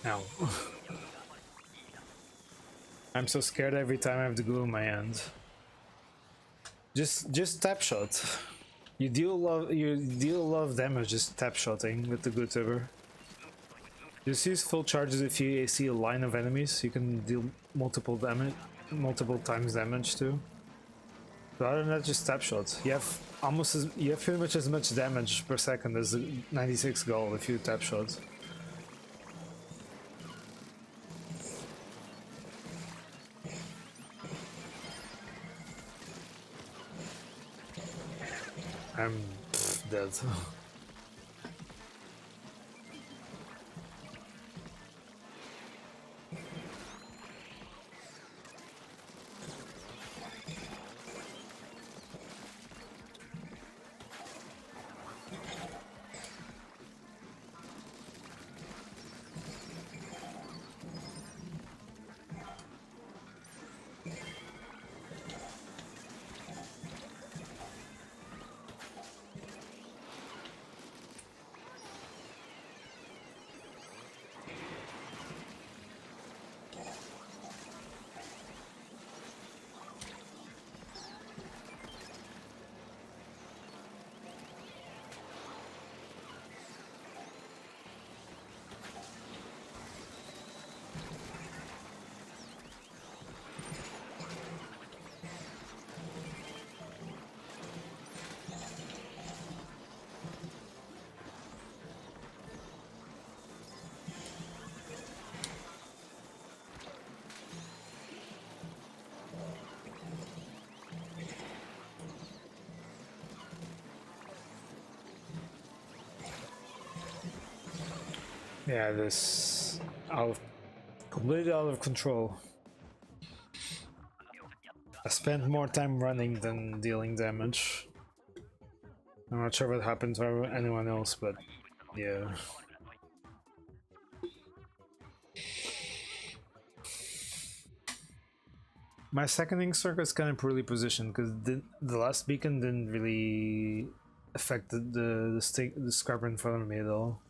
Ow. I'm so scared every time I have the glue in my hand. Just tap shot. You deal a lot of damage just tap shotting with the glue tibber. Just use full charges if you see a line of enemies. You can deal multiple times damage too. But other than that, just tap shot. You have pretty much as much damage per second as the 96 goal if you tap shot. I'm dead. Yeah, this completely out of control. I spent more time running than dealing damage. I'm not sure what happened to anyone else, but yeah. My seconding circle is kind of poorly positioned because the last beacon didn't really affect the scrapper in front of me at all.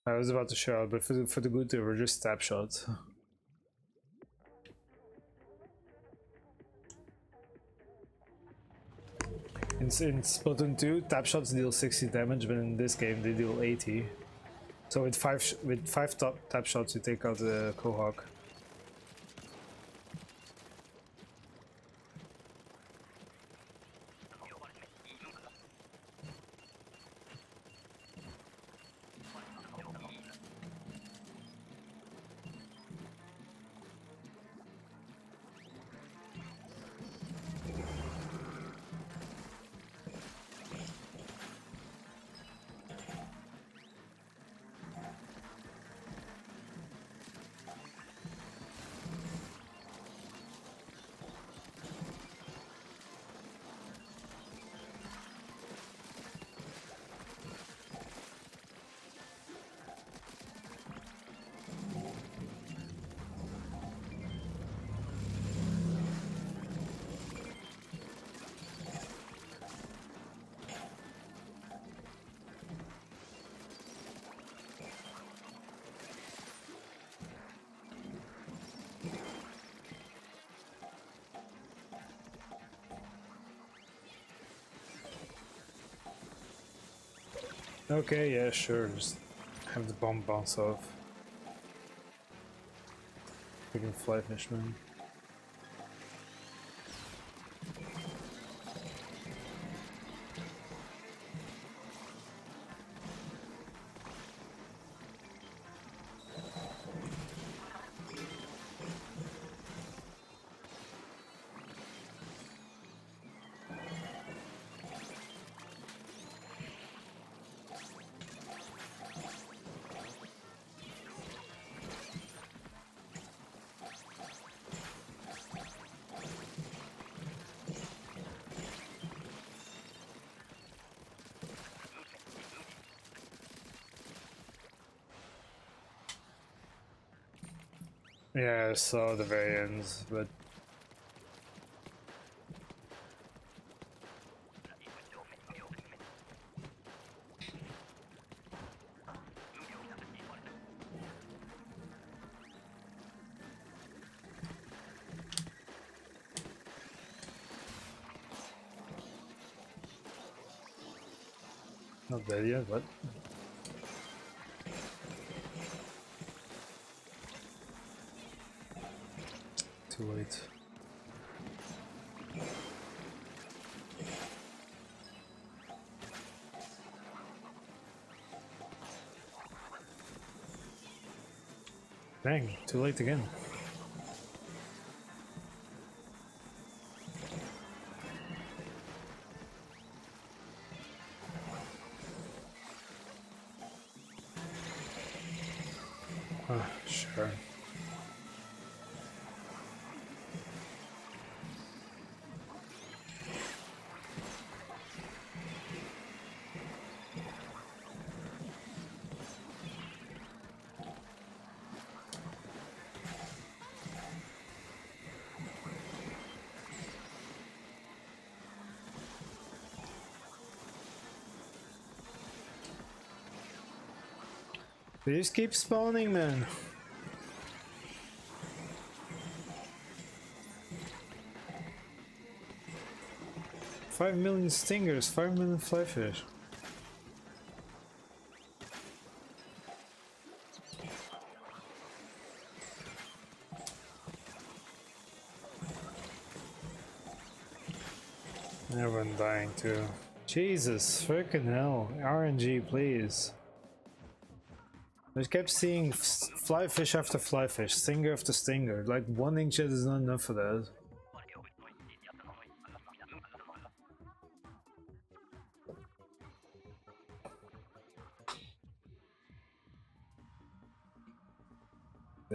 I was about to shout, but for the good we're just tap shot. In Splatoon 2, tap shots deal 60 damage, but in this game they deal 80. So with five tap shots, you take out the Quahog. Okay, yeah, sure. Just have the bomb bounce off. Freaking fly fish, man. Yeah, I saw the very ends, but not dead yet, but too late. Dang, too late again. Sure. They just keep spawning, man. $5 million stingers, 5 million flyfish. Everyone dying too. Jesus, freaking hell. RNG, please. I just kept seeing flyfish after flyfish, stinger after stinger. Like, one inkjet is not enough for that.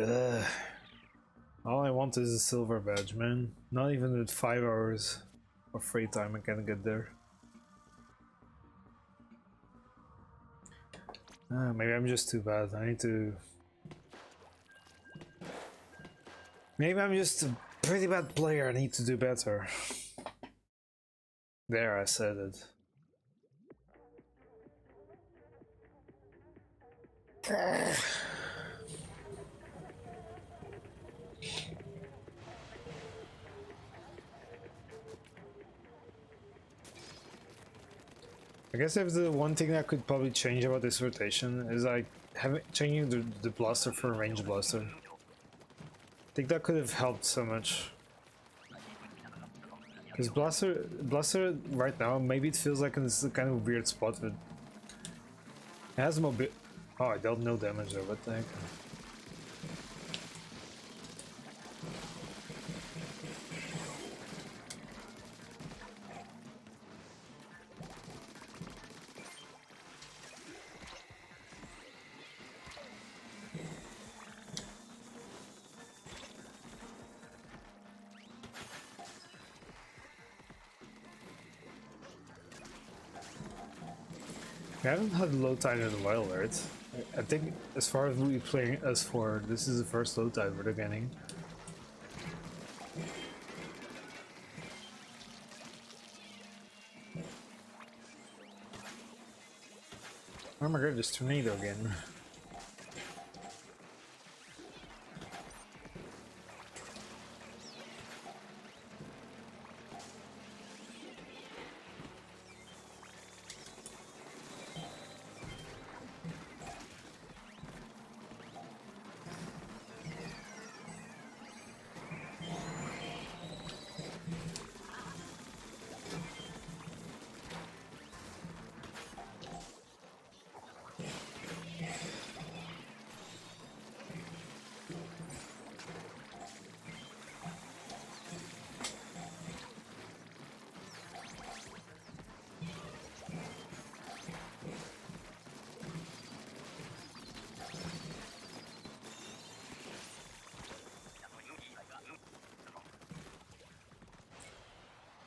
Ugh. All I want is a silver badge, man. Not even with 5 hours of free time I can get there. Maybe I'm just too bad. I need to... Maybe I'm just a pretty bad player. I need to do better. There, I said it. I guess if the one thing that could probably change about this rotation is like changing the blaster for a range blaster. I think that could have helped so much. Because blaster right now, maybe it feels like it's a kind of weird spot. But it has mobi. Oh, I dealt no damage there. What the heck? I haven't had low tide in a while, right? I think as far as we playing S4, this is the first low tide we're getting. Oh my god, this tornado again.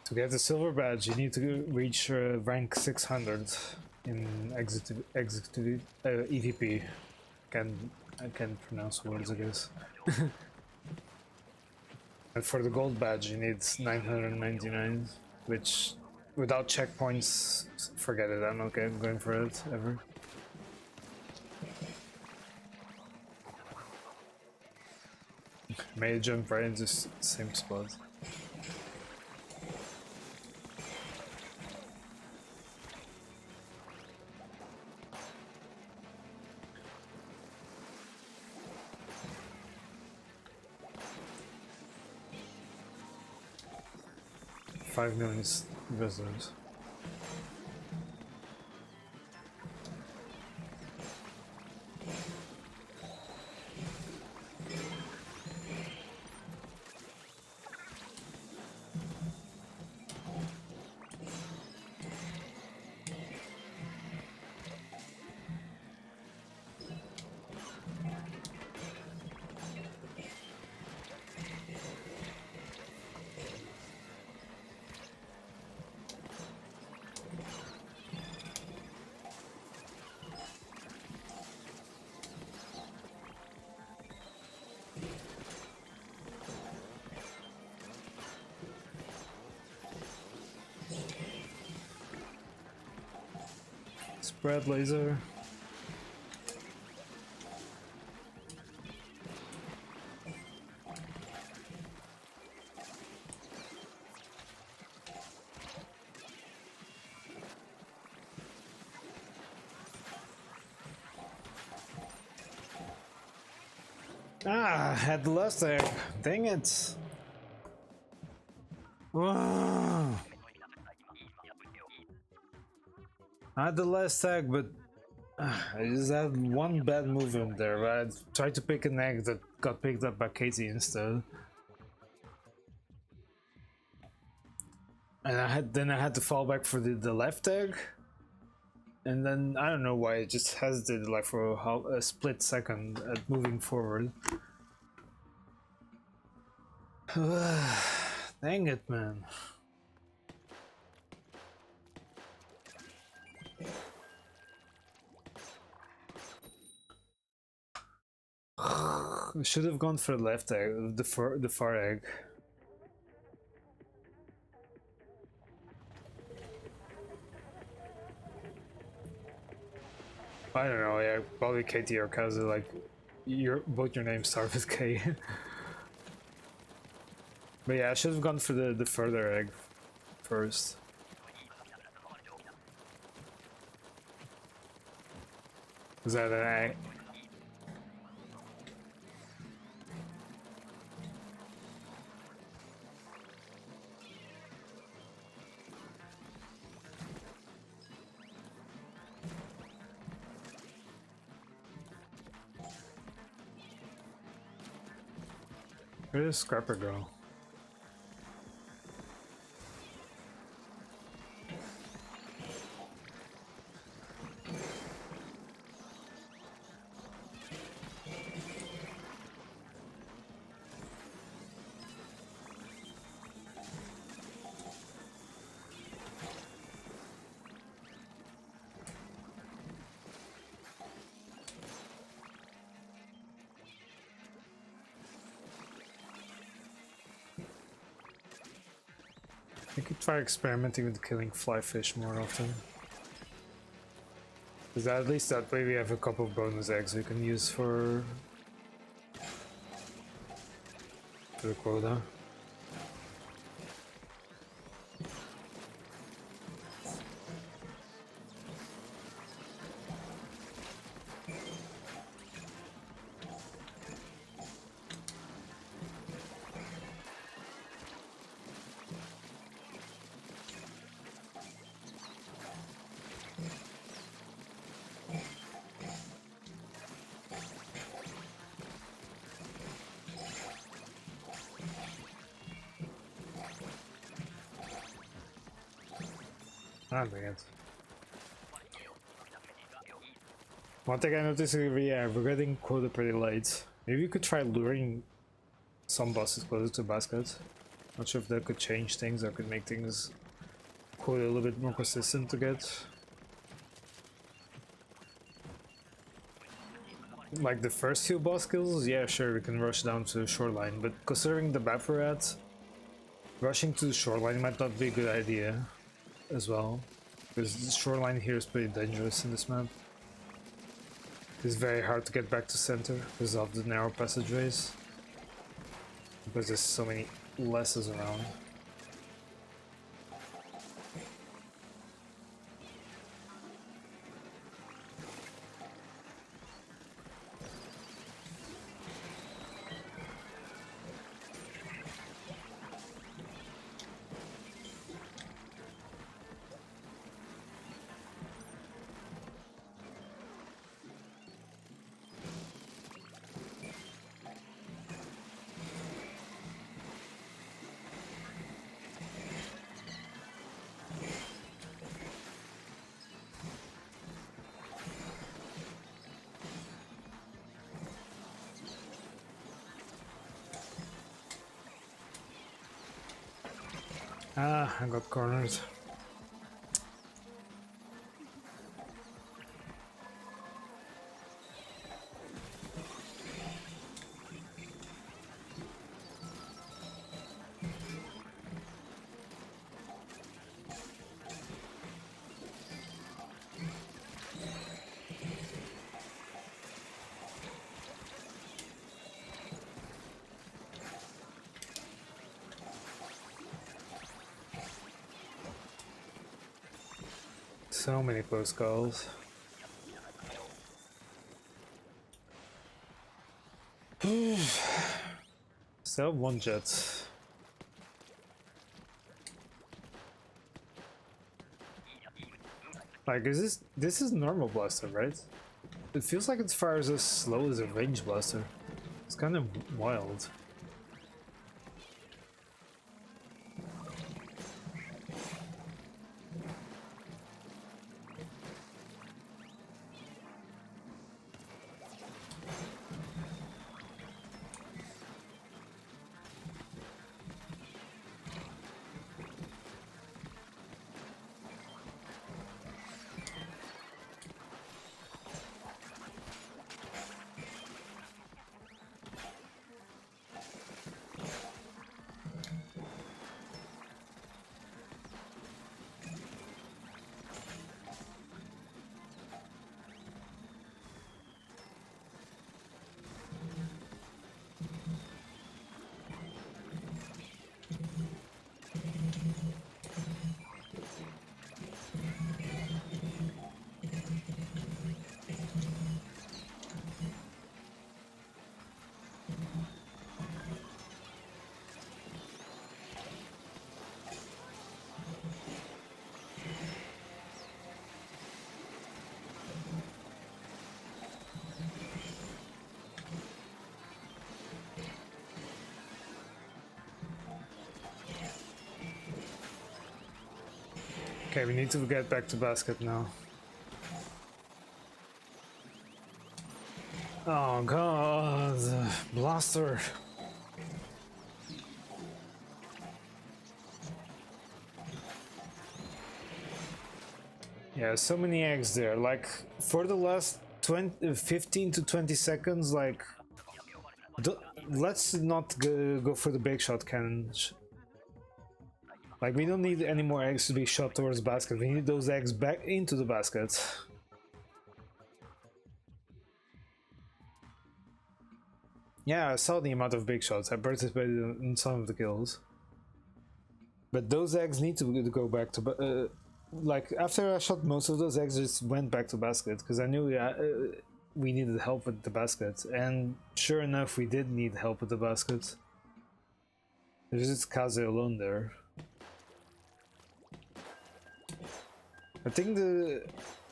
To get the silver badge, you need to reach rank 600 in EVP. I can't pronounce words, I guess. And for the gold badge, you need 999, which without checkpoints, forget it. I'm not going for it ever. May I jump right into the same spot. $5 million visitors. Spread laser. Ah, had the last egg. Dang it. Ah. I had the last egg, but I just had one bad move in there. Right? I tried to pick an egg that got picked up by Katie instead. And I had to fall back for the left egg. And then I don't know why it just hesitated like for a split second at moving forward. Dang it, man. We should have gone for the left egg, the far egg. I don't know, yeah, probably Katie or Kazu, like, both your names start with K. But yeah, I should have gone for the further egg first. Is that an Where did Scrapper go? I could try experimenting with killing fly fish more often. Because at least that way we have a couple of bonus eggs we can use for the quota. Ah, dang it. One thing I noticed is we're getting quota pretty late. Maybe you could try luring some bosses closer to basket. Not sure if that could change things or could make things quota a little bit more consistent to get. Like the first few boss kills, yeah, sure, we can rush down to the shoreline, but considering the map we're at, rushing to the shoreline might not be a good idea as well, because the shoreline here is pretty dangerous in this map. It's very hard to get back to center because of the narrow passageways, because there's so many lesses around. Ah, I got cornered. So many close calls. Still have one jet. Like, this is normal blaster, right? It feels like it fires as slow as a range blaster. It's kind of wild. Okay, we need to get back to basket now. Oh god, blaster. Yeah, so many eggs there. Like, for the last 15 to 20 seconds, like, let's not go for the big shot cannon. Like, we don't need any more eggs to be shot towards basket. We need those eggs back into the basket. Yeah, I saw the amount of big shots. I participated in some of the kills. But those eggs need to go back to... like, after I shot most of those eggs, just went back to basket, because I knew we needed help with the basket. And sure enough, we did need help with the basket. There's just Kaze alone there. I think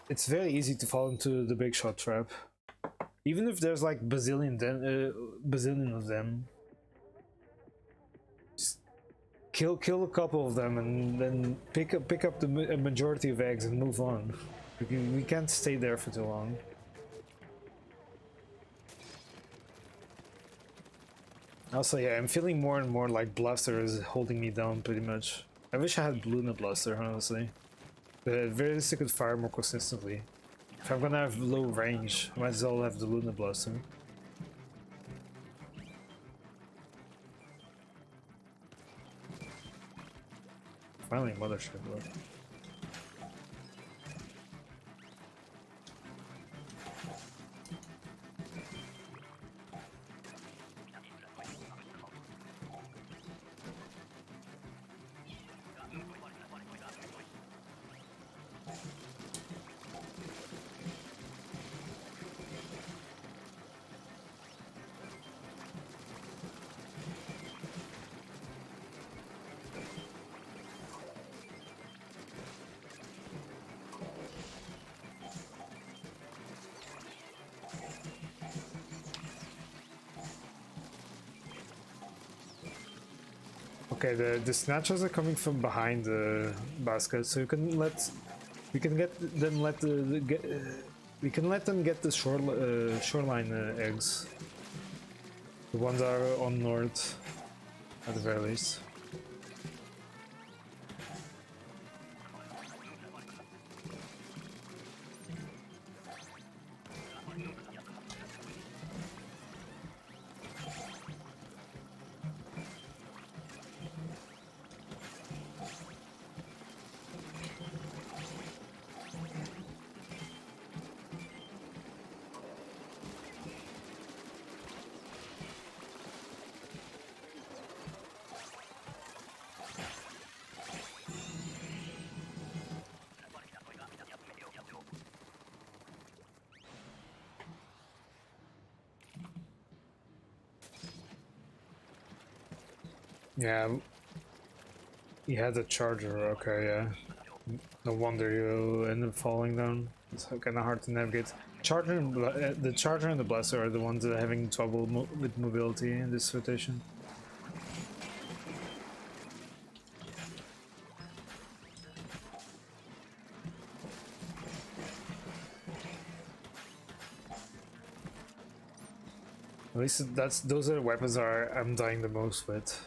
it's very easy to fall into the big shot trap. Even if there's like bazillion of them. Just kill a couple of them and then pick up the majority of eggs and move on. We can't stay there for too long. Also, yeah, I'm feeling more and more like Blaster is holding me down pretty much. I wish I had Luna Blaster, honestly. But at least I could fire more consistently. If I'm gonna have low range, I might as well have the Luna Blaster. Finally, Mothership, though. Okay, the snatchers are coming from behind the basket, so we can let them get the shoreline eggs. The ones that are on north, at the very least. Yeah, you had the charger, okay, yeah. No wonder you end up falling down. It's kind of hard to navigate. The charger and the blaster are the ones that are having trouble with mobility in this rotation. At least those are the weapons I'm dying the most with.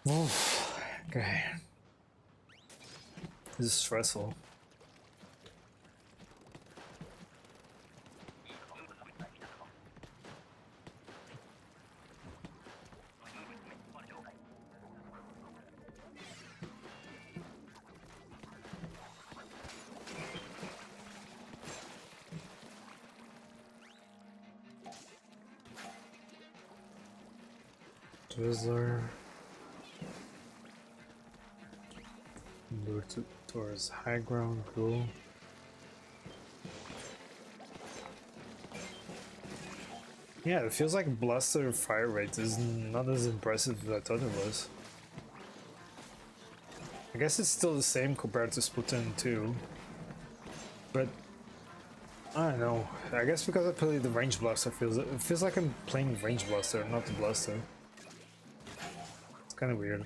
Oof. Okay. This is stressful. Twizzler. Lure towards high ground, cool. Yeah, it feels like Blaster fire rate is not as impressive as I thought it was. I guess it's still the same compared to Splatoon 2. But I don't know. I guess because I play the range blaster, it feels like I'm playing range blaster, not the blaster. It's kind of weird.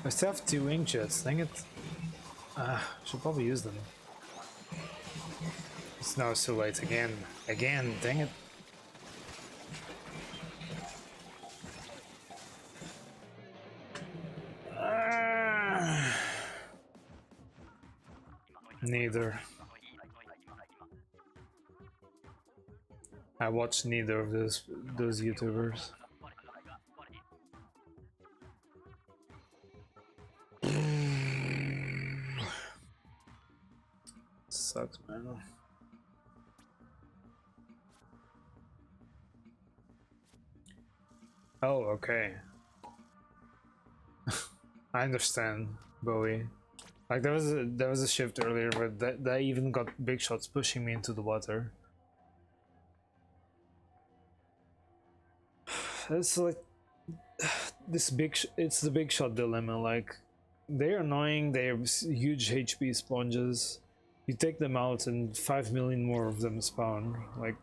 I still have 2 inkjets, dang it. Should probably use them. It's now too late again. Again, dang it. Neither. I watched neither of those YouTubers. Sucks, man. Oh, okay. I understand, Bowie. Like there was a shift earlier, but that even got big shots pushing me into the water. It's like it's the big shot dilemma. Like they're annoying. They have huge HP sponges. You take them out, and 5 million more of them spawn. Like.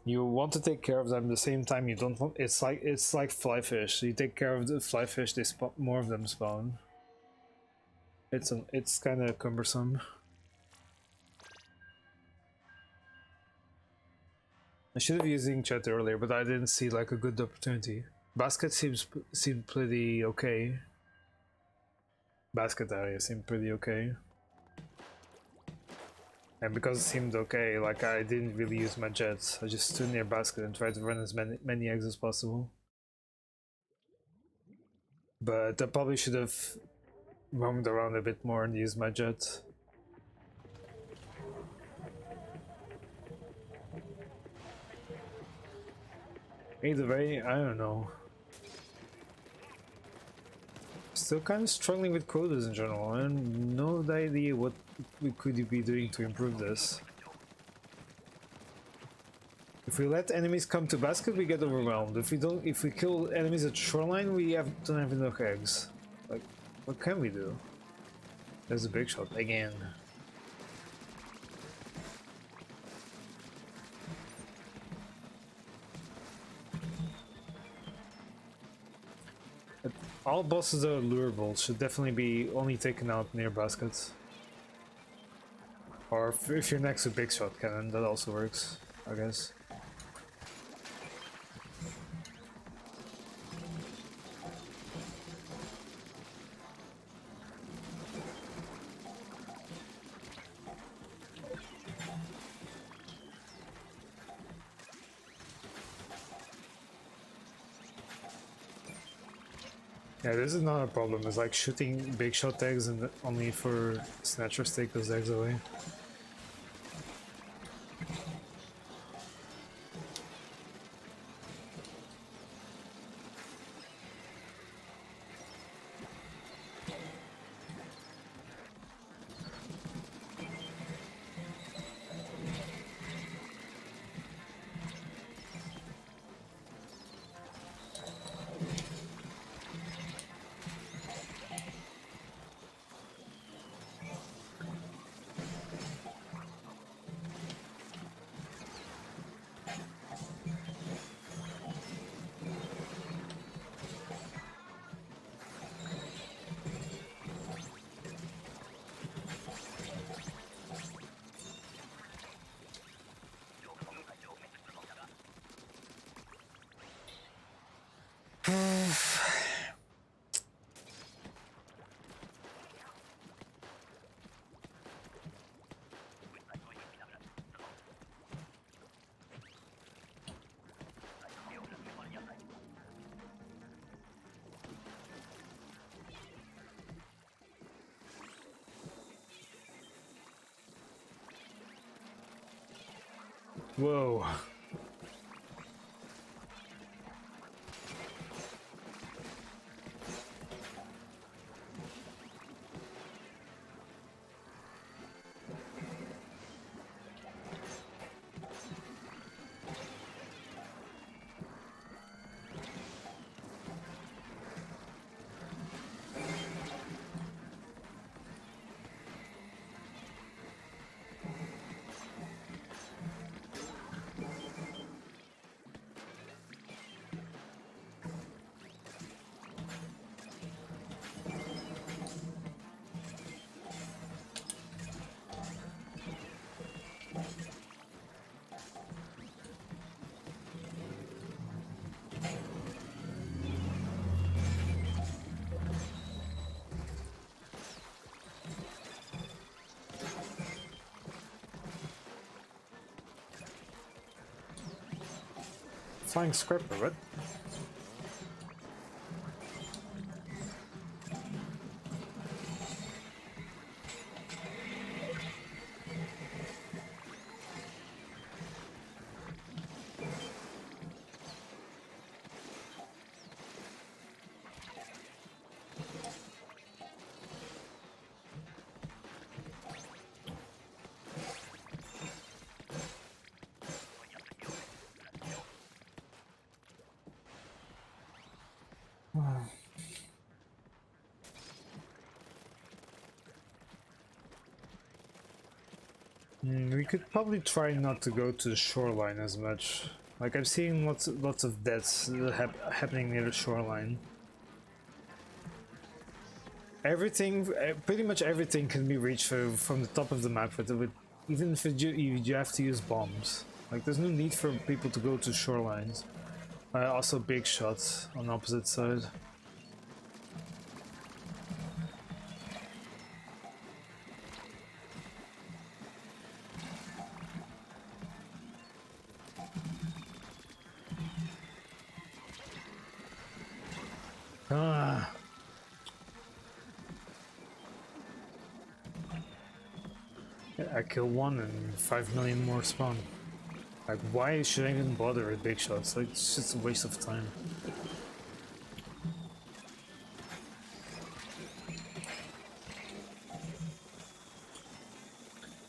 You want to take care of them at the same time you don't want. It's like fly fish. You take care of the fly fish, they spawn, more of them spawn. It's kind of cumbersome. I should have used chat earlier, but I didn't see like a good opportunity. Basket seemed pretty okay. Basket area seemed pretty okay. And because it seemed okay, like I didn't really use my jets. I just stood near basket and tried to run as many eggs as possible. But I probably should have roamed around a bit more and used my jet. Either way, I don't know. Still kind of struggling with quotas in general. I have no idea what we could be doing to improve this. If we let enemies come to basket, we get overwhelmed. If we kill enemies at shoreline, don't have enough eggs. Like, what can we do? There's a big shot again. All bosses that are lureable should definitely be only taken out near baskets. Or if you're next to big shot cannon, that also works, I guess. Yeah, this is not a problem. It's like shooting big shot eggs and only for snatchers take those eggs away. Whoa. Flying scrapper, what? We could probably try not to go to the shoreline as much. Like I've seen lots of deaths happening near the shoreline. Everything, pretty much everything can be reached from the top of the map even if you have to use bombs. Like there's no need for people to go to shorelines. Also big shots on the opposite side. I kill one and 5 million more spawn. Like, why should I even bother with big shots? Like, it's just a waste of time.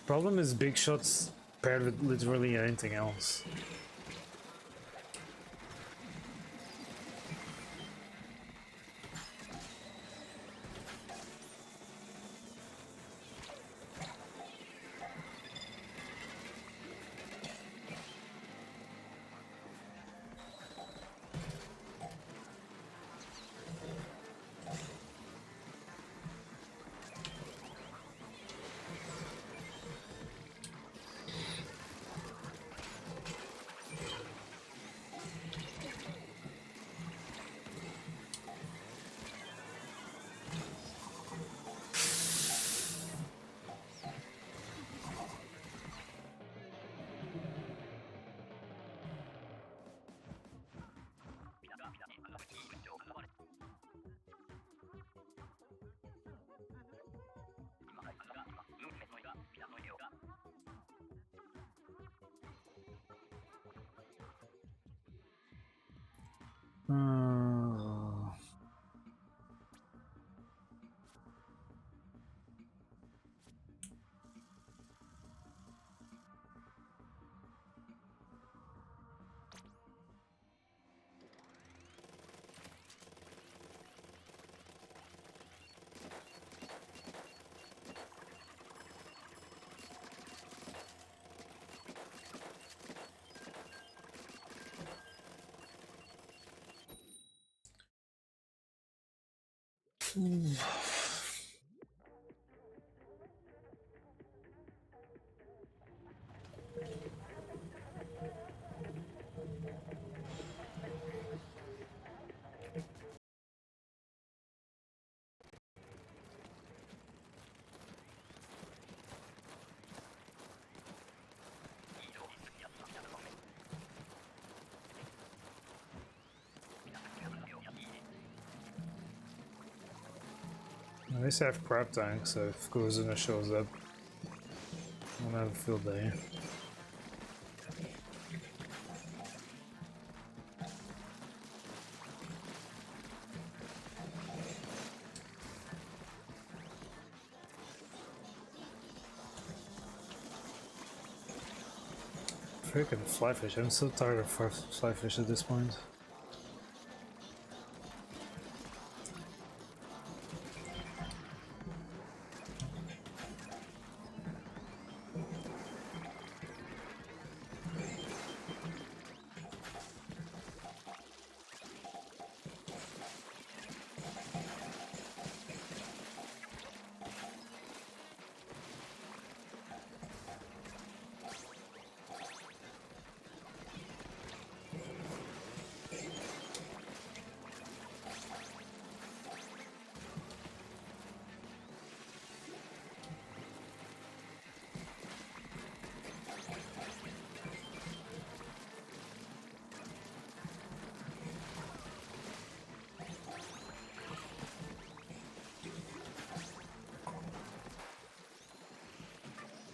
Problem is big shots paired with literally anything else. At least I have crab tank, so if Kuzuna shows up, I'm gonna have a field day. Freaking flyfish. I'm so tired of flyfish at this point.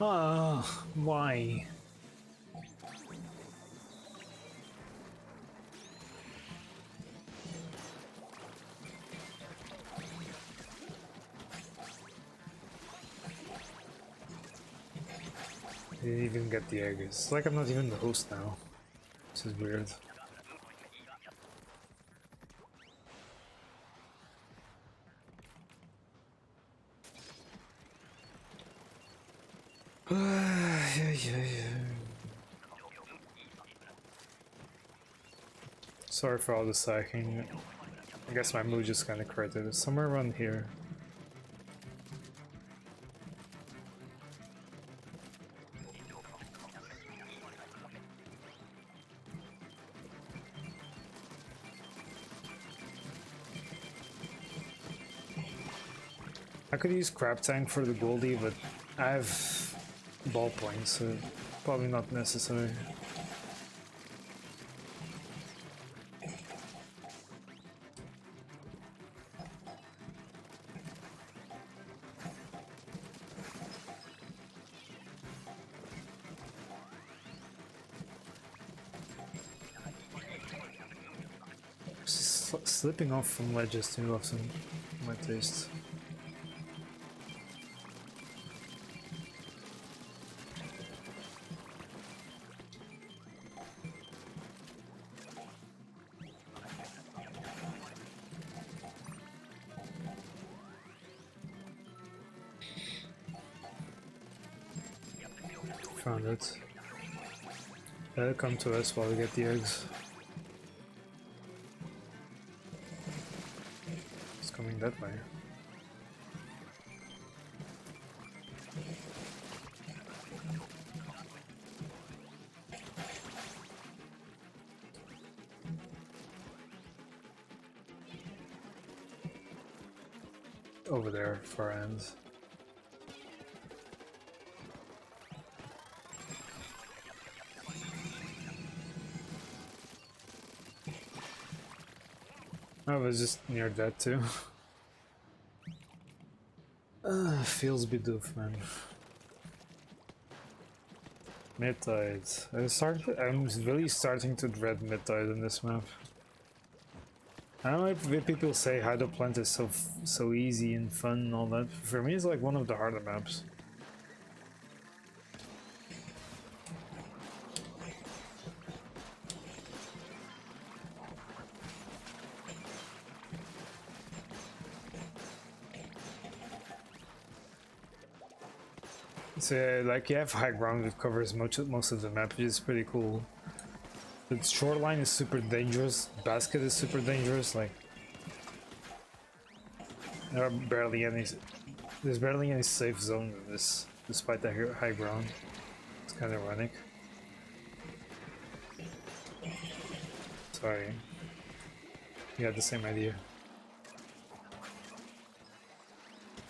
Ah, why? I didn't even get the egg. It's like I'm not even the host now. This is weird. Sorry for all the sacking. I guess my mood just kind of corrected. It's somewhere around here. I could use crab tank for the goldie, but I have ball points, so probably not necessary. Slipping off from ledges too often, my taste. Found it. They'll come to us while we get the eggs. It's coming that way. Over there, far end. I was just near that too. Feels a bit doof, man. Mid-tide. I'm really starting to dread mid-tide in this map. I don't know if people say Hydroplant is so easy and fun and all that. For me, it's like one of the harder maps. So, like, you have high ground that covers most of the map, which is pretty cool. The shoreline is super dangerous. Basket is super dangerous. Like, there's barely any safe zone in this, despite the high ground. It's kind of ironic. Sorry. You had the same idea.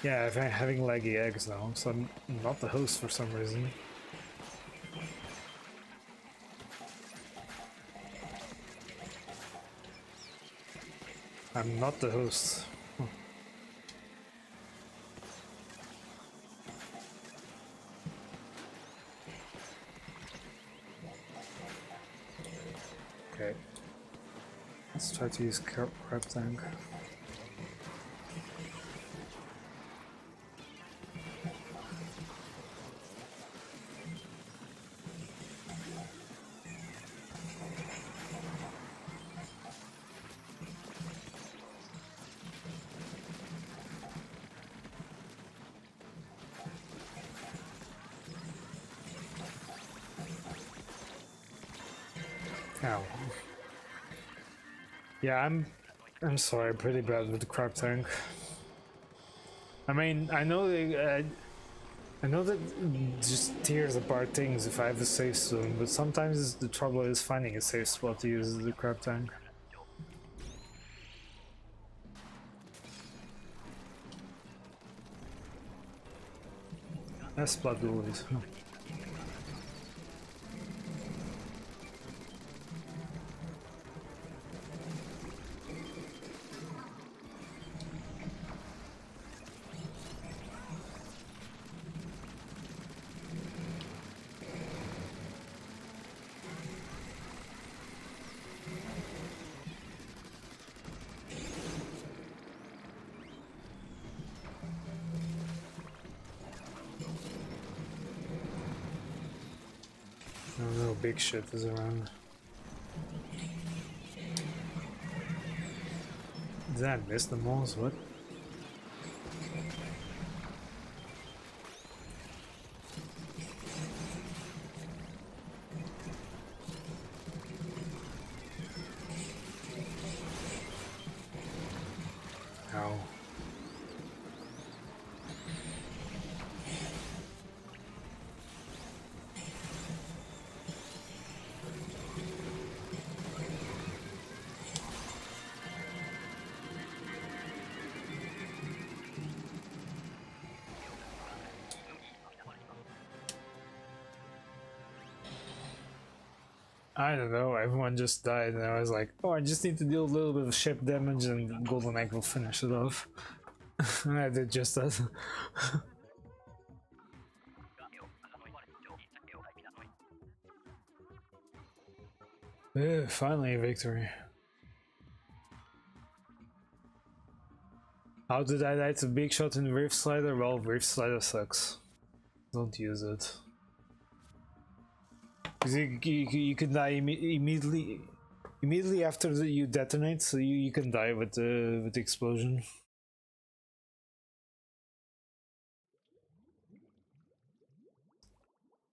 Yeah, I'm having laggy eggs now, so I'm not the host for some reason. I'm not the host. Okay. Let's try to use crab tank. Ow. Yeah, I'm sorry, pretty bad with the crab tank. I mean, I know I know that it just tears apart things if I have a safe zone, but sometimes the trouble is finding a safe spot to use the crab tank. That's blood always. No big shit is around. Did I miss the moles? What? Ow. I don't know, everyone just died and I was like, oh, I just need to deal a little bit of ship damage and Golden Egg will finish it off. And I did just that. Finally a victory. How did I die to Big Shot in Rift Slider? Well, Rift Slider sucks. Don't use it. Because you can die immediately after you detonate, so you can die with the explosion.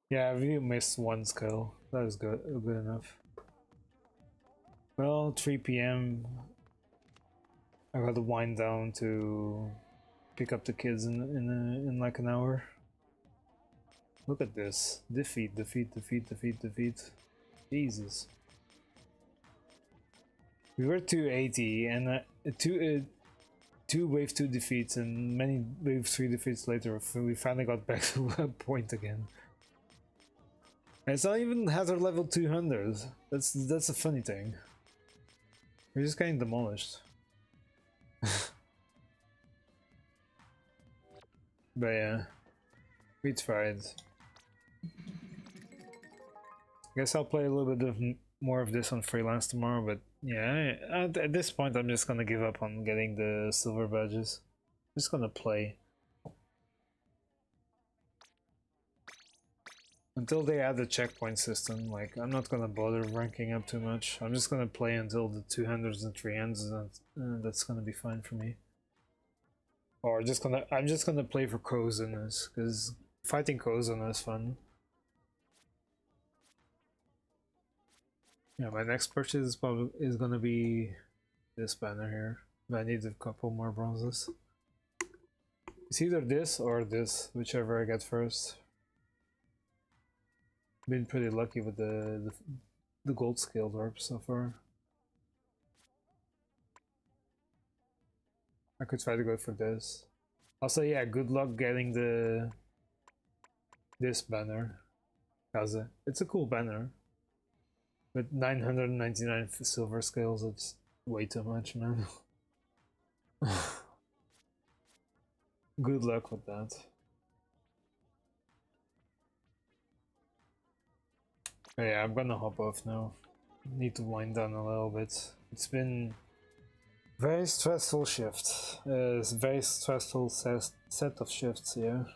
Yeah, we missed one skill. That is good enough. Well, 3 p.m. I gotta wind down to pick up the kids in like an hour. Look at this. Defeat. Jesus. We were 280 and two wave 2 defeats and many wave 3 defeats later we finally got back to a point again. And it's not even hazard level 200. That's a funny thing. We're just getting demolished. But yeah, we tried. I guess I'll play a little bit of more of this on freelance tomorrow, but yeah, at this point I'm just gonna give up on getting the silver badges. I'm just gonna play. Until they add the checkpoint system, like, I'm not gonna bother ranking up too much. I'm just gonna play until the 200s and 300s, and that's gonna be fine for me. Or I'm just gonna play for Kozen, because fighting Kozen is fun. Yeah, my next purchase is gonna be this banner here, but I need a couple more bronzes. It's either this or this, whichever I get first. Been pretty lucky with the gold scale orb so far. I could try to go for this. Also, yeah, good luck getting this banner. Kaze. It's a cool banner. With 999 silver scales, it's way too much, man. Good luck with that. But yeah, I'm gonna hop off now. Need to wind down a little bit. It's been very stressful shift. It's very stressful set of shifts here.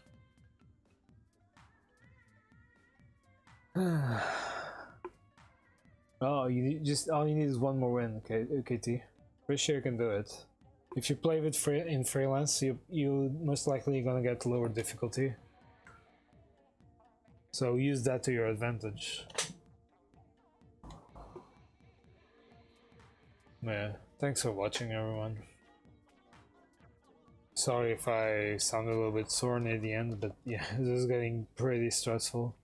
Oh, all you need is one more win, okay, KT. Pretty sure you can do it. If you play with in freelance, you most likely gonna get lower difficulty. So use that to your advantage. Yeah, thanks for watching, everyone. Sorry if I sounded a little bit sore near the end, but yeah, this is getting pretty stressful.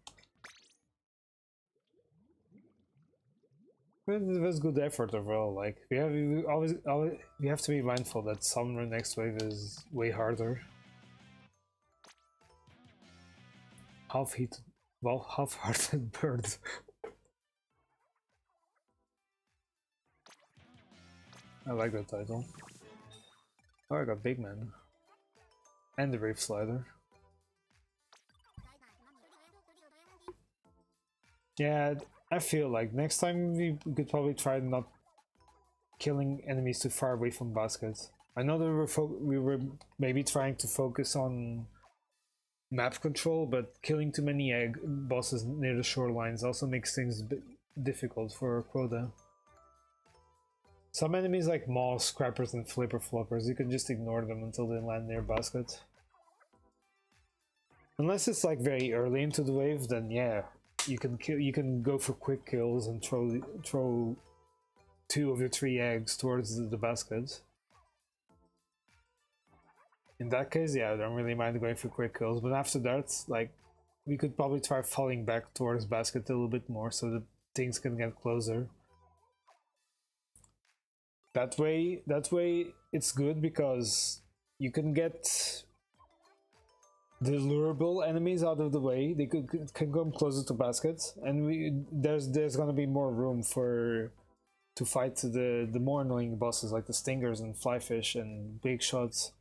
But it was good effort overall. Like we have to be mindful that Salmon Run next wave is way harder. Half-heated, well, half-hearted bird. I like that title. Oh, I got Big Man. And the Reef Slider. Yeah, I feel like next time we could probably try not killing enemies too far away from baskets. I know that we were maybe trying to focus on map control, but killing too many egg bosses near the shorelines also makes things a bit difficult for quota. Some enemies like moss, scrappers, and flipper floppers, you can just ignore them until they land near basket. Unless it's like very early into the wave, then yeah, you can go for quick kills and throw 2 of your 3 eggs towards the basket. In that case, yeah, I don't really mind going for quick kills, but after that, like, we could probably try falling back towards basket a little bit more so that things can get closer. That way it's good because you can get the lurable enemies out of the way. They can come closer to baskets, and there's gonna be more room to fight the more annoying bosses like the stingers and flyfish and big shots.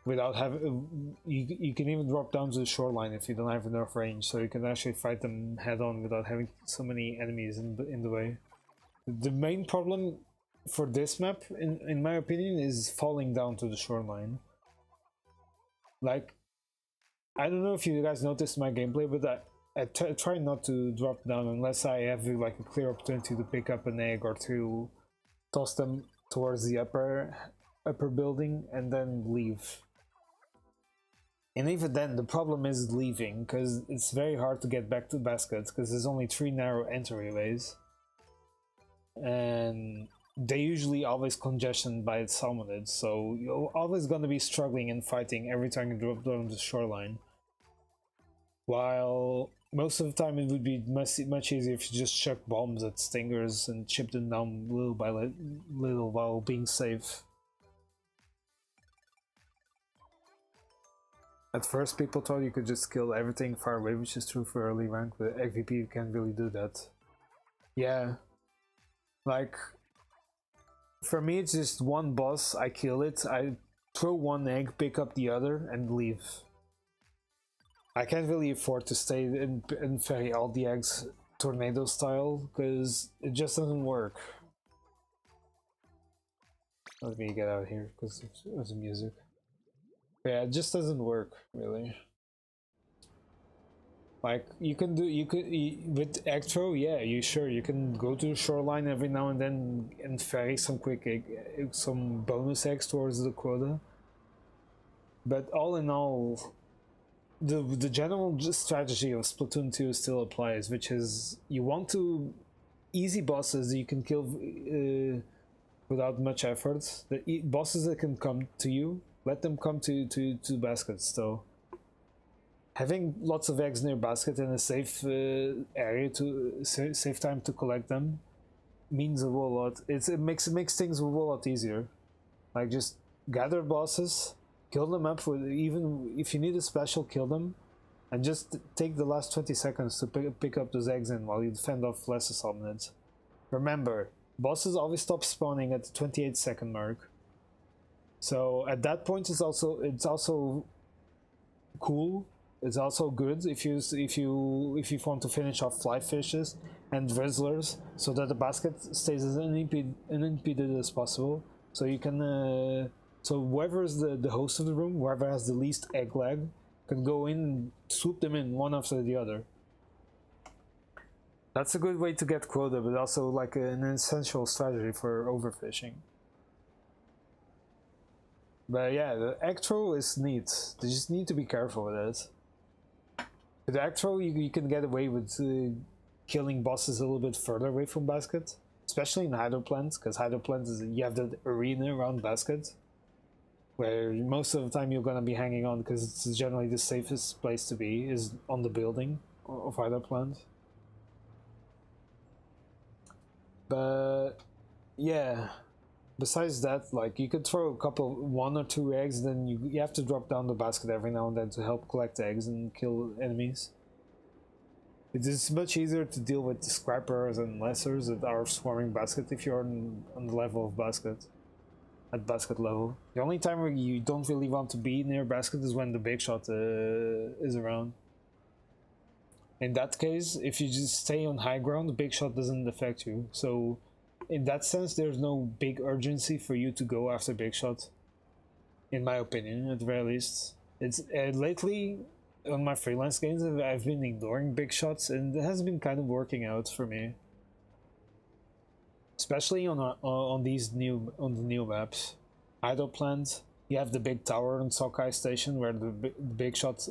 Without having, you can even drop down to the shoreline if you don't have enough range, so you can actually fight them head on without having so many enemies in the way. The main problem for this map, in my opinion, is falling down to the shoreline. Like, I don't know if you guys noticed my gameplay, but I try not to drop down unless I have like a clear opportunity to pick up an egg or to toss them towards the upper building and then leave. And even then, the problem is leaving, because it's very hard to get back to baskets, because there's only 3 narrow entryways. And they usually always congestion by salmonids, so you're always going to be struggling and fighting every time you drop down the shoreline. While most of the time it would be much easier if you just chuck bombs at stingers and chip them down little by little while being safe. At first, people thought you could just kill everything far away, which is true for early rank, but XVP can't really do that. Yeah. Like, for me, it's just one boss, I kill it, I throw 1 egg, pick up the other, and leave. I can't really afford to stay and ferry all the eggs tornado style, because it just doesn't work. Let me get out of here, because of the music. Yeah, it just doesn't work, really. Like, with Ectro, yeah, you can go to the shoreline every now and then and ferry some some bonus eggs towards the quota. But all in all, the general strategy of Splatoon 2 still applies, which is you want to easy bosses you can kill without much effort. The bosses that can come to you, let them come to baskets though. Having lots of eggs near basket and a safe area safe time to collect them means a whole lot. It makes things a whole lot easier. Like, just gather bosses, kill them up with, even if you need a special, kill them, and just take the last 20 seconds to pick up those eggs in while you fend off lesser salmonids. Remember, bosses always stop spawning at the 28-second mark. So at that point, it's also cool. It's also good if you want to finish off flyfishes and drizzlers, so that the basket stays as unimpeded as possible. So you can so whoever is the host of the room, whoever has the least egg lag, can go in and swoop them in one after the other. That's a good way to get quota, but also like an essential strategy for overfishing. But yeah, the Ectro is neat. You just need to be careful with it. With Ectro, you can get away with killing bosses a little bit further away from basket. especially in hydroplant, because hydroplant is you have the arena around basket, where most of the time you're gonna be hanging on because it's generally the safest place to be is on the building of hydroplant. But yeah, besides that, like you could throw a couple, 1 or 2 eggs, then you have to drop down the basket every now and then to help collect eggs and kill enemies. It is much easier to deal with the scrappers and lessers that are swarming basket if you're on the level of basket. At basket level. The only time where you don't really want to be near basket is when the big shot is around. In that case, if you just stay on high ground, the big shot doesn't affect you. So in that sense, there's no big urgency for you to go after big shot. In my opinion, at the very least. It's lately on my freelance games, I've been ignoring big shots, and it has been kind of working out for me. Especially on the new maps. Hydroplant, you have the big tower on Sockeye Station where the big shot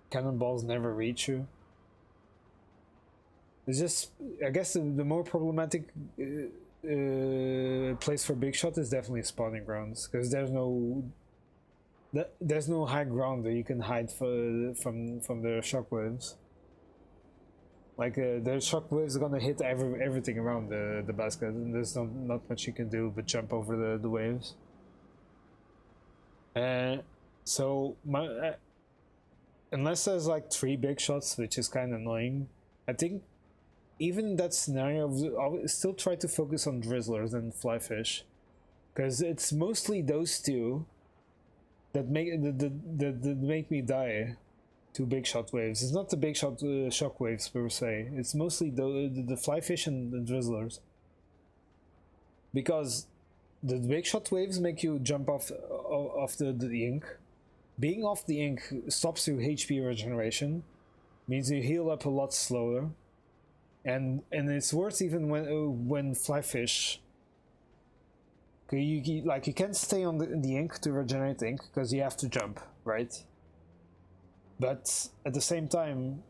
cannonballs never reach you. It's just, I guess the more problematic place for big shot is definitely spawning grounds, because there's no high ground that you can hide from the shockwaves. Like the shockwaves are gonna hit everything around the basket, and there's not much you can do but jump over the waves. So unless there's like 3 big shots, which is kind of annoying, I think even in that scenario, I'll still try to focus on drizzlers and flyfish, because it's mostly those two that make me die to big shot waves. It's not the big shot shock waves per se. It's mostly the flyfish and the drizzlers, because the big shot waves make you jump off the ink. Being off the ink stops your HP regeneration, means you heal up a lot slower, and it's worse even when flyfish. You can't stay on the ink to regenerate ink because you have to jump, right? But at the same time,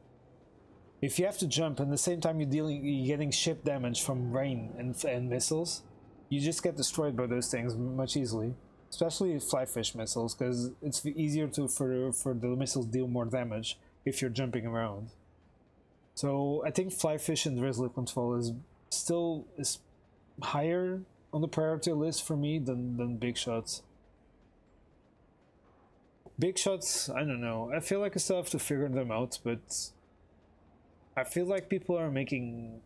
if you have to jump and at the same time you're getting ship damage from rain and missiles, you just get destroyed by those things much easily. Especially flyfish missiles, because it's easier for the missiles deal more damage if you're jumping around. So I think flyfish and drizzler control is higher on the priority list for me than big shots. Big shots, I don't know. I feel like I still have to figure them out, but I feel like people are making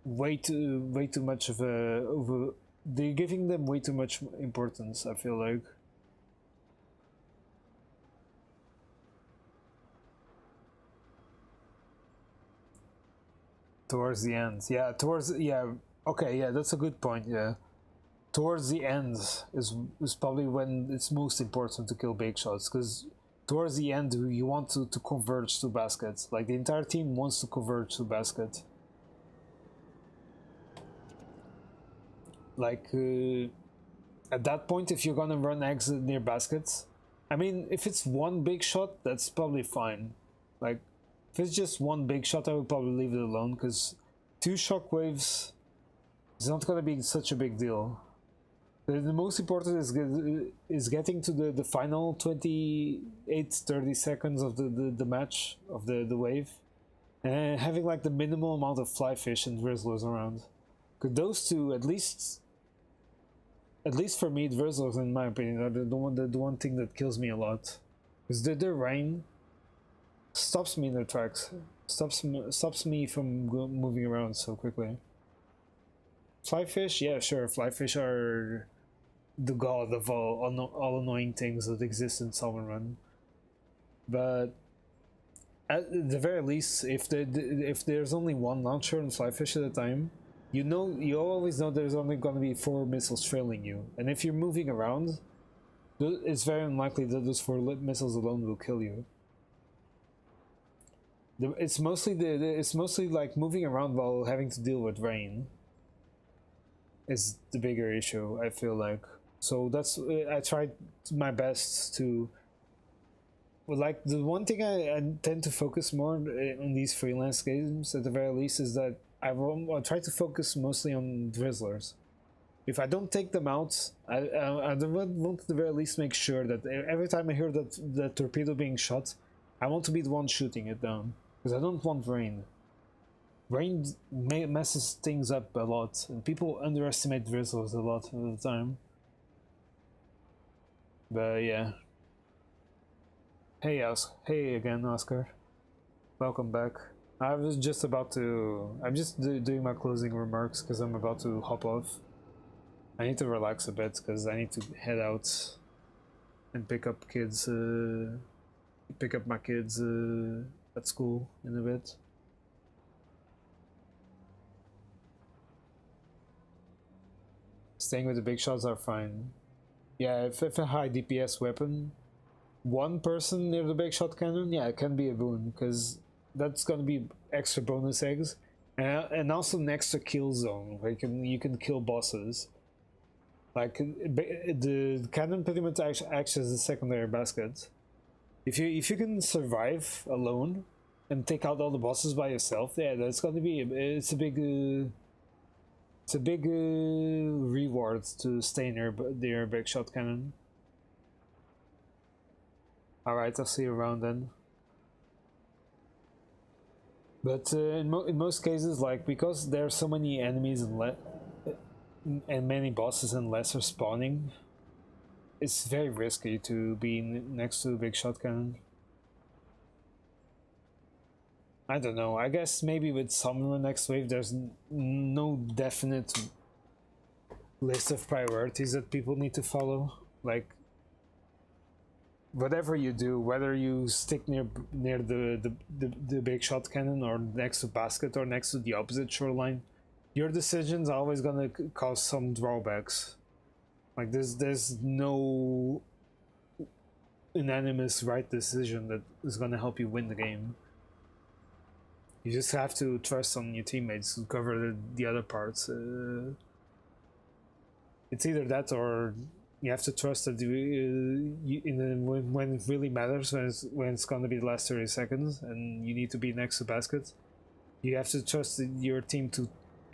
way too much of a they're giving them way too much importance, I feel like. Towards the end. Yeah, okay, yeah, that's a good point, yeah. Towards the end is probably when it's most important to kill big shots, because towards the end you want to converge to baskets. Like the entire team wants to converge to basket. Like at that point, if you're gonna run eggs near baskets, I mean, if it's one big shot, that's probably fine. Like if it's just one big shot, I would probably leave it alone, because 2 shockwaves is not gonna be such a big deal. The most important is getting to the final 28-30 seconds of the match of the wave, and having like the minimal amount of flyfish and drizzlers around. Cause those two, at least for me, drizzlers in my opinion are the one thing that kills me a lot. Cause their rain stops me in their tracks, stops me from moving around so quickly. Flyfish, yeah, sure. Flyfish are the god of all annoying things that exist in Salmon Run. But at the very least, if there's only one launcher on Flyfish at a time, you always know there's only going to be 4 missiles trailing you, and if you're moving around, it's very unlikely that those 4 missiles alone will kill you. It's mostly like moving around while having to deal with rain is the bigger issue, I feel like. So that's I tried my best to, like, the one thing I tend to focus more on these freelance games at the very least is that I'll try to focus mostly on Drizzlers. If I don't take them out, I want to the very least make sure that every time I hear that torpedo being shot, I want to be the one shooting it down. Because I don't want rain. Rain messes things up a lot, and people underestimate Drizzlers a lot of the time. But yeah. Hey again, Oscar. Welcome back. I was just about to... I'm just doing my closing remarks because I'm about to hop off. I need to relax a bit because I need to head out and pick up kids, pick up my kids at school in a bit. Staying with the big shots are fine. Yeah, if a high DPS weapon, one person near the big shot cannon, yeah, it can be a boon because that's gonna be extra bonus eggs, and also an extra kill zone where you can kill bosses. Like the cannon pretty much acts as a secondary basket. If you can survive alone and take out all the bosses by yourself, yeah, that's gonna be it's a big reward to stay near big shot cannon. All right, I'll see you around then. But in most cases, like because there are so many enemies and many bosses and lesser spawning, it's very risky to be next to a big shot cannon. I don't know, I guess maybe with Salmon Run next wave there's no definite list of priorities that people need to follow. Like whatever you do, whether you stick near the big shot cannon or next to basket or next to the opposite shoreline, your decisions are always gonna cause some drawbacks. Like there's no unanimous right decision that is gonna help you win the game. You just have to trust on your teammates to cover the other parts. It's either that or you have to trust that when it really matters, when it's gonna be the last 30 seconds and you need to be next to basket, you have to trust your team to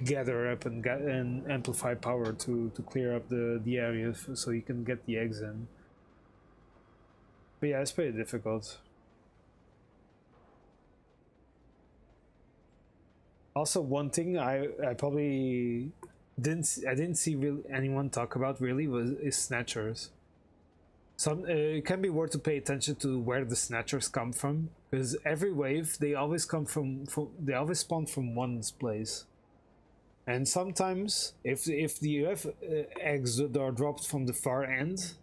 gather up and amplify power to clear up the area so you can get the eggs in. But yeah, it's pretty difficult. Also, one thing I probably didn't see really anyone talk about really is snatchers. It can be worth to pay attention to where the snatchers come from, because every wave they always come they always spawn from one place. And sometimes, if you have eggs that are dropped from the far end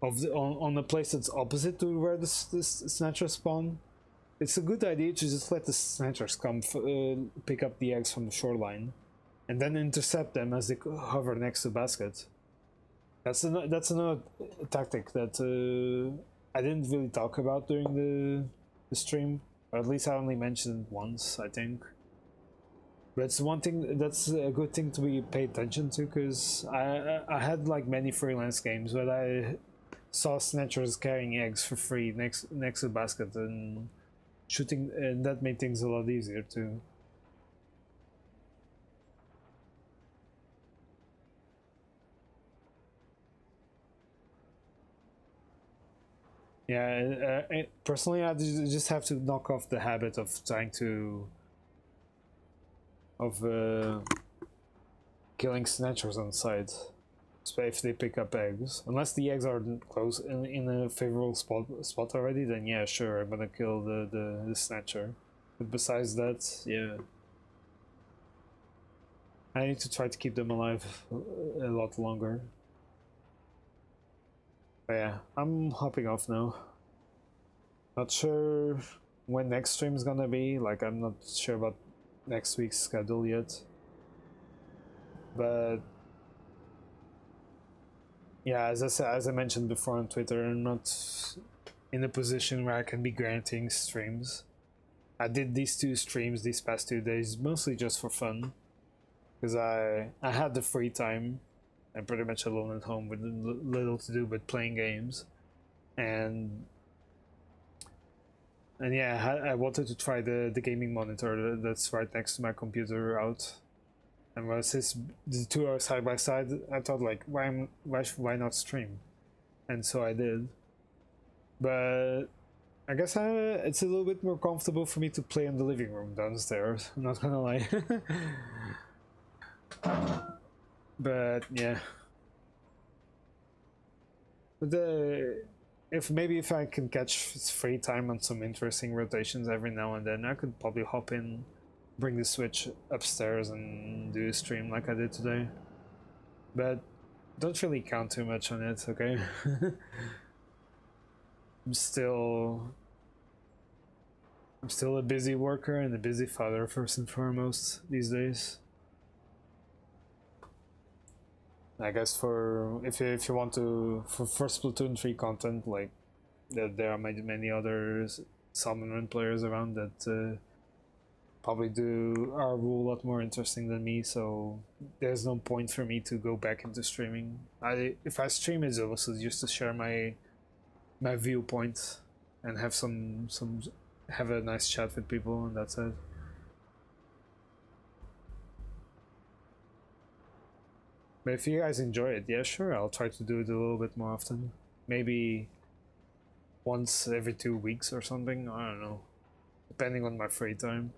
of on a place that's opposite to where the snatchers spawn, it's a good idea to just let the snatchers come pick up the eggs from the shoreline, and then intercept them as they hover next to basket. That's another tactic that I didn't really talk about during the stream, or at least I only mentioned it once, I think. But it's one thing that's a good thing to be paid attention to, because I had like many freelance games where I saw snatchers carrying eggs for free next to the basket and shooting, and that made things a lot easier too. Yeah, personally, I just have to knock off the habit of trying to killing snatchers on sight, if they pick up eggs. Unless the eggs are close in a favorable spot already, then yeah, sure, I'm gonna kill the snatcher. But besides that, yeah, I need to try to keep them alive a lot longer. But yeah, I'm hopping off now. Not sure when next stream is gonna be. Like, I'm not sure about next week's schedule yet. But yeah, as I mentioned before on Twitter, I'm not in a position where I can be granting streams. I did these 2 streams these past 2 days mostly just for fun, because I had the free time. I'm pretty much alone at home with little to do but playing games, and And yeah, I wanted to try the gaming monitor that's right next to my computer out. And was the two are side by side, I thought like why not stream? And so I did. But I guess it's a little bit more comfortable for me to play in the living room downstairs. I'm not gonna lie. But yeah. But if I can catch free time on some interesting rotations every now and then, I could probably hop in, bring the Switch upstairs and do a stream like I did today. But don't really count too much on it, okay? I'm still a busy worker and a busy father first and foremost these days. I guess if you want to for Splatoon 3 content, like there are many other Salmon Run players around that probably are a lot more interesting than me, so there's no point for me to go back into streaming. If I stream, it's also just to share my viewpoint and have a nice chat with people, and that's it. But if you guys enjoy it, yeah, sure, I'll try to do it a little bit more often. Maybe once every 2 weeks or something, I don't know. Depending on my free time.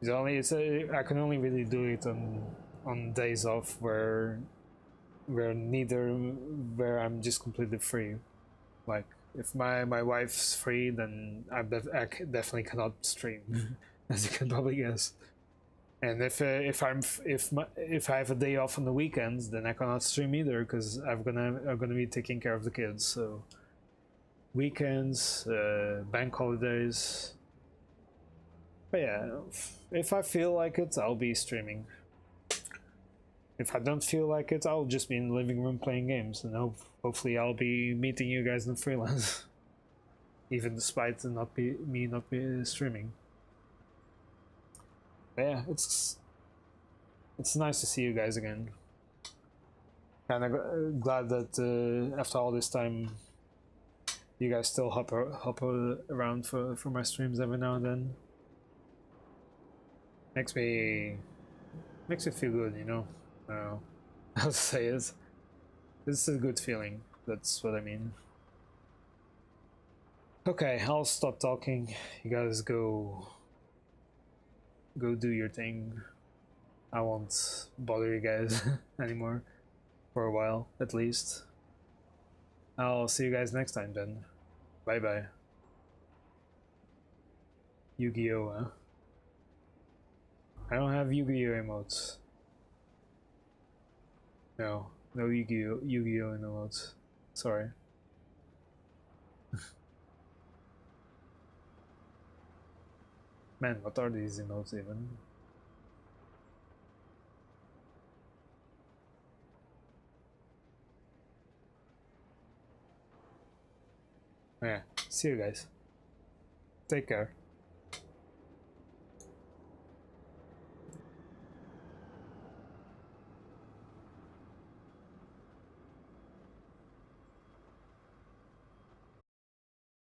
I can only really do it on days off where I'm just completely free. Like if my wife's free, then I definitely cannot stream, as you can probably guess. And if I have a day off on the weekends, then I cannot stream either because I'm gonna be taking care of the kids. So weekends, bank holidays. But yeah, if I feel like it, I'll be streaming. If I don't feel like it, I'll just be in the living room playing games, and hopefully I'll be meeting you guys in freelance, even despite not be streaming. But yeah, it's nice to see you guys again. Kind of glad that after all this time, you guys still hop around for my streams every now and then. Makes me feel good, you know. I don't know how to say it. It's a good feeling. That's what I mean. Okay, I'll stop talking. You guys go do your thing. I won't bother you guys anymore for a while, at least. I'll see you guys next time then. Bye bye. Yu-Gi-Oh! Huh? I don't have Yu-Gi-Oh! Emotes. No Yu-Gi-Oh! Emotes. Sorry. Man, what are these emotes even? Yeah, see you guys. Take care.